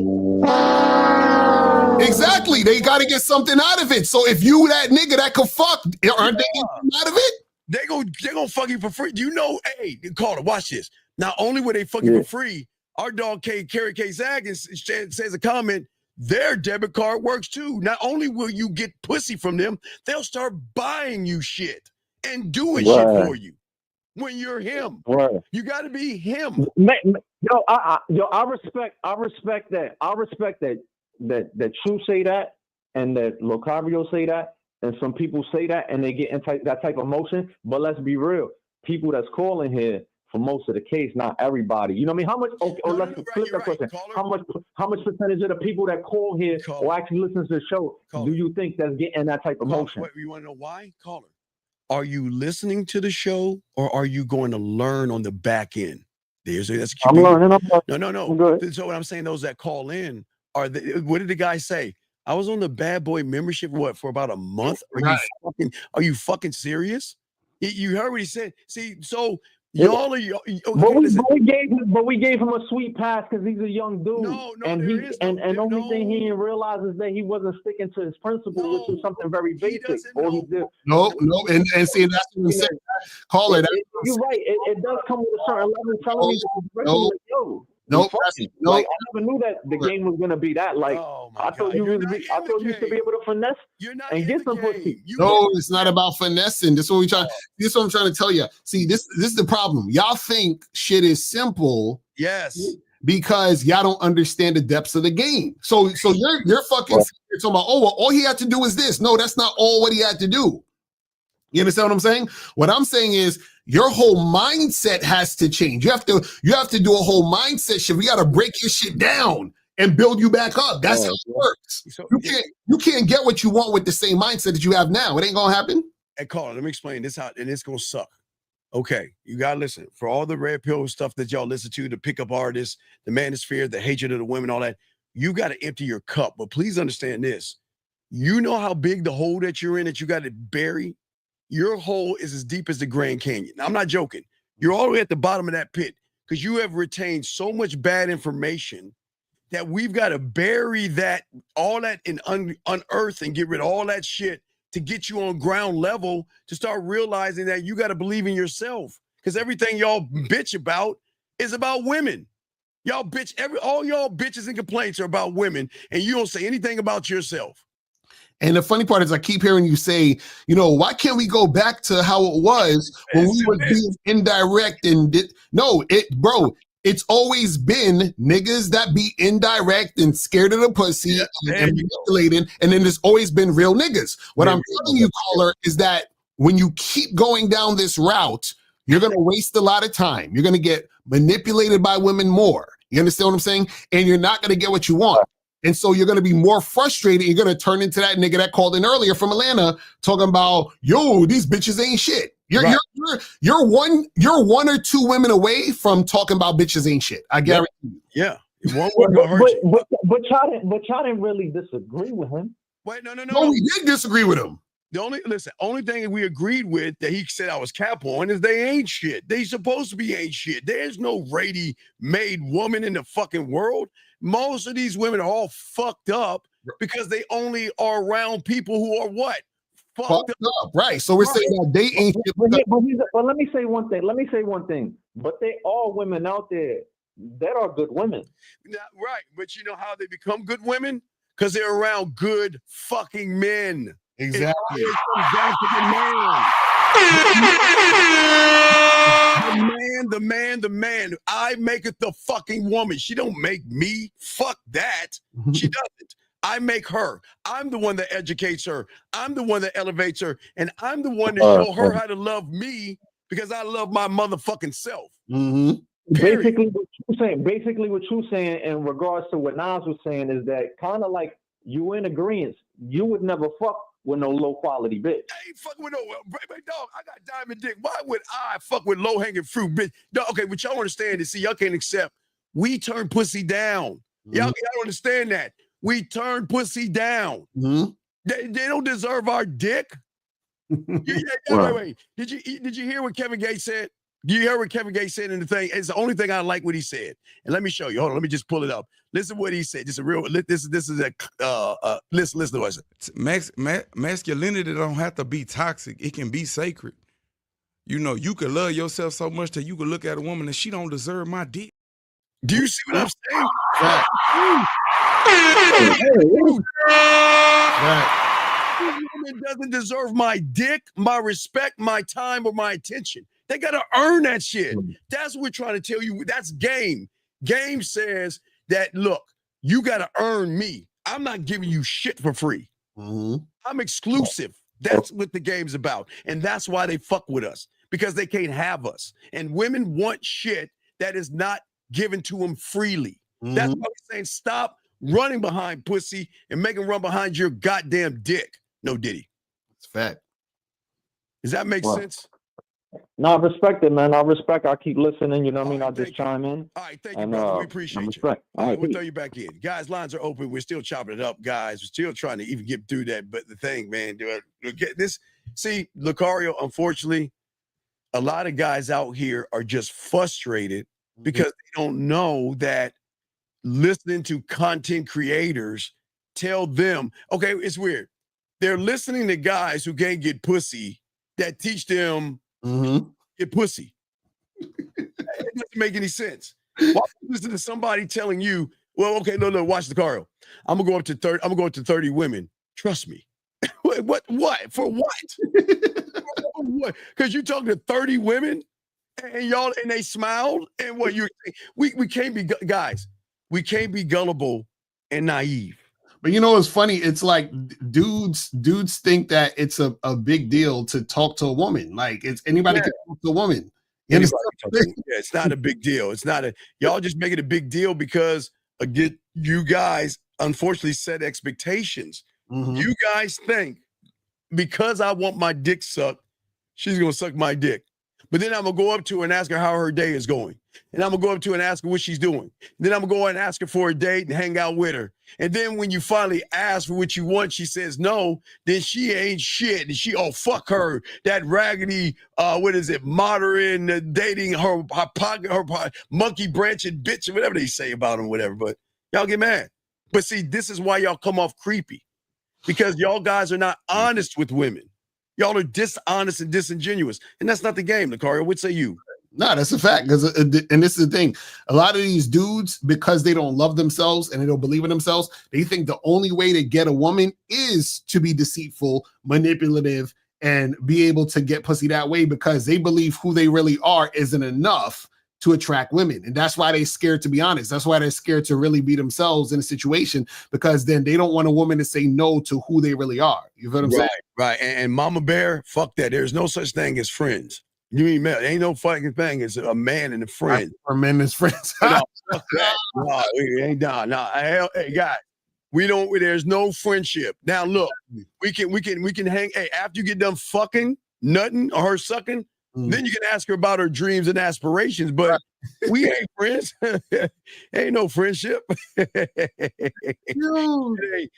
Exactly. They gotta get something out of it. So if you that nigga that could fuck, aren't they getting out of it? They gonna fuck you for free. Do you know? Hey, Carter, watch this. Not only will they fuck you for free, our dog Carrie K Zag says a comment. Their debit card works too. Not only will you get pussy from them, they'll start buying you shit and doing shit for you. When you're him, you got to be him. I respect that. I respect that True say that, and that Locario say that, and some people say that, and they get into that type of emotion. But let's be real, people that's calling here, for most of the case, not everybody. You know what I mean? How much? Let's flip that question. How much percentage of the people that call here or actually listen to the show do you think that's getting that type of emotion? Wait, you want to know why? Caller, are you listening to the show or are you going to learn on the back end? I'm learning. No. So what I'm saying, those that call in what did the guy say? I was on the Bad Boy membership for about a month. Are you fucking serious? You heard what he said. See, so. But we gave him a sweet pass because he's a young dude. The only thing he didn't realize is that he wasn't sticking to his principle, which was something very basic. No, and see, that's what I'm saying. Call it. You're right. It does come with a certain level. Telling me, I never knew that the game was gonna be that. Like, I thought you used to be able to finesse and get some pussy. No, it's not about finessing. This is what This is what I'm trying to tell you. See, this is the problem. Y'all think shit is simple. Yes. because y'all don't understand the depths of the game. So you're fucking talking about, oh, well, all he had to do is this. No, that's not all what he had to do. You understand what I'm saying? What I'm saying is your whole mindset has to change. You have to do a whole mindset shift. We got to break your shit down and build you back up. That's how it works. You can't get what you want with the same mindset that you have now. It ain't gonna happen. Hey, Carl, let me explain this out, and it's gonna suck. Okay, you gotta listen. For all the red pill stuff that y'all listen to, the pickup artists, the manosphere, the hatred of the women, all that, you gotta empty your cup. But please understand this. You know how big the hole that you're in that you gotta bury? Your hole is as deep as the Grand Canyon. Now, I'm not joking. You're all the way at the bottom of that pit because you have retained so much bad information that we've got to bury that, all that, and unearth and get rid of all that shit to get you on ground level to start realizing that you got to believe in yourself. Because everything y'all bitch about is about women. Y'all bitch, all y'all bitches and complaints are about women, and you don't say anything about yourself. And the funny part is I keep hearing you say, why can't we go back to how it was when we were being indirect bro, it's always been niggas that be indirect and scared of the pussy and manipulating, and then there's always been real niggas. What I'm telling you, caller, is that when you keep going down this route, you're going to waste a lot of time. You're going to get manipulated by women more. You understand what I'm saying? And you're not going to get what you want. And so you're going to be more frustrated. You're going to turn into that nigga that called in earlier from Atlanta talking about, yo, these bitches ain't shit. You're one or two women away from talking about bitches ain't shit. I guarantee you. Yeah. One word gonna hurt you. But y'all didn't really disagree with him. Wait, no. No, we did disagree with him. The only thing we agreed with that he said I was cap on is they ain't shit. They supposed to be ain't shit. There's no ready-made woman in the fucking world. Most of these women are all fucked up because they only are around people who are what? Fucked up. Right. So we're saying that they ain't shit. But let me say one thing. But they are women out there that are good women. Right. But you know how they become good women? Because they're around good fucking men. Exactly. The man. I make it the fucking woman. She don't make me. Fuck that. She doesn't. I make her. I'm the one that educates her. I'm the one that elevates her. And I'm the one to show her how to love me because I love my motherfucking self. Mm-hmm. Basically what you're saying in regards to what Nas was saying is that kind of like you in agreement. You would never fuck with no low quality bitch. I ain't fucking with no dog. I got diamond dick. Why would I fuck with low hanging fruit bitch? Dog, okay, what y'all understand is, see, y'all can't accept. We turn pussy down. Y'all don't understand that. We turn pussy down. Mm-hmm. They don't deserve our dick. Wait. Did you hear what Kevin Gates said? Do you hear what Kevin Gates said in the thing? It's the only thing I like what he said. And let me show you. Hold on, let me just pull it up. Listen to what he said. Listen to what I said. Masculinity don't have to be toxic. It can be sacred. You could love yourself so much that you could look at a woman and she don't deserve my dick. Do you see what I'm saying? This woman doesn't deserve my dick, my respect, my time, or my attention. They got to earn that shit. That's what we're trying to tell you. That's game. Game says that, look, you got to earn me. I'm not giving you shit for free. Mm-hmm. I'm exclusive. That's what the game's about. And that's why they fuck with us, because they can't have us. And women want shit that is not given to them freely. Mm-hmm. That's why we're saying stop running behind pussy and make them run behind your goddamn dick. No Diddy. It's fact. Does that make sense? No, I respect it, man. I keep listening. You know what I mean? I'll just chime in. All right, thank you, brother. We appreciate you. All right, we'll throw you back in. Guys, lines are open. We're still chopping it up, guys. We're still trying to even get through that. But the thing, man, get this. See, Lucario, unfortunately, a lot of guys out here are just frustrated because they don't know that listening to content creators tell them, okay, it's weird. They're listening to guys who can't get pussy that teach them get pussy. It doesn't make any sense. Why would you listen to somebody telling you, well, okay, no, watch the Lucario. I'm gonna go up to 30. I'm gonna go up to 30 women. Trust me. What? For what? What? Because you're talking to 30 women And y'all, and they smiled. And what we can't be guys. We can't be gullible and naive. But you know what's funny? It's like dudes think that it's a big deal to talk to a woman. Like it's anybody can talk to a woman. Yeah, it's not a big deal. It's not y'all just make it a big deal because again, you guys unfortunately set expectations. Mm-hmm. You guys think because I want my dick sucked, she's gonna suck my dick. But then I'm gonna go up to her and ask her how her day is going. And I'm gonna go up to her and ask her what she's doing. Then I'm gonna go and ask her for a date and hang out with her. And then when you finally ask for what you want, she says no, then she ain't shit. And fuck her. That raggedy, modern dating her monkey branching bitch or whatever they say about him, whatever. But y'all get mad. But see, this is why y'all come off creepy. Because y'all guys are not honest with women. Y'all are dishonest and disingenuous. And that's not the game, Lucario. What say you? No, that's a fact. And this is the thing. A lot of these dudes, because they don't love themselves and they don't believe in themselves, they think the only way to get a woman is to be deceitful, manipulative, and be able to get pussy that way because they believe who they really are isn't enough to attract women. And that's why they're scared to be honest. That's why they're scared to really be themselves in a situation because then they don't want a woman to say no to who they really are. You feel what I'm saying? Right. And Mama Bear, fuck that. There's no such thing as friends. You mean there ain't no fucking thing as a man and a friend. Or men as friends. No, fuck that. No, we ain't down. No, hey, guys, there's no friendship. Now look, we can hang. Hey, after you get done fucking, nutting, or her sucking, then you can ask her about her dreams and aspirations. But we ain't friends. Ain't no friendship.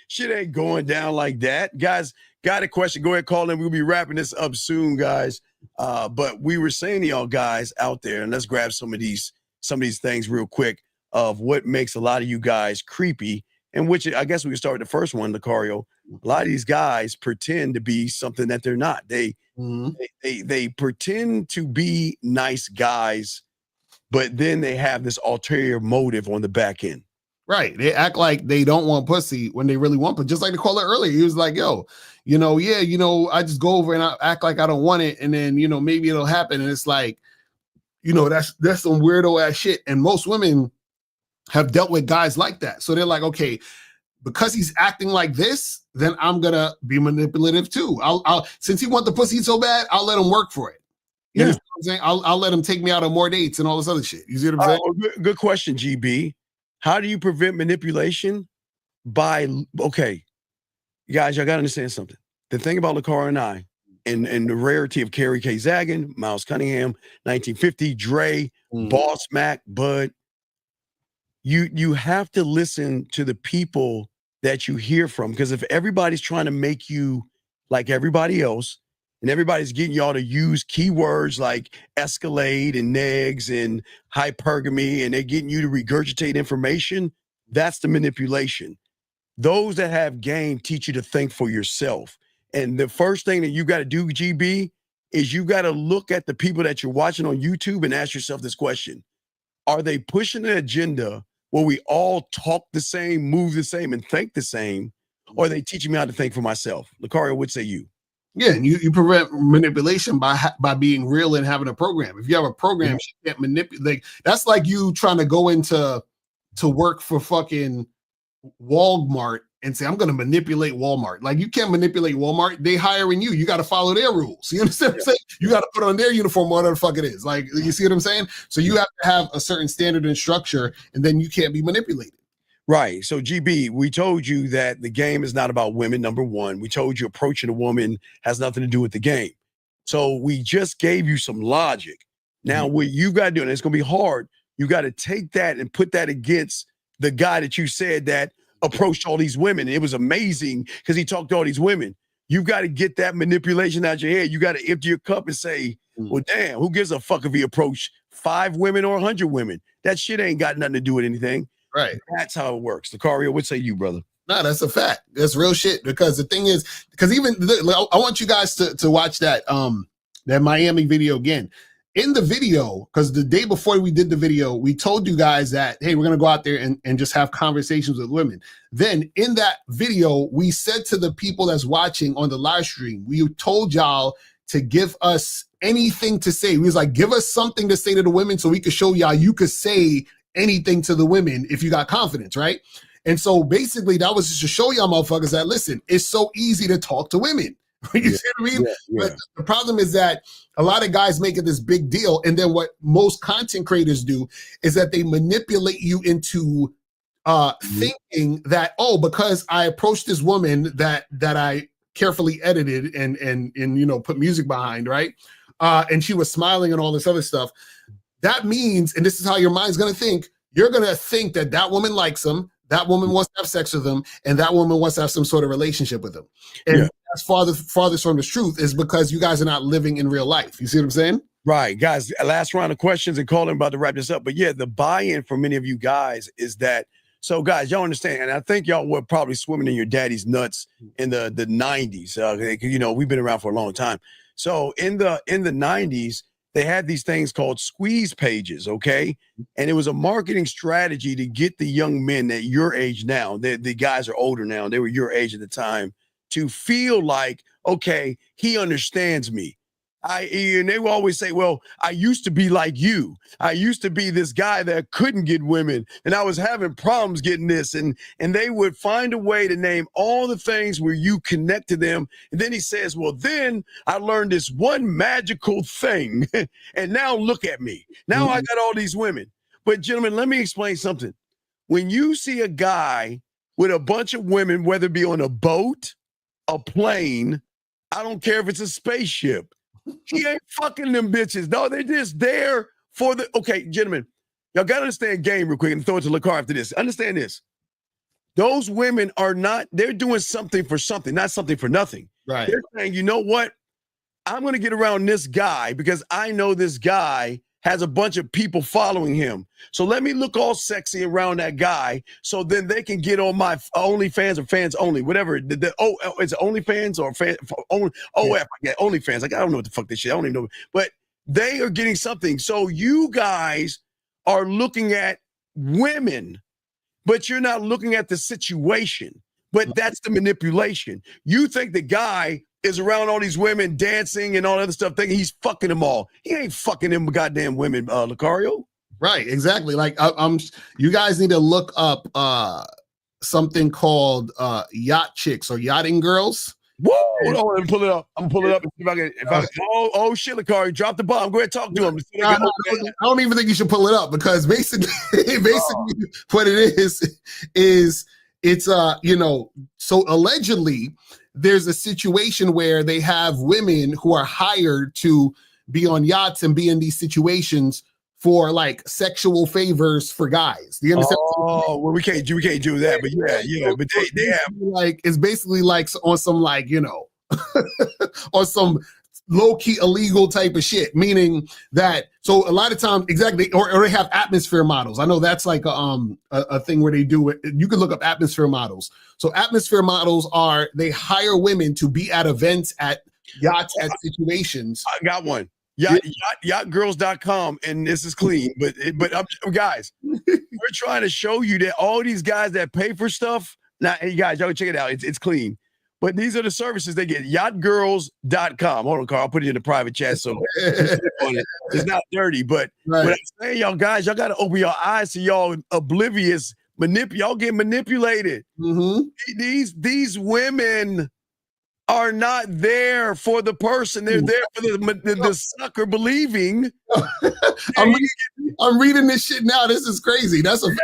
Shit ain't going down like that. Guys, got a question? Go ahead, call in. We'll be wrapping this up soon, guys. But we were saying to y'all guys out there, and let's grab some of these things real quick of what makes a lot of you guys creepy, and which I guess we can start with the first one, Lucario. A lot of these guys pretend to be something that they're not. They pretend to be nice guys, but then they have this ulterior motive on the back end. Right. They act like they don't want pussy when they really want, but just like the caller earlier, he was like, yo, I just go over and I act like I don't want it. And then, maybe it'll happen. And it's like, that's some weirdo ass shit. And most women have dealt with guys like that. So they're like, okay, because he's acting like this, then I'm going to be manipulative too. I'll since he wants the pussy so bad, I'll let him work for it. You know what I'm saying? I'll let him take me out on more dates and all this other shit. You see what I'm saying? Good question, GB. How do you prevent manipulation? Okay, guys, y'all got to understand something. The thing about Lucario and I, and the rarity of Carrie K. Zaggin, Miles Cunningham, 1950, Dre, Boss Mac, Bud, you have to listen to the people that you hear from. Because if everybody's trying to make you like everybody else, and everybody's getting y'all to use keywords like escalade and negs and hypergamy, and they're getting you to regurgitate information, that's the manipulation. Those that have game teach you to think for yourself. And the first thing that you got to do, GB, is you got to look at the people that you're watching on YouTube and ask yourself this question. Are they pushing an agenda where we all talk the same, move the same, and think the same? Or are they teaching me how to think for myself? Lucario, what say you? Yeah, and you prevent manipulation by being real and having a program. If you have a program, you can't manipulate. That's like you trying to go into work for fucking Walmart and say, I'm going to manipulate Walmart. Like, you can't manipulate Walmart. They hiring you. You got to follow their rules. You understand what I'm saying? You got to put on their uniform, whatever the fuck it is. Like, you see what I'm saying? So you have to have a certain standard and structure, and then you can't be manipulated. Right. So, GB, we told you that the game is not about women, number one. We told you approaching a woman has nothing to do with the game. So we just gave you some logic. Now, what you got to do, and it's going to be hard, you got to take that and put that against the guy that you said that approached all these women. It was amazing because he talked to all these women. You got to get that manipulation out your head. You got to empty your cup and say, well, damn, who gives a fuck if he approached 5 women or 100 women? That shit ain't got nothing to do with anything. Right. That's how it works. Lucario, what say you, brother? No, that's a fact. That's real shit. Because the thing is, because even I want you guys to watch that Miami video again. In the video, because the day before we did the video, we told you guys that, hey, we're going to go out there and just have conversations with women. Then in that video, we said to the people that's watching on the live stream, we told y'all to give us anything to say. He was like, give us something to say to the women so we could show y'all you could say anything to the women if you got confidence, right? And so basically that was just to show y'all motherfuckers that, listen, it's so easy to talk to women. You see what I mean? But the problem is that a lot of guys make it this big deal. And then what most content creators do is that they manipulate you into thinking that, oh, because I approached this woman that I carefully edited and you know, put music behind, right? And she was smiling and all this other stuff. That means, and this is how your mind's going to think, you're going to think that that woman likes him, that woman wants to have sex with him, and that woman wants to have some sort of relationship with him. And that's farthest from the truth, is because you guys are not living in real life. You see what I'm saying? Right, guys, last round of questions and calling, about to wrap this up. But yeah, the buy-in for many of you guys is that, so guys, y'all understand, and I think y'all were probably swimming in your daddy's nuts in the 90s. You know, we've been around for a long time. So in the 90s, they had these things called squeeze pages, okay? And it was a marketing strategy to get the young men at your age now, the guys are older now, they were your age at the time, to feel like, okay, he understands me. And they will always say, well, I used to be like you. I used to be this guy that couldn't get women, and I was having problems getting this. And they would find a way to name all the things where you connect to them. And then he says, well, then I learned this one magical thing. And now look at me. Now I got all these women. But gentlemen, let me explain something. When you see a guy with a bunch of women, whether it be on a boat, a plane, I don't care if it's a spaceship, he ain't fucking them bitches. No, they're just there for the, okay, gentlemen, y'all got to understand game real quick and throw it to LaCar after this. Understand this. Those women are not, they're doing something for something, not something for nothing. Right. They're saying, you know what? I'm going to get around this guy because I know this guy has a bunch of people following him. So let me look all sexy around that guy so then they can get on my OnlyFans or fans only, whatever. It's OnlyFans or OnlyFans. Like, I don't know what the fuck this shit. I don't even know. But they are getting something. So you guys are looking at women, but you're not looking at the situation. But that's the manipulation. You think the guy is around all these women dancing and all that other stuff, thinking he's fucking them all. He ain't fucking them goddamn women, Lucario. Right, exactly. Like, you guys need to look up something called yacht chicks or yachting girls. Whoa! Hold on, let me pull it up. I'm gonna pull it up and see if I can. Oh shit, Lucario, drop the bomb. Go ahead, talk to him. I don't even think you should pull it up, because basically what it is it's you know, so allegedly there's a situation where they have women who are hired to be on yachts and be in these situations for like sexual favors for guys. Do you understand? Oh, well, we can't do that, but yeah. But they have, like, it's basically like on some, like, you know, or some low-key illegal type of shit, meaning that, so a lot of times, exactly, or they have atmosphere models. I know that's like a thing where they do it. You can look up atmosphere models. So atmosphere models are, they hire women to be at events, at yachts, at situations. I got one. Yachtgirls.com, and this is clean, but guys, we're trying to show you that all these guys that pay for stuff, now, hey guys, y'all check it out. It's clean. But these are the services they get. Yachtgirls.com. Hold on, Carl. I'll put it in the private chat so it's not dirty. But what I'm saying, y'all guys, y'all got to open your eyes to y'all oblivious. Y'all get manipulated. These women are not there for the person. They're there for the sucker believing. I'm reading this shit now. This is crazy. That's a look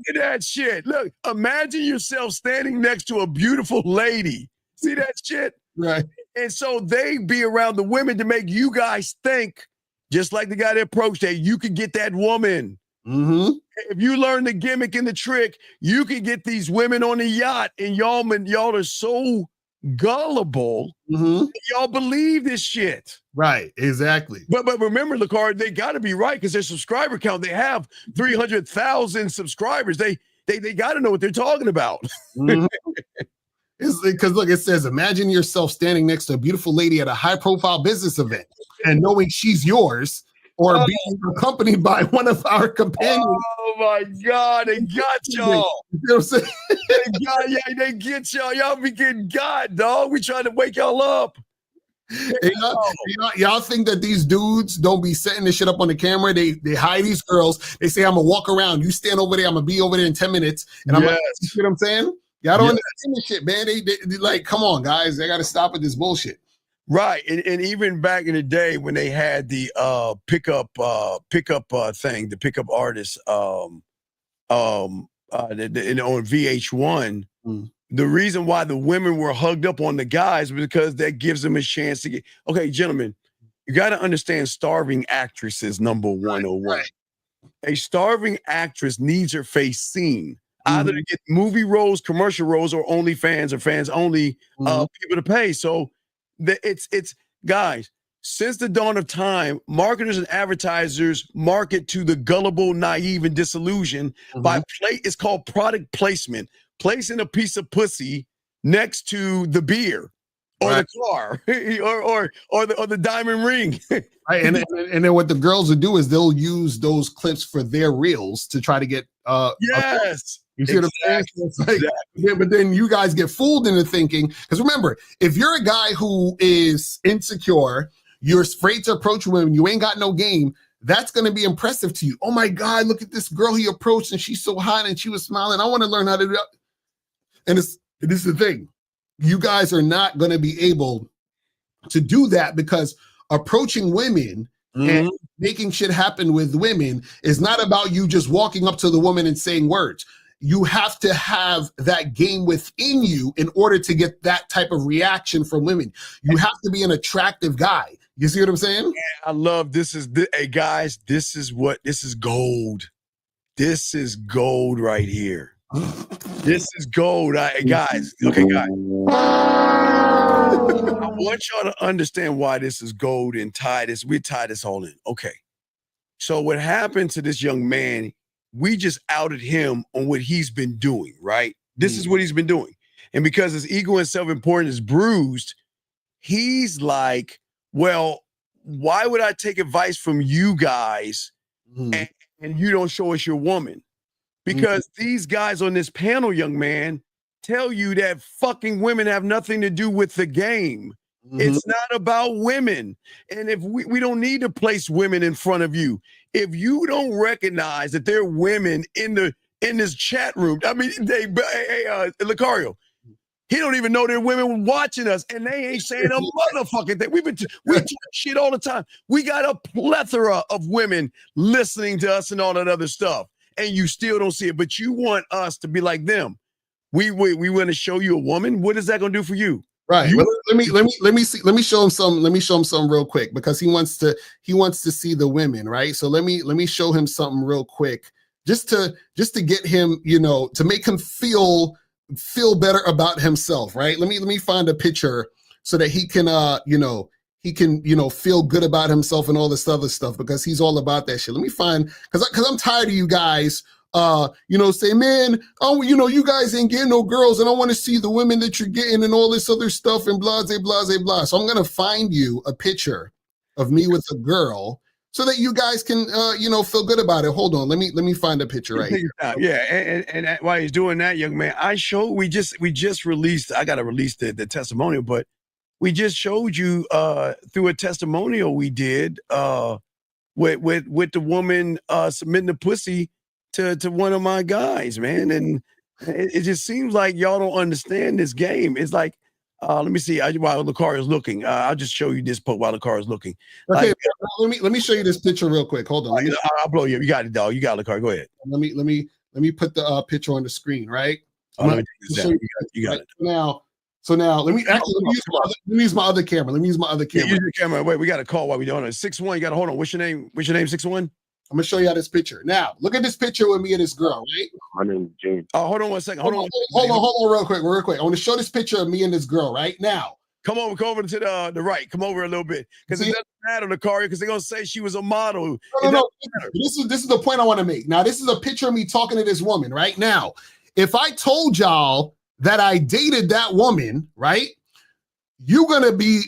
at that shit. Look, imagine yourself standing next to a beautiful lady. See that shit? Right. And so they be around the women to make you guys think, just like the guy that approached, that you could get that woman. If you learn the gimmick and the trick, you can get these women on the yacht, and y'all are so gullible. Y'all believe this shit. Right, exactly. But remember, Lucar, they got to be right, because their subscriber count, they have 300,000 subscribers. They got to know what they're talking about. It's because, look, it says, imagine yourself standing next to a beautiful lady at a high-profile business event and knowing she's yours, or being accompanied by one of our companions. Oh my God, they got y'all. You know what I'm saying? They get y'all. Y'all be getting got, dog. We trying to wake y'all up. Hey, y'all think that these dudes don't be setting this shit up on the camera? They hide these girls. They say, I'm gonna walk around. You stand over there. I'm gonna be over there in 10 minutes. And I'm like, you see what I'm saying? Y'all don't understand this shit, man. They like, come on, guys. They got to stop with this bullshit. Right. And even back in the day when they had the pickup thing, the pickup artists on VH1, the reason why the women were hugged up on the guys was because that gives them a chance to get. Okay, gentlemen, you got to understand starving actresses, number 101. Right. A starving actress needs her face seen, either to get movie roles, commercial roles, or OnlyFans or fans only people to pay. So it's guys, since the dawn of time, marketers and advertisers market to the gullible, naive, and disillusioned by it's called product placement. Placing a piece of pussy next to the beer or the car or the diamond ring. Right. And then what the girls will do is they'll use those clips for their reels to try to get you see what I'm saying? It's like, but then you guys get fooled into thinking, because remember, if you're a guy who is insecure, you're afraid to approach women, you ain't got no game, that's going to be impressive to you. Oh my God, look at this girl he approached and she's so hot and she was smiling. I want to learn how to do that. And this is the thing. You guys are not going to be able to do that, because approaching women and making shit happen with women is not about you just walking up to the woman and saying words. You have to have that game within you in order to get that type of reaction from women. You have to be an attractive guy. You see what I'm saying? Yeah, I love this. Hey guys, this is gold. This is gold right here. This is gold. Guys, okay, guys. I want y'all to understand why this is gold and we tie this all in. Okay. So what happened to this young man, we just outed him on what he's been doing, right? This is what he's been doing. And because his ego and self-importance is bruised, he's like, well, why would I take advice from you guys and you don't show us your woman? Because these guys on this panel, young man, tell you that fucking women have nothing to do with the game. It's not about women. And if we don't need to place women in front of you. If you don't recognize that there are women in this chat room, I mean, Lucario, he don't even know there are women watching us, and they ain't saying a motherfucking thing. We talk shit all the time. We got a plethora of women listening to us and all that other stuff, and you still don't see it. But you want us to be like them. We want to show you a woman. What is that going to do for you? Right. Let me show him some. Let me show him some real quick, because he wants to see the women, right? So let me show him something real quick, just to get him, to make him feel better about himself, right? Let me find a picture so that he can feel good about himself and all this other stuff, because he's all about that shit. Let me find, because I'm tired of you guys say, man, you guys ain't getting no girls, and I want to see the women that you're getting and all this other stuff and blah, blah, blah, blah. So I'm going to find you a picture of me with a girl so that you guys can, feel good about it. Hold on. Let me find a picture right here. Yeah. And while he's doing that, young man, we just released, I got to release the testimonial, but we just showed you through a testimonial we did with the woman submitting the pussy to one of my guys, man. And it just seems like y'all don't understand this game. It's like, let me see, while Lucario's looking, I'll just show you this while Lucario's looking. Okay, let me show you this picture real quick. Hold on. I'll blow you. You got it, dog. You got it, Lucario. Go ahead. Let me put the picture on the screen, right? Let me take this down. You got it. So now let me use my other camera. Let me use my other camera. Use your camera. Wait, we got a call while we're doing it. 6'1", you got to hold on. What's your name? 6'1"? I'm gonna show you how this picture. Now, look at this picture with me and this girl, right? My name is James. Oh, hold on one second. Hold on real quick. I want to show this picture of me and this girl right now. Come over to the right. Come over a little bit. Because it doesn't matter, Lucario, because they're gonna say she was a model. No. This is the point I want to make. Now, this is a picture of me talking to this woman right now. If I told y'all that I dated that woman, right? You're gonna be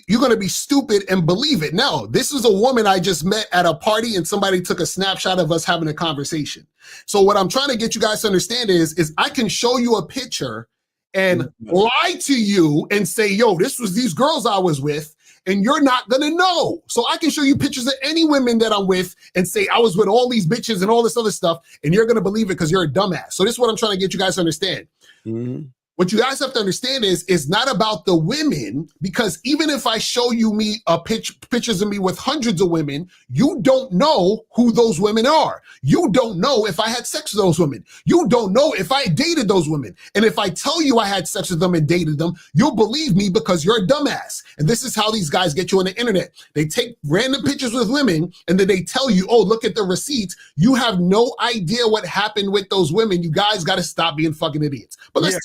stupid and believe it. No, this is a woman I just met at a party, and somebody took a snapshot of us having a conversation. So what I'm trying to get you guys to understand is I can show you a picture and lie to you and say, yo, this was these girls I was with, and you're not gonna know. So I can show you pictures of any women that I'm with and say I was with all these bitches and all this other stuff, and you're gonna believe it because you're a dumbass. So this is what I'm trying to get you guys to understand. Mm-hmm. What you guys have to understand is it's not about the women, because even if I show you me pictures of me with hundreds of women, you don't know who those women are. You don't know if I had sex with those women. You don't know if I dated those women. And if I tell you I had sex with them and dated them, you'll believe me because you're a dumbass. And this is how these guys get you on the internet. They take random pictures with women and then they tell you, oh, look at the receipts. You have no idea what happened with those women. You guys got to stop being fucking idiots. But let's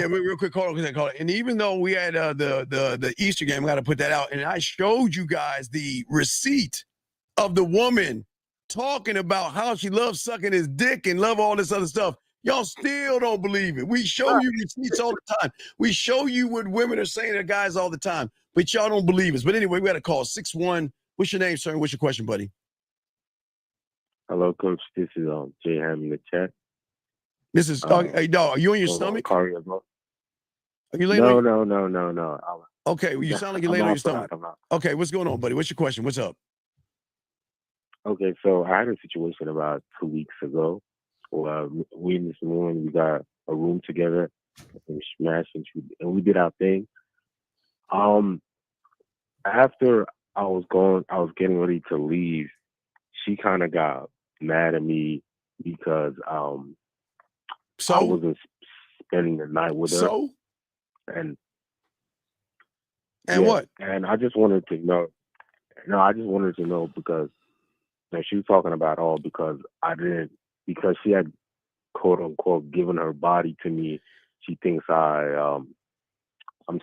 real quick, call it. And even though we had the Easter game, I got to put that out. And I showed you guys the receipt of the woman talking about how she loves sucking his dick and love all this other stuff. Y'all still don't believe it. We show you receipts all the time. We show you what women are saying to guys all the time, but y'all don't believe us. But anyway, we got to call 6-1. What's your name, sir? What's your question, buddy? Hello, Coach. This is Jay Ham in the chat. This is hey dog. Are you on your stomach? Are you laying? No. Okay, well, you sound like you're laying on your stomach. Okay, what's going on, buddy? What's your question? What's up? Okay, so I had a situation about 2 weeks ago. We in this morning, we got a room together, and we smashed and we did our thing. After I was getting ready to leave. She kind of got mad at me because I wasn't spending the night with her. And what? And I just wanted to know. No, I just wanted to know because she was talking about all because she had quote unquote given her body to me. She thinks I'm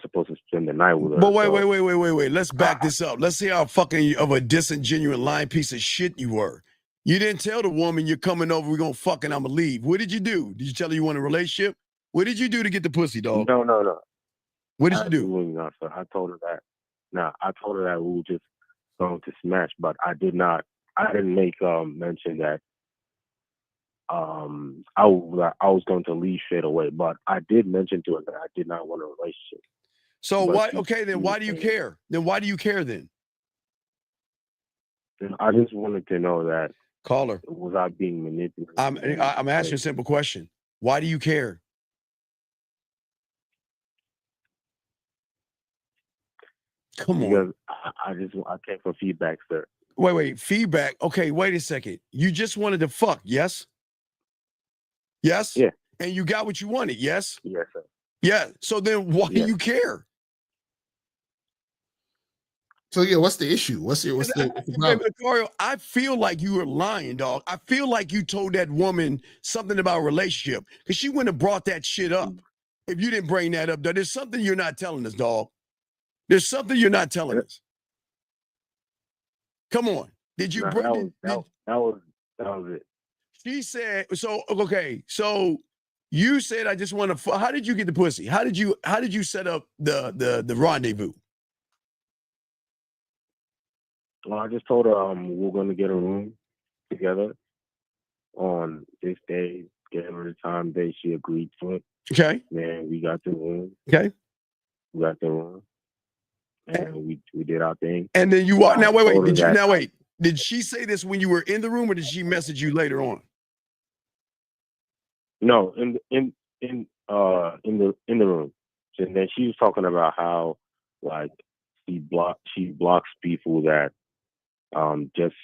supposed to spend the night with her. But wait. Let's back this up. Let's see how fucking of a disingenuous lying piece of shit you were. You didn't tell the woman you're coming over, we're gonna fuck and I'm gonna leave. What did you do? Did you tell her you want a relationship? What did you do to get the pussy, dog? No. What did you do? Not, so I told her that. I told her that we were just going to smash, but I didn't make mention that I was going to leave straight away, but I did mention to her that I did not want a relationship. So why? Okay, then why do you care? Why do you care then? I just wanted to know that. Caller, was I being manipulated? I'm asking a simple question. Why do you care? Come on. Because I came for feedback, sir. Wait, feedback. Okay, wait a second. You just wanted to fuck, yes? Yes? Yeah. And you got what you wanted, yes? Yes, sir. Yeah. So then why do you care? So yeah, what's the issue? What's the problem? I feel like you were lying, dog. I feel like you told that woman something about a relationship because she wouldn't have brought that shit up if you didn't bring that up. Dog. There's something you're not telling us, dog. There's something you're not telling us. Come on. Did you bring that was it. She said, so okay, so you said I just want to how did you get the pussy? How did you set up the rendezvous? Well, I just told her we're gonna get a room together on this day, gave her the time day, she agreed to it. Okay. Then we got the room. Okay. We got the room. And we did our thing. And then you are now wait. Did she say this when you were in the room or did she message you later on? No, in the room. And then she was talking about how like she blocks people that just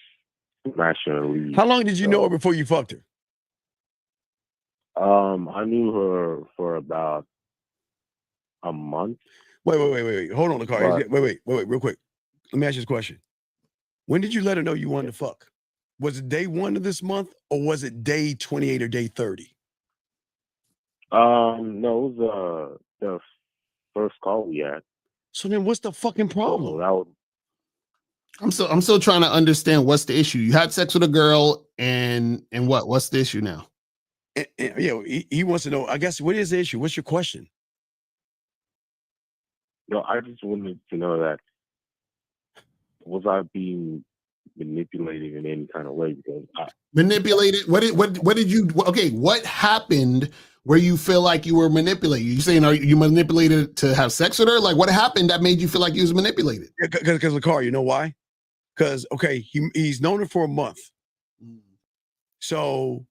smash her and leave. How long did you know her before you fucked her? I knew her for about a month. Wait. Hold on, the car. Wait, real quick. Let me ask you this question. When did you let her know you wanted to fuck? Was it day 1 of this month or was it day 28 or day 30? No, it was the first call we had. So then what's the fucking problem? So I'm still trying to understand what's the issue. You had sex with a girl and what's the issue now? He wants to know, I guess, what is the issue? What's your question? No, I just wanted to know that was I being manipulated in any kind of way? Because manipulated? What did you? Okay, what happened where you feel like you were manipulated? You saying are you manipulated to have sex with her? Like what happened that made you feel like you was manipulated? Because Lakar, you know why? Because he's known her for a month, so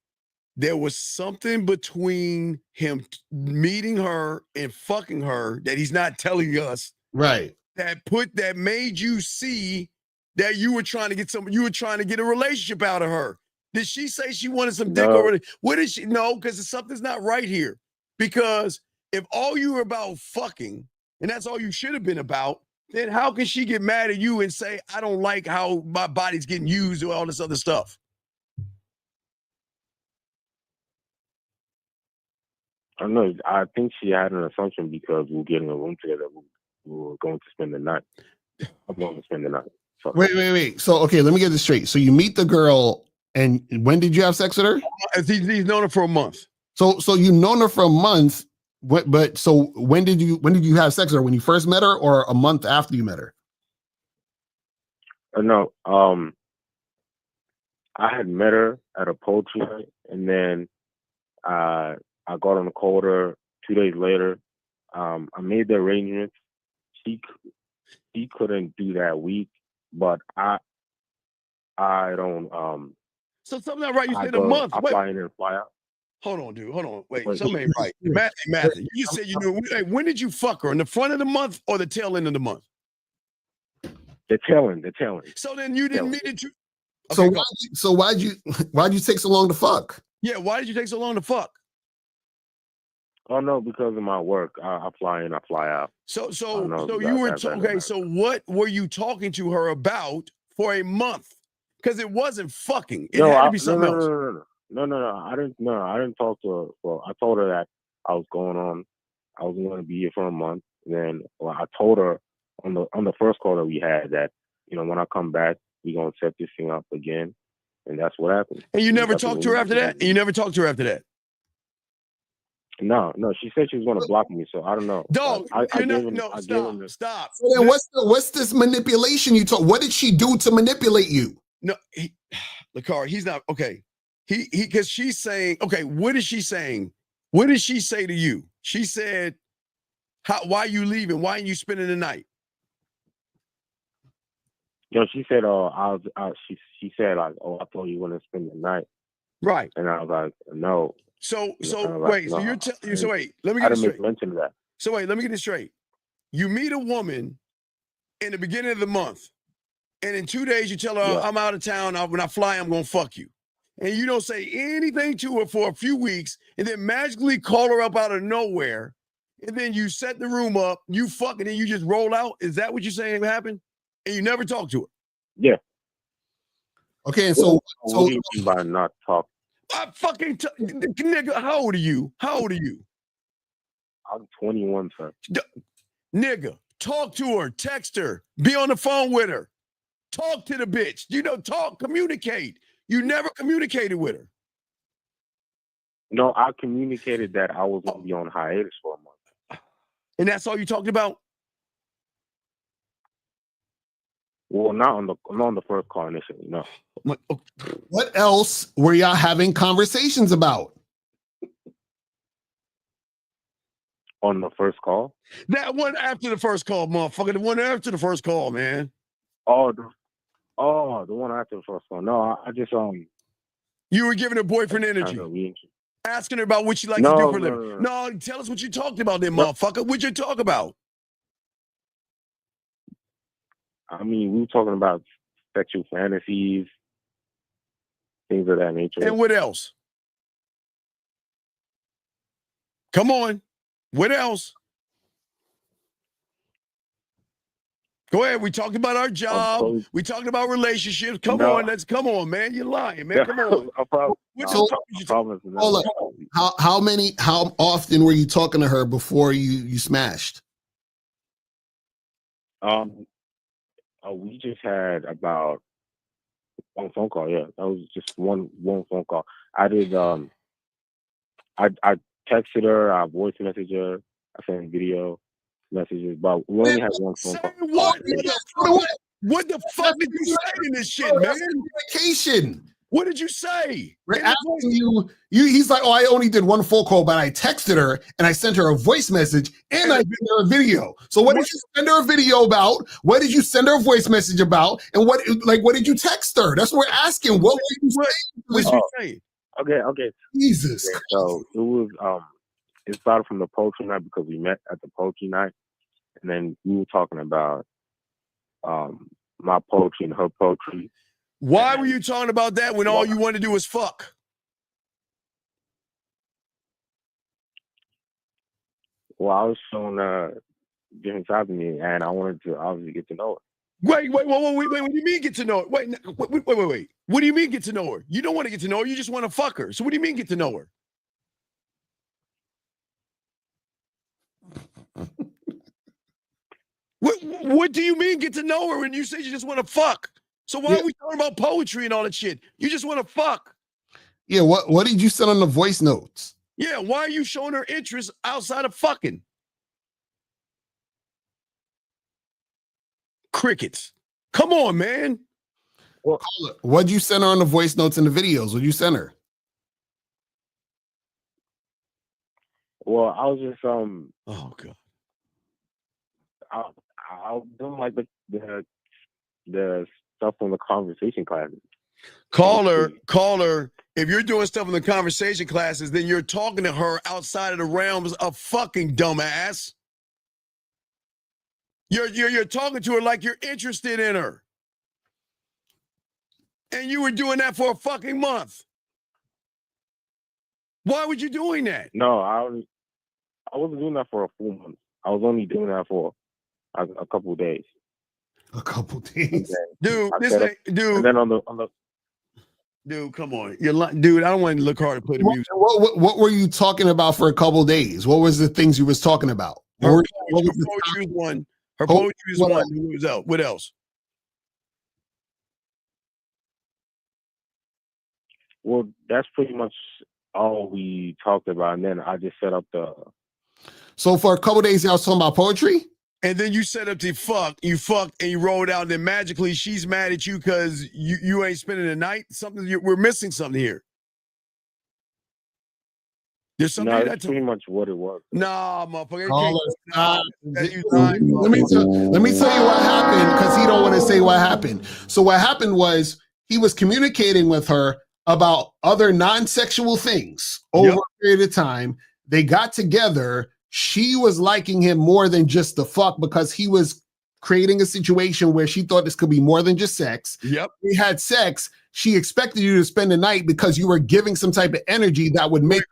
there was something between him meeting her and fucking her that he's not telling us. Right. That made you see that you were trying to get a relationship out of her. Did she say she wanted some dick already? What did she? No, because something's not right here. Because if all you were about fucking, and that's all you should have been about, then how can she get mad at you and say, I don't like how my body's getting used or all this other stuff? I don't know. I think she had an assumption because we were getting a room together. We were going to spend the night. I'm going to spend the night. So, Wait. So, okay, let me get this straight. So you meet the girl, and when did you have sex with her? He's known her for a month. So you've known her for a month, but so when did you have sex with her? When you first met her, or a month after you met her? No. I had met her at a poetry night, and then I got on the call with her 2 days later. I made the arrangements. She couldn't do that week, but I don't. So something not right. You said a month. I fly in and fly out. Hold on, dude. Hold on. Wait, something ain't right. Matthew, you said you knew. Hey, when did you fuck her? In the front of the month or the tail end of the month? The tail end. So then you didn't meet it. Okay, so why'd you take so long to fuck? Yeah, why did you take so long to fuck? Oh no, because of my work. I fly in, I fly out. So you were okay. So what were you talking to her about for a month? Because it wasn't fucking. It had to be something else. No. I didn't talk to her. Well, I told her that I was going to be here for a month. And then I told her on the first call that we had that, when I come back, we're gonna set this thing up again. And that's what happened. And you never talked to her after that? No. She said she was gonna block me, so I don't know. Dog, stop. So then what's this manipulation you talk? What did she do to manipulate you? No, Lakar, he's not okay. He because she's saying, okay, what is she saying? What did she say to you? She said, why are you leaving? Why are you spending the night? She said, she said like, I thought you were gonna spend the night. Right. And I was like, no. So wait, let me get this straight. So wait, let me get this straight. You meet a woman in the beginning of the month, and in 2 days you tell her, I'm out of town. When I fly, I'm gonna fuck you. And you don't say anything to her for a few weeks, and then magically call her up out of nowhere, and then you set the room up, you fuck, and then you just roll out. Is that what you're saying happened? And you never talk to her? Yeah. Okay, and so what do you mean by not talk? I fucking nigga, how old are you? I'm 21, sir. Nigga, talk to her, text her, be on the phone with her, talk to the bitch. Communicate. You never communicated with her. No, I communicated that I was going to be on hiatus for a month. And that's all you talked about? Well, not on the first call initially, no. What else were y'all having conversations about? On the first call? That one after the first call, motherfucker. The one after the first call, man. Oh, the one after the first call. No, I just You were giving her boyfriend energy. Asking her about what she likes to do for a living. No, tell us what you talked about then, motherfucker. What'd you talk about? I mean, we were talking about sexual fantasies, things of that nature. And what else? Come on. What else? Go ahead. We talked about our job. We talked about relationships. Come on, man. You're lying, man. Come on. How often were you talking to her before you smashed? We just had about one phone call. Yeah, that was just one phone call. I did. I texted her. I voice messaged her. I sent video messages, but we only had one phone call. What the fuck did you say in this shit, man? Communication. What did you say? We're asking you. He's like, oh, I only did one phone call, but I texted her and I sent her a voice message and I sent her a video. So what did you send her a video about? What did you send her a voice message about? And what did you text her? That's what we're asking. What were you saying? What you say? Okay. Jesus. Okay, so it was it started from the poetry night because we met at the poetry night, and then we were talking about my poetry and her poetry. Why were you talking about that when all you wanted to do was fuck? Well, I was showing different sides of me, and I wanted to obviously get to know her. Wait. What do you mean get to know her? Wait. What do you mean get to know her? You don't want to get to know her. You just want to fuck her. So what do you mean get to know her? What do you mean get to know her when you say you just want to fuck? So why are we talking about poetry and all that shit? You just want to fuck. Yeah, what did you send on the voice notes? Yeah, why are you showing her interest outside of fucking? Crickets. Come on, man. What did you send her on the voice notes and the videos? What did you send her? Well, I was just oh god. I was doing like the stuff from the conversation classes. Caller. If you're doing stuff in the conversation classes, then you're talking to her outside of the realms of fucking, dumbass. You're talking to her like you're interested in her. And you were doing that for a fucking month. Why were you doing that? No, I wasn't doing that for a full month. I was only doing that for a couple of days. A couple days, dude. And then on the dude, come on, you're lying, dude. I don't want to look hard to play the music. What were you talking about for a couple days? What was the things you was talking about? Her poetry was one. Her poetry was one. What else? Well, that's pretty much all we talked about, and then I just set up the. So for a couple days, y'all was talking about poetry, and then you set up to fuck. You fucked and you rolled out, and then magically she's mad at you because you ain't spending the night. We're missing something here. There's something that's pretty much what it was. Nah, motherfucker. Let me tell you what happened because he don't want to say what happened. So what happened was he was communicating with her about other non-sexual things over a period of time. They got together. She was liking him more than just the fuck because he was creating a situation where she thought this could be more than just sex. Yep. We had sex. She expected you to spend the night because you were giving some type of energy that would make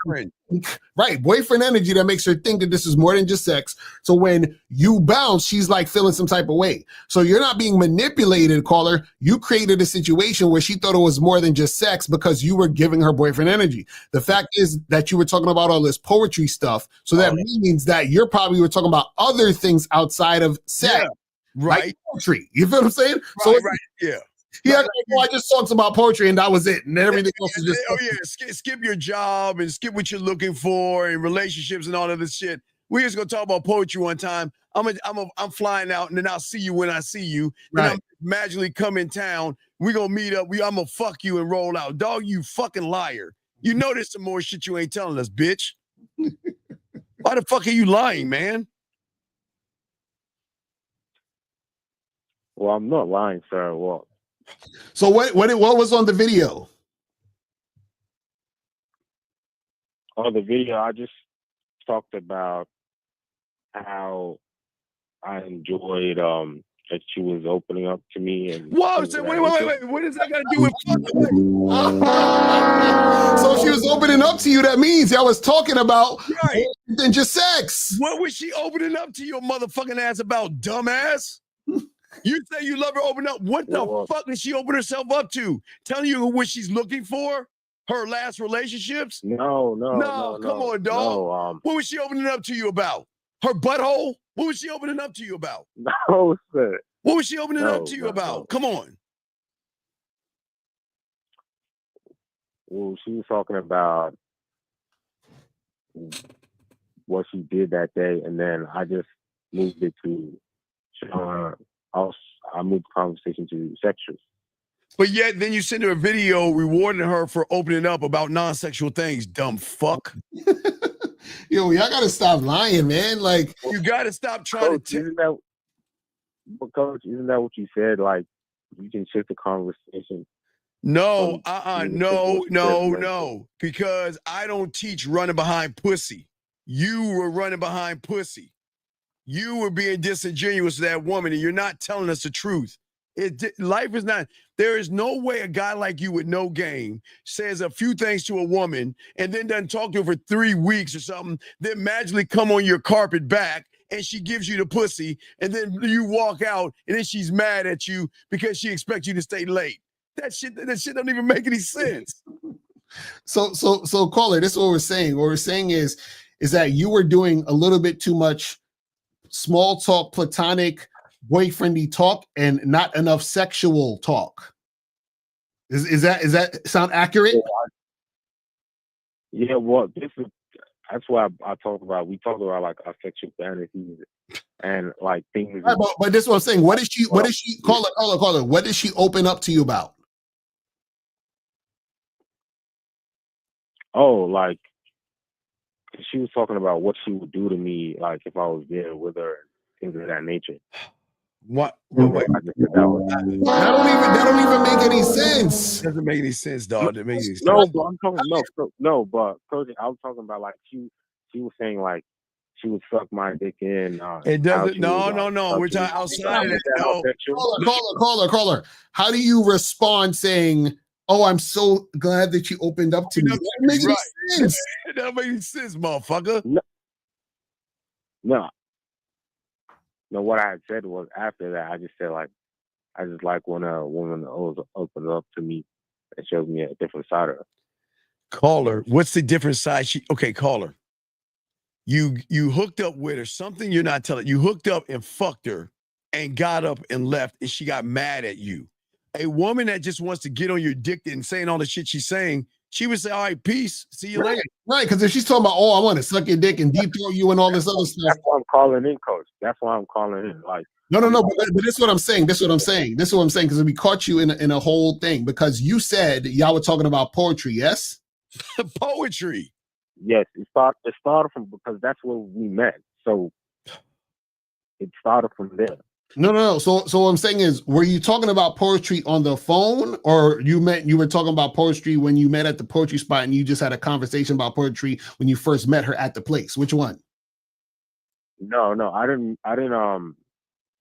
boyfriend energy that makes her think that this is more than just sex. So when you bounce, she's like feeling some type of way. So you're not being manipulated, caller. You created a situation where she thought it was more than just sex because you were giving her boyfriend energy. The fact is that you were talking about all this poetry stuff. So that means that you're probably were talking about other things outside of sex. Right. Like poetry. You feel what I'm saying? Yeah. Yeah, I just talked about poetry and that was it. And everything else is just skip your job and skip what you're looking for and relationships and all of this shit. We're just gonna talk about poetry one time. I'm flying out and then I'll see you when I see you. Then I'm magically come in town. We're gonna meet up. I'm gonna fuck you and roll out. Dog, you fucking liar. You know there's some more shit you ain't telling us, bitch. Why the fuck are you lying, man? Well, I'm not lying, sir. Well, so what was on the video? On the video, I just talked about how I enjoyed that she was opening up to me. And whoa, so wait. What does that got to do with fucking? So she was opening up to you. That means I was talking about more than just sex. What was she opening up to your motherfucking ass about, dumbass? You say you love her, open up. What the fuck did she open herself up to? Telling you what she's looking for? Her last relationships? No. Come on, dog. No, what was she opening up to you about? Her butthole? What was she opening up to you about? No, sir. What was she opening up to you about? Come on. Well, she was talking about what she did that day, and then I just moved it to showing her. I moved the conversation to sexual. But yet, then you send her a video rewarding her for opening up about non-sexual things. Dumb fuck. Yo, y'all gotta stop lying, man. Like, you gotta stop trying Coach, to. Coach, isn't that what you said? Like, you can shift the conversation. No, no. Because I don't teach running behind pussy. You were running behind pussy. You were being disingenuous to that woman, and you're not telling us the truth. Life is not. There is no way a guy like you with no game says a few things to a woman and then doesn't talk to her for 3 weeks or something, then magically come on your carpet back and she gives you the pussy, and then you walk out and then she's mad at you because she expects you to stay late. That shit don't even make any sense. So caller, this is what we're saying. What we're saying is that you were doing a little bit too much small talk, platonic, boyfriendy talk, and not enough sexual talk. Is that sound accurate? Yeah, well, that's why I talk about. We talk about like our sexual fantasies and like things. Right, but this is what I'm saying. What did she caller? What did she open up to you about? Oh, like she was talking about what she would do to me, like if I was there with her, things of that nature. What? Wait. That don't even make any sense. Doesn't make any sense, dog. It makes any sense. No, but I'm talking but Coach, I was talking about like she was saying like she would suck my dick in. It doesn't. No. We're talking outside of that. No. Caller. How do you respond saying, "Oh, I'm so glad that you opened up to me"? That makes sense. That makes sense, motherfucker. No, what I had said was after that, I just said like, I just like when a woman opens up to me and shows me a different side of her. Caller, what's the different side? Caller. You hooked up with her, something you're not telling. You hooked up and fucked her and got up and left, and she got mad at you. A woman that just wants to get on your dick and saying all the shit she's saying, she would say, all right, peace, see you later. Right, because if she's talking about, oh, I want to suck your dick and deep throat you and all this other stuff. That's why I'm calling in, Coach. That's why I'm calling in. Like, no, but this is what I'm saying. This is what I'm saying, because we caught you in a whole thing, because you said y'all were talking about poetry, yes? Poetry. Yes, it started from, because that's where we met. So it started from there. No. So what I'm saying is, were you talking about poetry on the phone, or you were talking about poetry when you met at the poetry spot and you just had a conversation about poetry when you first met her at the place? Which one? No, I didn't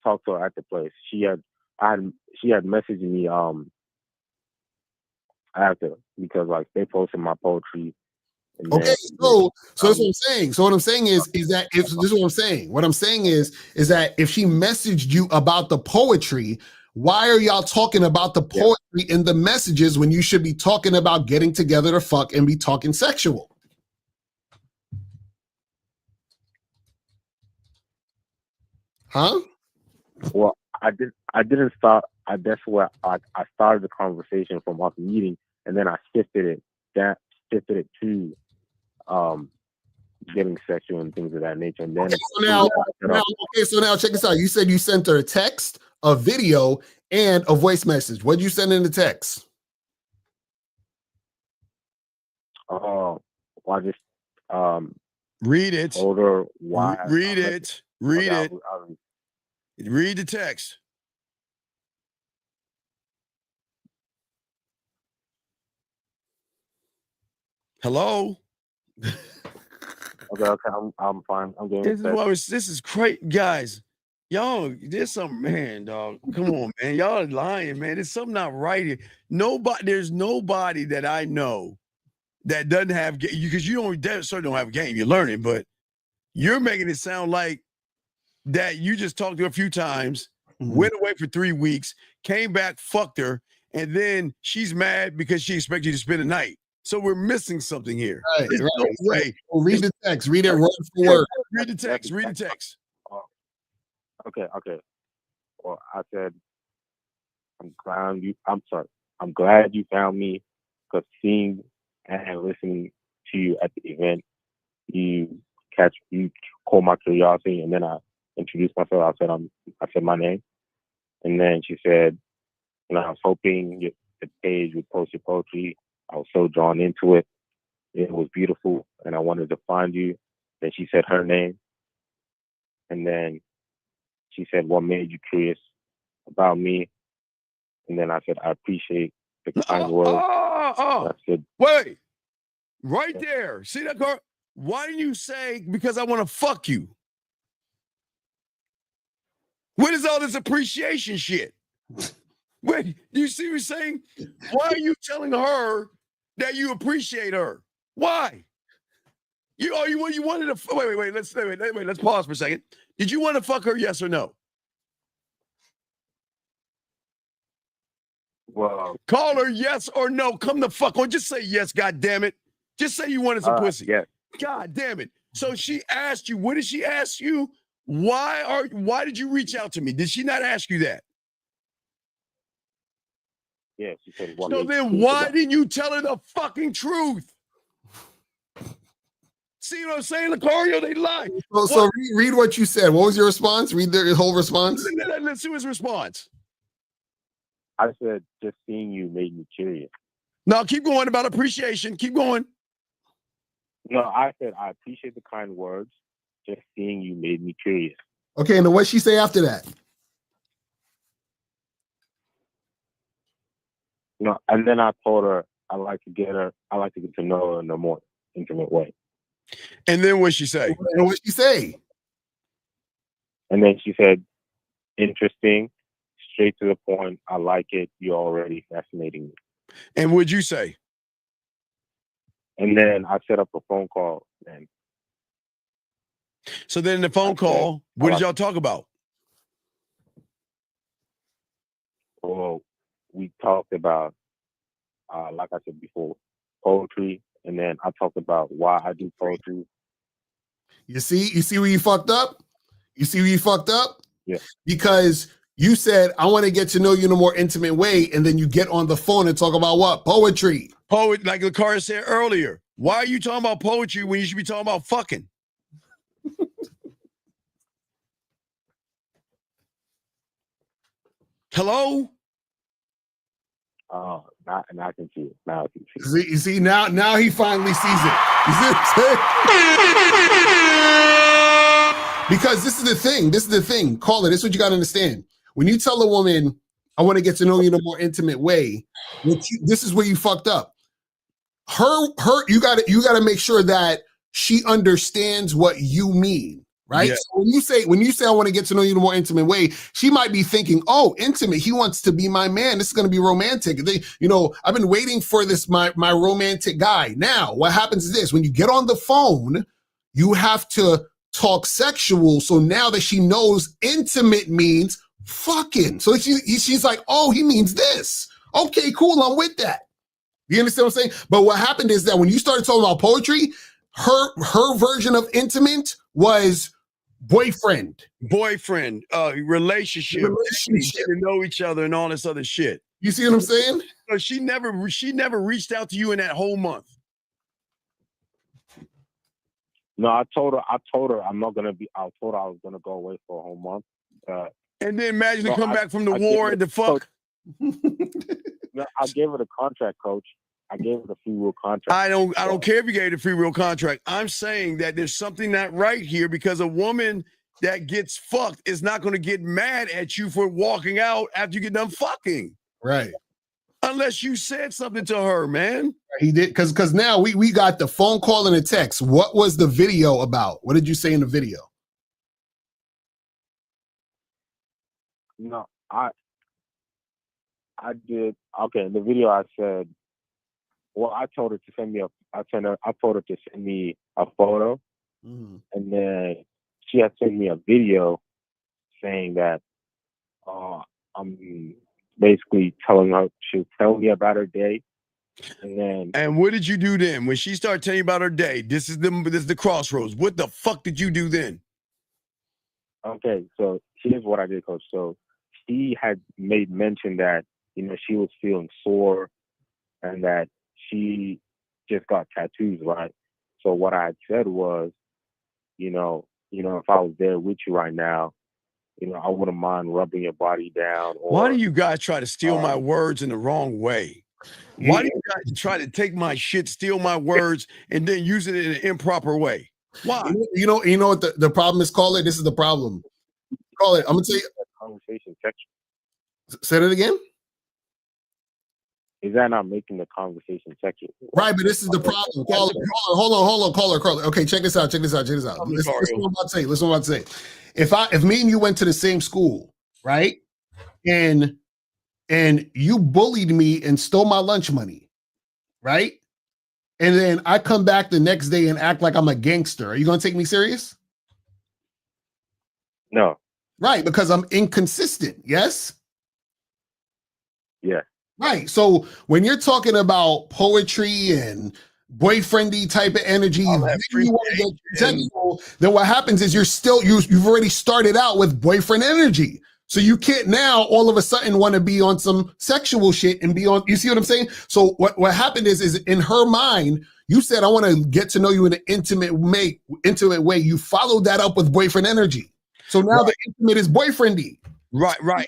talk to her at the place. She had messaged me after, because like they posted my poetry. Okay, so that's what I'm saying. So what I'm saying is that if this is what I'm saying. What I'm saying is that if she messaged you about the poetry, why are y'all talking about the poetry in the messages when you should be talking about getting together to fuck and be talking sexual? Huh? Well, I didn't start. That's where I started the conversation from us meeting, and then I shifted it to getting sexual and things of that nature. And then so now check this out. You said you sent her a text, a video, and a voice message. What did you send in the text? I just read it. Told her why. Read it. Read the text. Hello. Okay, I'm fine. I'm getting this is great, guys. Y'all, there's some man, dog. Come on, man. Y'all are lying, man. There's something not right here. There's nobody that I know that doesn't have game, because you certainly don't have a game. You're learning, but you're making it sound like that you just talked to her a few times, went away for 3 weeks, came back, fucked her, and then she's mad because she expects you to spend the night. So we're missing something here. Right. No way. Well, read the text. Read it word for word. Read the text. Okay. Well, I said, I'm glad you found me, because seeing and listening to you at the event, you caught my curiosity, and then I introduced myself. I said my name, and then she said, I was hoping the page with posted poetry. I was so drawn into it. It was beautiful, and I wanted to find you. Then she said her name, and then she said, "What made you curious about me?" And then I said, "I appreciate the kind words." I said, Wait, right there. See that card? Why didn't you say because I want to fuck you? What is all this appreciation shit? Wait, do you see what I'm saying? Why are you telling her that you appreciate her? Why? You wanted to wait. Let's pause for a second. Did you want to fuck her? Yes or no? Well, call her yes or no. Come the fuck on. Just say yes, god damn it. Just say you wanted some pussy. Yes. God damn it. So she asked you, what did she ask you? Why did you reach out to me? Did she not ask you that? Yeah, she said, so then why didn't you tell her the fucking truth? See what I'm saying, Lucario? They lie. So read what you said. What was your response? Read the whole response. Let's see his response. I said, just seeing you made me curious. No, keep going about appreciation. Keep going. No, I said, I appreciate the kind words. Just seeing you made me curious. Okay, and then what'd she say after that? No, and then I told her I like to get to know her in a more intimate way. And then what'd she say? And what'd she say? And then she said, interesting, straight to the point. I like it. You're already fascinating me. And what'd you say? And then I set up a phone call. And so then in the phone call, what did y'all talk about? Well, we talked about, like I said before, poetry. And then I talked about why I do poetry. You see where you fucked up? You see where you fucked up? Yeah. Because you said, I want to get to know you in a more intimate way. And then you get on the phone and talk about what? Poetry. Like Lucario said earlier. Why are you talking about poetry when you should be talking about fucking? Hello? Now I can see it. Now I can see it. You see, now he finally sees it. You see what I'm saying? Because this is the thing. This is the thing. Call it. This is what you got to understand. When you tell a woman, I want to get to know you in a more intimate way, this is where you fucked up. You got to make sure that she understands what you mean. Right. Yeah. So when you say I want to get to know you in a more intimate way, she might be thinking, oh, intimate. He wants to be my man. This is going to be romantic. I've been waiting for this, my romantic guy. Now, what happens is this: when you get on the phone, you have to talk sexual. So now that she knows intimate means fucking. So she's like, oh, he means this. Okay, cool. I'm with that. You understand what I'm saying? But what happened is that when you started talking about poetry, her version of intimate was boyfriend, relationship, get to know each other and all this other shit. You see what I'm saying? So she never reached out to you in that whole month. No, I told her I'm not gonna be. I told her I was gonna go away for a whole month. And then imagine to come back from the war and the fuck. No, I gave her the contract, coach. I gave her the free will contract. I don't care if you gave the free will contract. I'm saying that there's something not right here because a woman that gets fucked is not going to get mad at you for walking out after you get done fucking. Right. Unless you said something to her, man. He did, because now we got the phone call and the text. What was the video about? What did you say in the video? No, I did. Okay, in the video I said, well, I told her to send me I told her to send me a photo, and then she had sent me a video saying that I'm basically telling her she'll tell me about her day, and what did you do then when she started telling you about her day? This is the crossroads. What the fuck did you do then? Okay, so here's what I did, coach. So she had made mention that she was feeling sore and that she just got tattoos, right? So what I had said was, if I was there with you right now, I wouldn't mind rubbing your body down. Or, why do you guys try to steal my words in the wrong way? Why do you guys try to take my shit, steal my words, and then use it in an improper way? Why? You know what the problem is, Call it. This is the problem. Call it. I'm gonna tell you. Conversation sexual. Say that again. Is that not making the conversation sexual? Right, but this is the problem. Caller. Okay, check this out. Listen what I'm about to say. If me and you went to the same school, right, and you bullied me and stole my lunch money, right, and then I come back the next day and act like I'm a gangster, are you gonna take me serious? No. Right, because I'm inconsistent. Yes. Yeah. Right. So when you're talking about poetry and boyfriendy type of energy, then you want to get technical, then what happens is you've already started out with boyfriend energy. So you can't now all of a sudden want to be on some sexual shit and be on, you see what I'm saying? So what happened is in her mind, you said, I want to get to know you in an intimate way. You followed that up with boyfriend energy. So now the intimate is boyfriendy. Right.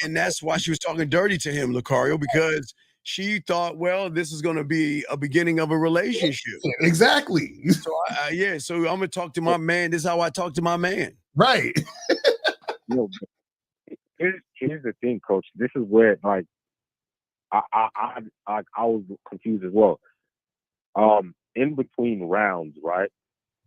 And that's why she was talking dirty to him, Lucario, because she thought, well, this is going to be a beginning of a relationship. Exactly. So so I'm going to talk to my man. This is how I talk to my man. Right. Here's the thing, Coach. This is where like I was confused as well. In between rounds, right?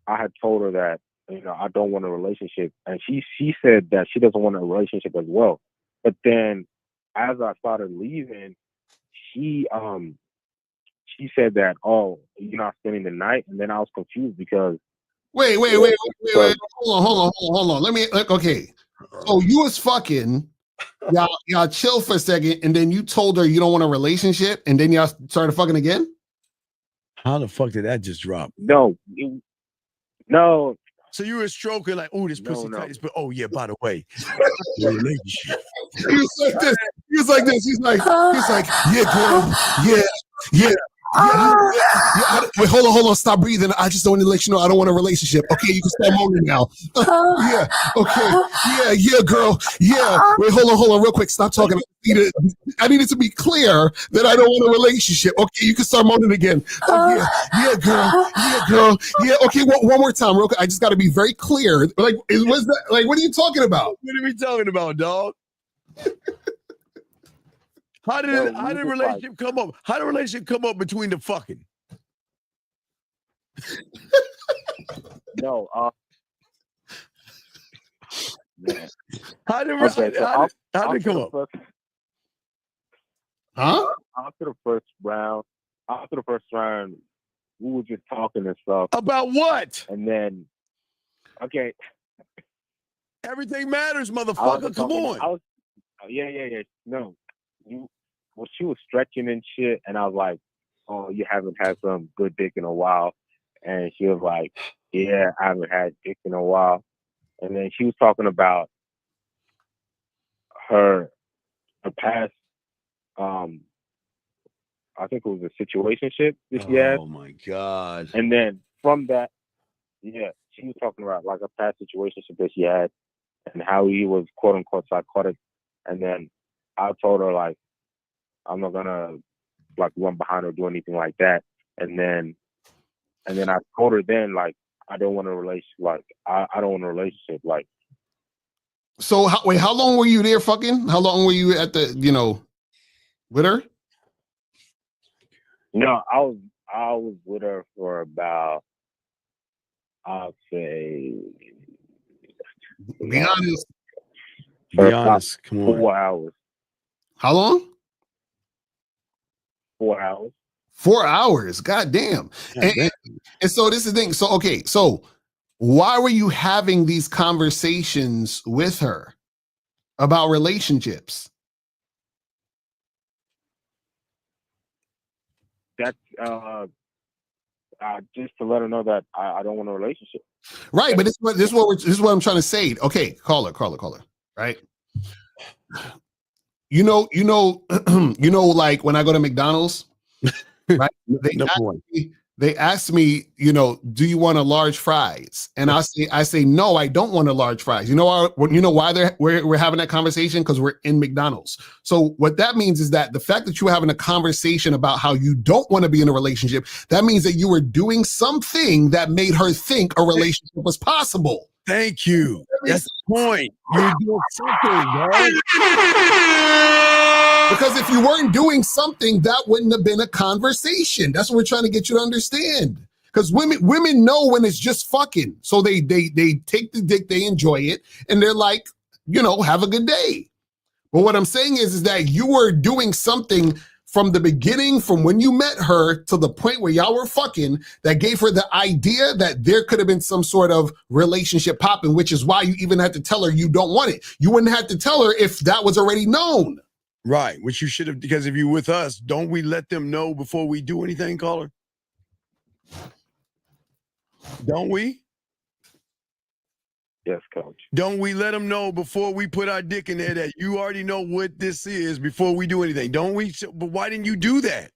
I had told her that I don't want a relationship, and she said that she doesn't want a relationship as well. But then, as I started leaving, she said that, oh, you're not spending the night, and then I was confused because wait, hold on. Okay. So you was fucking, y'all chill for a second, and then you told her you don't want a relationship, and then y'all started fucking again? How the fuck did that just drop? No. So you were stroking like, oh, this pussy tight. But oh yeah, by the way, relationship. He was like this. He's like, yeah, girl, yeah. Wait, hold on, stop breathing. I just don't want to let you know I don't want a relationship. Okay, you can start moaning now. Yeah, okay, yeah, girl, yeah. Wait, hold on, real quick. Stop talking. I need it to be clear that I don't want a relationship. Okay, you can start moaning again. Yeah, girl, yeah. Okay, one more time, real quick. I just got to be very clear. Like, what's that? Like, what are you talking about? What are we talking about, dog? How did relationship come up? How did relationship come up between the fucking? No. How did it come up? After the first round, we were just talking and stuff. About what? And then, okay. Everything matters, motherfucker. Come on. Yeah. No. She was stretching and shit, and I was like, oh, you haven't had some good dick in a while. And she was like, yeah, I haven't had dick in a while. And then she was talking about her past, I think it was a situationship that she had. Oh my God. And then from that, she was talking about like a past situationship that she had and how he was quote unquote psychotic. And then I told her like, I'm not gonna like run behind her or do anything like that. And then I told her then like I don't want a relationship. Like I don't want a relationship. Like. So how long were you there fucking? How long were you at the with her? No, I was with her for about, I'll say, be honest. Be honest. Come on. 4 hours. How long? 4 hours. 4 hours. God damn. And so this is the thing. So, okay. So why were you having these conversations with her about relationships? That's just to let her know that I don't want a relationship. Right. But this is what I'm trying to say. Okay. Caller. Right. You know, like when I go to McDonald's, right? they asked me, do you want a large fries? And I say, no, I don't want a large fries. You know why we're having that conversation? Because we're in McDonald's. So what that means is that the fact that you were having a conversation about how you don't want to be in a relationship, that means that you were doing something that made her think a relationship was possible. Thank you. That's the point. You were doing something, dog. Because if you weren't doing something, that wouldn't have been a conversation. That's what we're trying to get you to understand. Because women know when it's just fucking. So they take the dick, they enjoy it, and they're like, have a good day. But what I'm saying is that you were doing something from the beginning, from when you met her to the point where y'all were fucking, that gave her the idea that there could have been some sort of relationship popping, which is why you even had to tell her you don't want it. You wouldn't have to tell her if that was already known. Right, which you should have, because if you're with us, don't we let them know before we do anything, caller? Don't we? Yes, coach. Don't we let them know before we put our dick in there that you already know what this is before we do anything? Don't we? But why didn't you do that?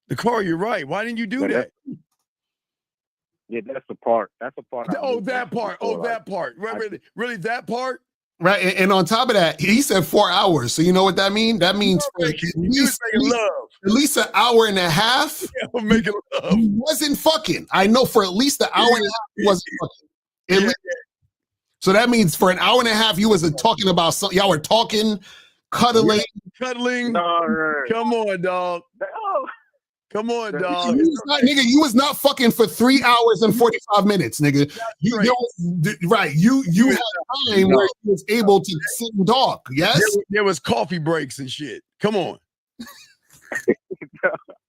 The car, you're right. Why didn't you do that? Yeah, that's the part. That's the part. That part. That part. Really, that part? Right, and on top of that, he said 4 hours. So you know what that means? That means for at least an hour and a half. Yeah, I'm making love. He wasn't fucking. I know for at least an hour and a half he wasn't fucking. So that means for an hour and a half you wasn't talking about something. Y'all were talking, cuddling. Cuddling. No. Come on, dog. No. Come on, dog. You was not fucking for 3 hours and 45 minutes, nigga. You had time where you was able to sit and talk. Yes, there was coffee breaks and shit. Come on.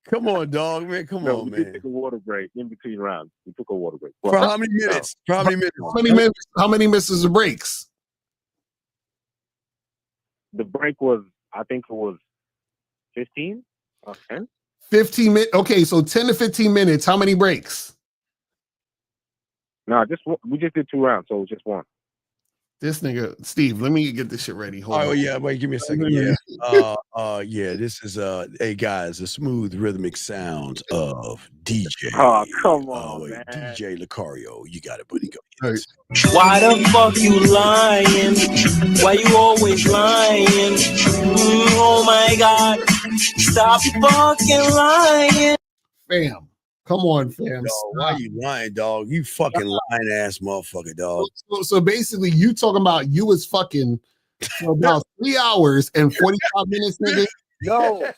Come on, dog, man. Come on, man. We took a water break in between rounds. We took a water break. For how many minutes? How many minutes of breaks? The break was, I think it was 15 or 10. 15 minutes. Okay, so 10 to 15 minutes. How many breaks? No, we just did 2 rounds, so it was just one. This nigga, Steve, let me get this shit ready. Hold on. Yeah, wait, give me a second. Yeah. This is hey guys, the smooth rhythmic sounds of DJ. Oh, come on, man. DJ Lucario. You got it, buddy. Go. Right. Why the fuck you lying? Why you always lying? Oh my God. Stop fucking lying. Fam. Come on, fam. Dog, why you lying, dog? You fucking lying ass motherfucker, dog. So basically, you talking about you was fucking for about 3 hours and 45 minutes, nigga? No,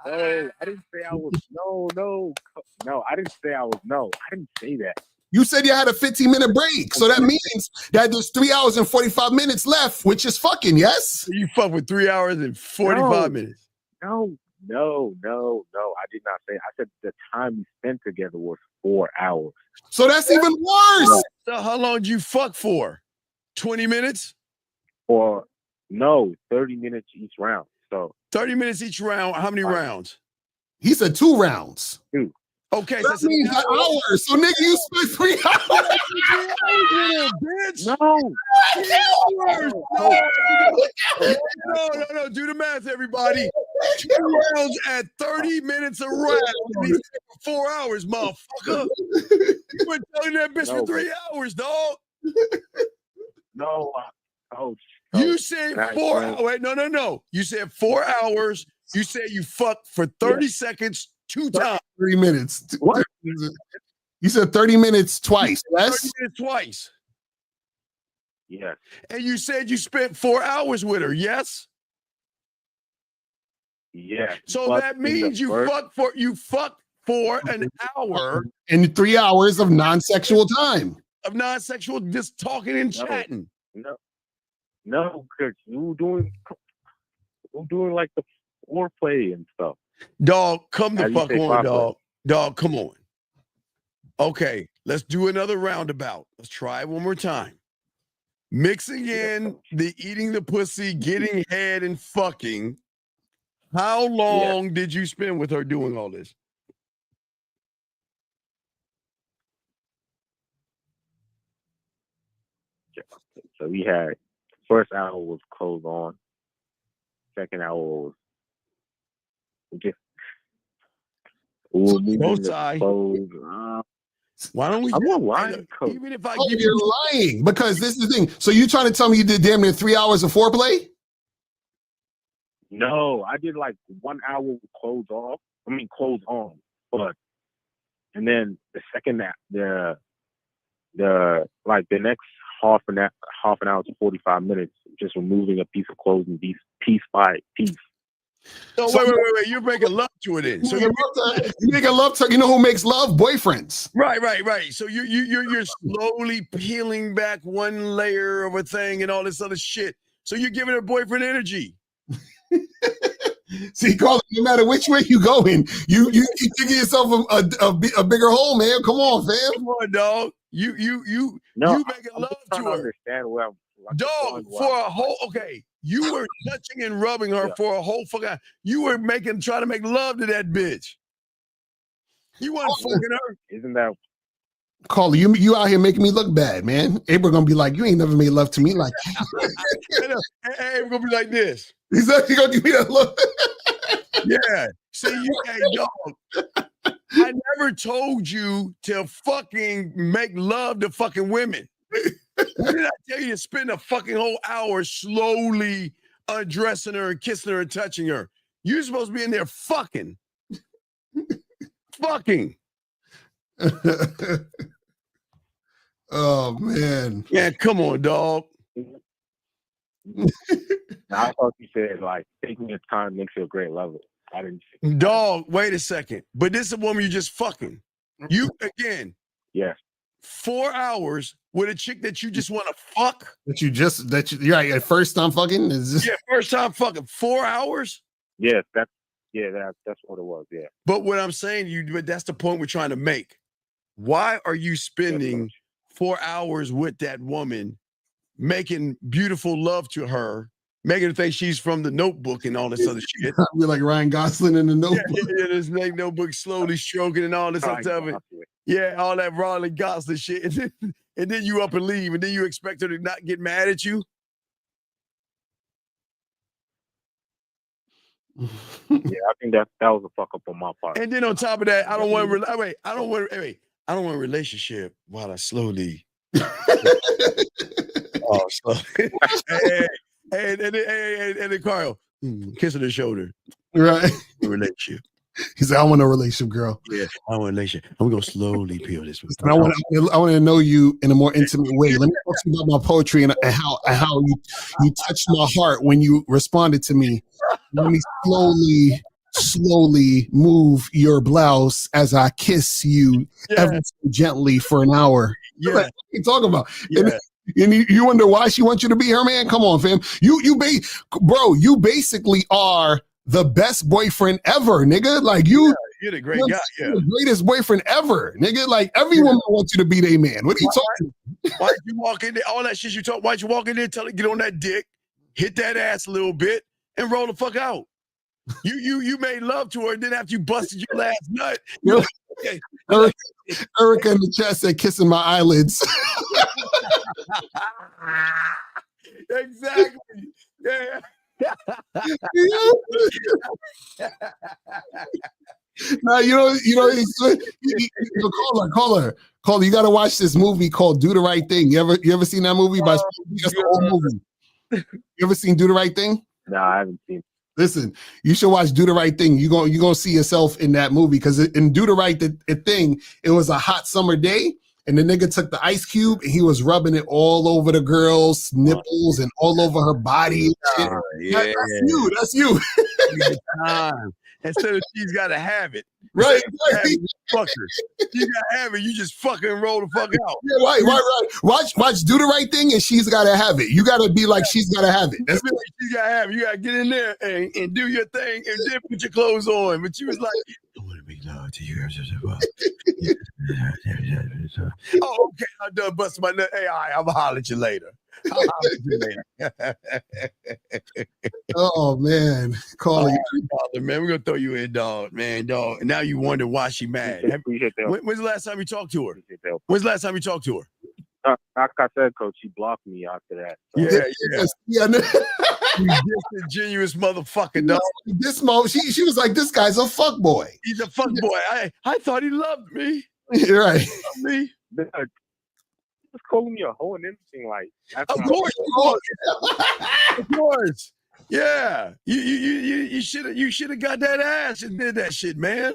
I didn't say I was. No, I didn't say I was. No, I didn't say that. You said you had a 15-minute break, so that means that there's 3 hours and 45 minutes left, which is fucking, yes? You fuck with 3 hours and 45 minutes. No, I did not say. I said the time we spent together was 4 hours. So that's even worse. So how long did you fuck for? 20 minutes? Or no, 30 minutes each round. So 30 minutes each round. How many rounds? He said 2 rounds. 2. Okay, that means an hour. So nigga, you spent 3 hours. Bitch. No. Do the math, everybody. 2 rounds at 30 minutes a round. 4 hours, motherfucker. You were telling that bitch for 3 hours, dog. No, coach. You said 4 hours. Wait, no. You said 4 hours. You said you fucked for 30 seconds 2 times. 30 minutes. What? You said 30 minutes twice. Yes? 30 minutes twice. Yes. And you said you spent 4 hours with her, yes? Yeah. So that means you fucked for an hour. And 3 hours of non-sexual time. Of non-sexual, just talking and chatting. No, because you doing like the foreplay and stuff. Dog, come the fuck on, dog. Dog, come on. Okay, let's do another roundabout. Let's try it one more time. Mixing in the eating the pussy, getting head, and fucking. How long did you spend with her doing all this? So we had first hour was clothes on. Second hour was just We'll meet Bow in the tie. clothes. Why don't we? I'm a wine coach. Even if I Oh, give you're you, lying because this is the thing. So you trying to tell me you did damn near 3 hours of foreplay? No, I did like 1 hour with clothes off. I mean, clothes on. But and then the second that the next half an hour to 45 minutes, just removing a piece of clothing piece by piece. No, So- wait. You're making love to it. So you make a love to, you know who makes love? Boyfriends. right. So you're slowly peeling back one layer of a thing and all this other shit. So you're giving her boyfriend energy. See, Carl, no matter which way you going, you keep digging yourself a bigger hole, man. Come on, fam. Come on, dog. You making I'm love just trying to her. understand where I'm Dog, for a whole you were touching and rubbing her for a whole fucking. You were trying to make love to that bitch. You weren't fucking her. Isn't that Carl, you out here making me look bad, man. April gonna be like, you ain't never made love to me like that. Hey, we're gonna be like this. He's actually gonna give me that look. Yeah. See, hey, dog. I never told you to fucking make love to fucking women. When did I tell you to spend a fucking whole hour slowly undressing her and kissing her and touching her? You're supposed to be in there fucking. Fucking. Oh, man. Yeah, come on, dog. I thought you said like taking your time makes you a great lover. I didn't. Dog, wait a second. But this is a woman you just fucking. You again. Yes. 4 hours with a chick that you just want to fuck. You're right, first time fucking is this? Yeah, first time fucking. 4 hours. Yes, that's what it was. Yeah. But what I'm saying, but that's the point we're trying to make. Why are you spending 4 hours with that woman, making beautiful love to her, making her think she's from The Notebook and all this other shit? We're like Ryan Gosling in The Notebook. Yeah, this Notebook slowly stroking and all this other stuff. Yeah, all that Ryan Gosling shit. And then you up and leave, and then you expect her to not get mad at you? Yeah, I think that was a fuck up on my part. And then on top of that, I don't want a relationship while I slowly. Oh, slow. hey, and then Carl, kissing her shoulder. Right. Relationship. He said, I want a relationship, girl. Yeah, I want a relationship. I'm going to slowly peel this. I want to know you in a more intimate way. Let me talk to you about my poetry and how you touched my heart when you responded to me. Let me slowly move your blouse as I kiss you ever so gently for an hour. Yeah. What are you talking about? Yeah. And you wonder why she wants you to be her man? Come on, fam. You basically are the best boyfriend ever, nigga. Like you're the great guy. Yeah, the greatest boyfriend ever, nigga. Like every woman wants you to be their man. What are you talking? Why'd you walk in there? All that shit you talk. Why'd you walk in there? Tell her get on that dick, hit that ass a little bit, and roll the fuck out. You made love to her, and then after you busted your last nut, okay. Erica in the chat said, "Kissing my eyelids." Exactly. Yeah. No, call her. You got to watch this movie called "Do the Right Thing." You ever seen that movie? That's an old movie. You ever seen "Do the Right Thing"? No, I haven't seen. Listen, you should watch "Do the Right Thing." You're gonna see yourself in that movie because in "Do the Right Thing," it was a hot summer day. And the nigga took the ice cube and he was rubbing it all over the girl's nipples and all over her body. And shit. That's you. Instead of she's got to have it. Right. Fuck her. You got to have it. You just fucking roll the fuck out. Yeah, right. Watch Do the Right Thing and she's got to have it. You got to be like she's got to have it. That's like she's got to have it. You got to get in there and do your thing and then put your clothes on. But she was like, I want to make love to you. Oh, okay. I'm done busting my nut. Hey, all right, I'll holler at you later. Oh man, call man. We're gonna throw you in, dog. And now you wonder why she mad. When's the last time you talked to her? like I said, Coach, he blocked me after that. So. Yeah. You disingenuous motherfucker, dog. This moment, she was like, "This guy's a fuck boy. He's a fuck boy. I thought he loved me. Right? He loved me. He was calling me a hoe and everything. Like, of course, of course. Yeah, you should have got that ass and did that shit, man.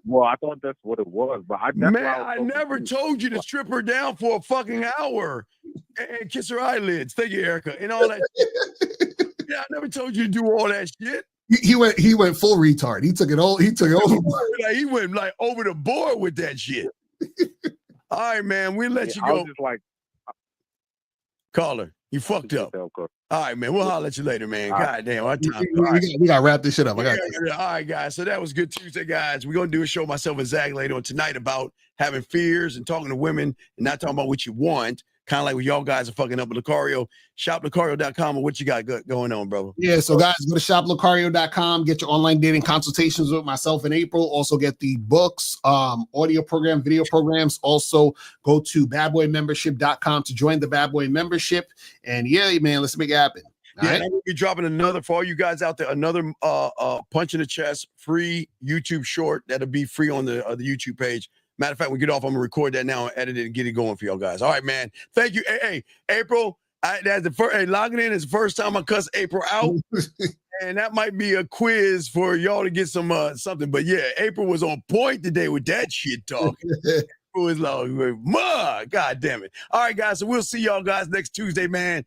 Well, I thought that's what it was, but I never told you to strip her down for a fucking hour and kiss her eyelids. Thank you, Erica, and all that. Yeah, I never told you to do all that shit. He went full retard. He took it all. He went like over the board with that shit. All right, man. We'll let you go. I was just like, caller, you fucked up. All right, man. We'll holler at you later, man. God damn, our time. We got to wrap this shit up. All right, guys. So that was Good Tuesday, guys. We're going to do a show, myself and Zach, later on tonight about having fears and talking to women and not talking about what you want. Kind of like what y'all guys are fucking up with Lucario. ShopLucario.com, or what you got going on, brother? Yeah, so guys, go to shoplucario.com, get your online dating consultations with myself in April. Also get the books, audio program, video programs. Also go to badboymembership.com to join the Bad Boy membership. And yeah, man, let's make it happen. All right? I'm gonna be dropping another, for all you guys out there, another punch in the chest, free YouTube short that'll be free on the YouTube page. Matter of fact, when we get off, I'm gonna record that now and edit it and get it going for y'all guys. All right, man. Thank you. Hey, April. That's the first. Hey, logging in is the first time I cuss April out, and that might be a quiz for y'all to get some something. But yeah, April was on point today with that shit talking. April was like, God damn it. All right, guys. So we'll see y'all guys next Tuesday, man.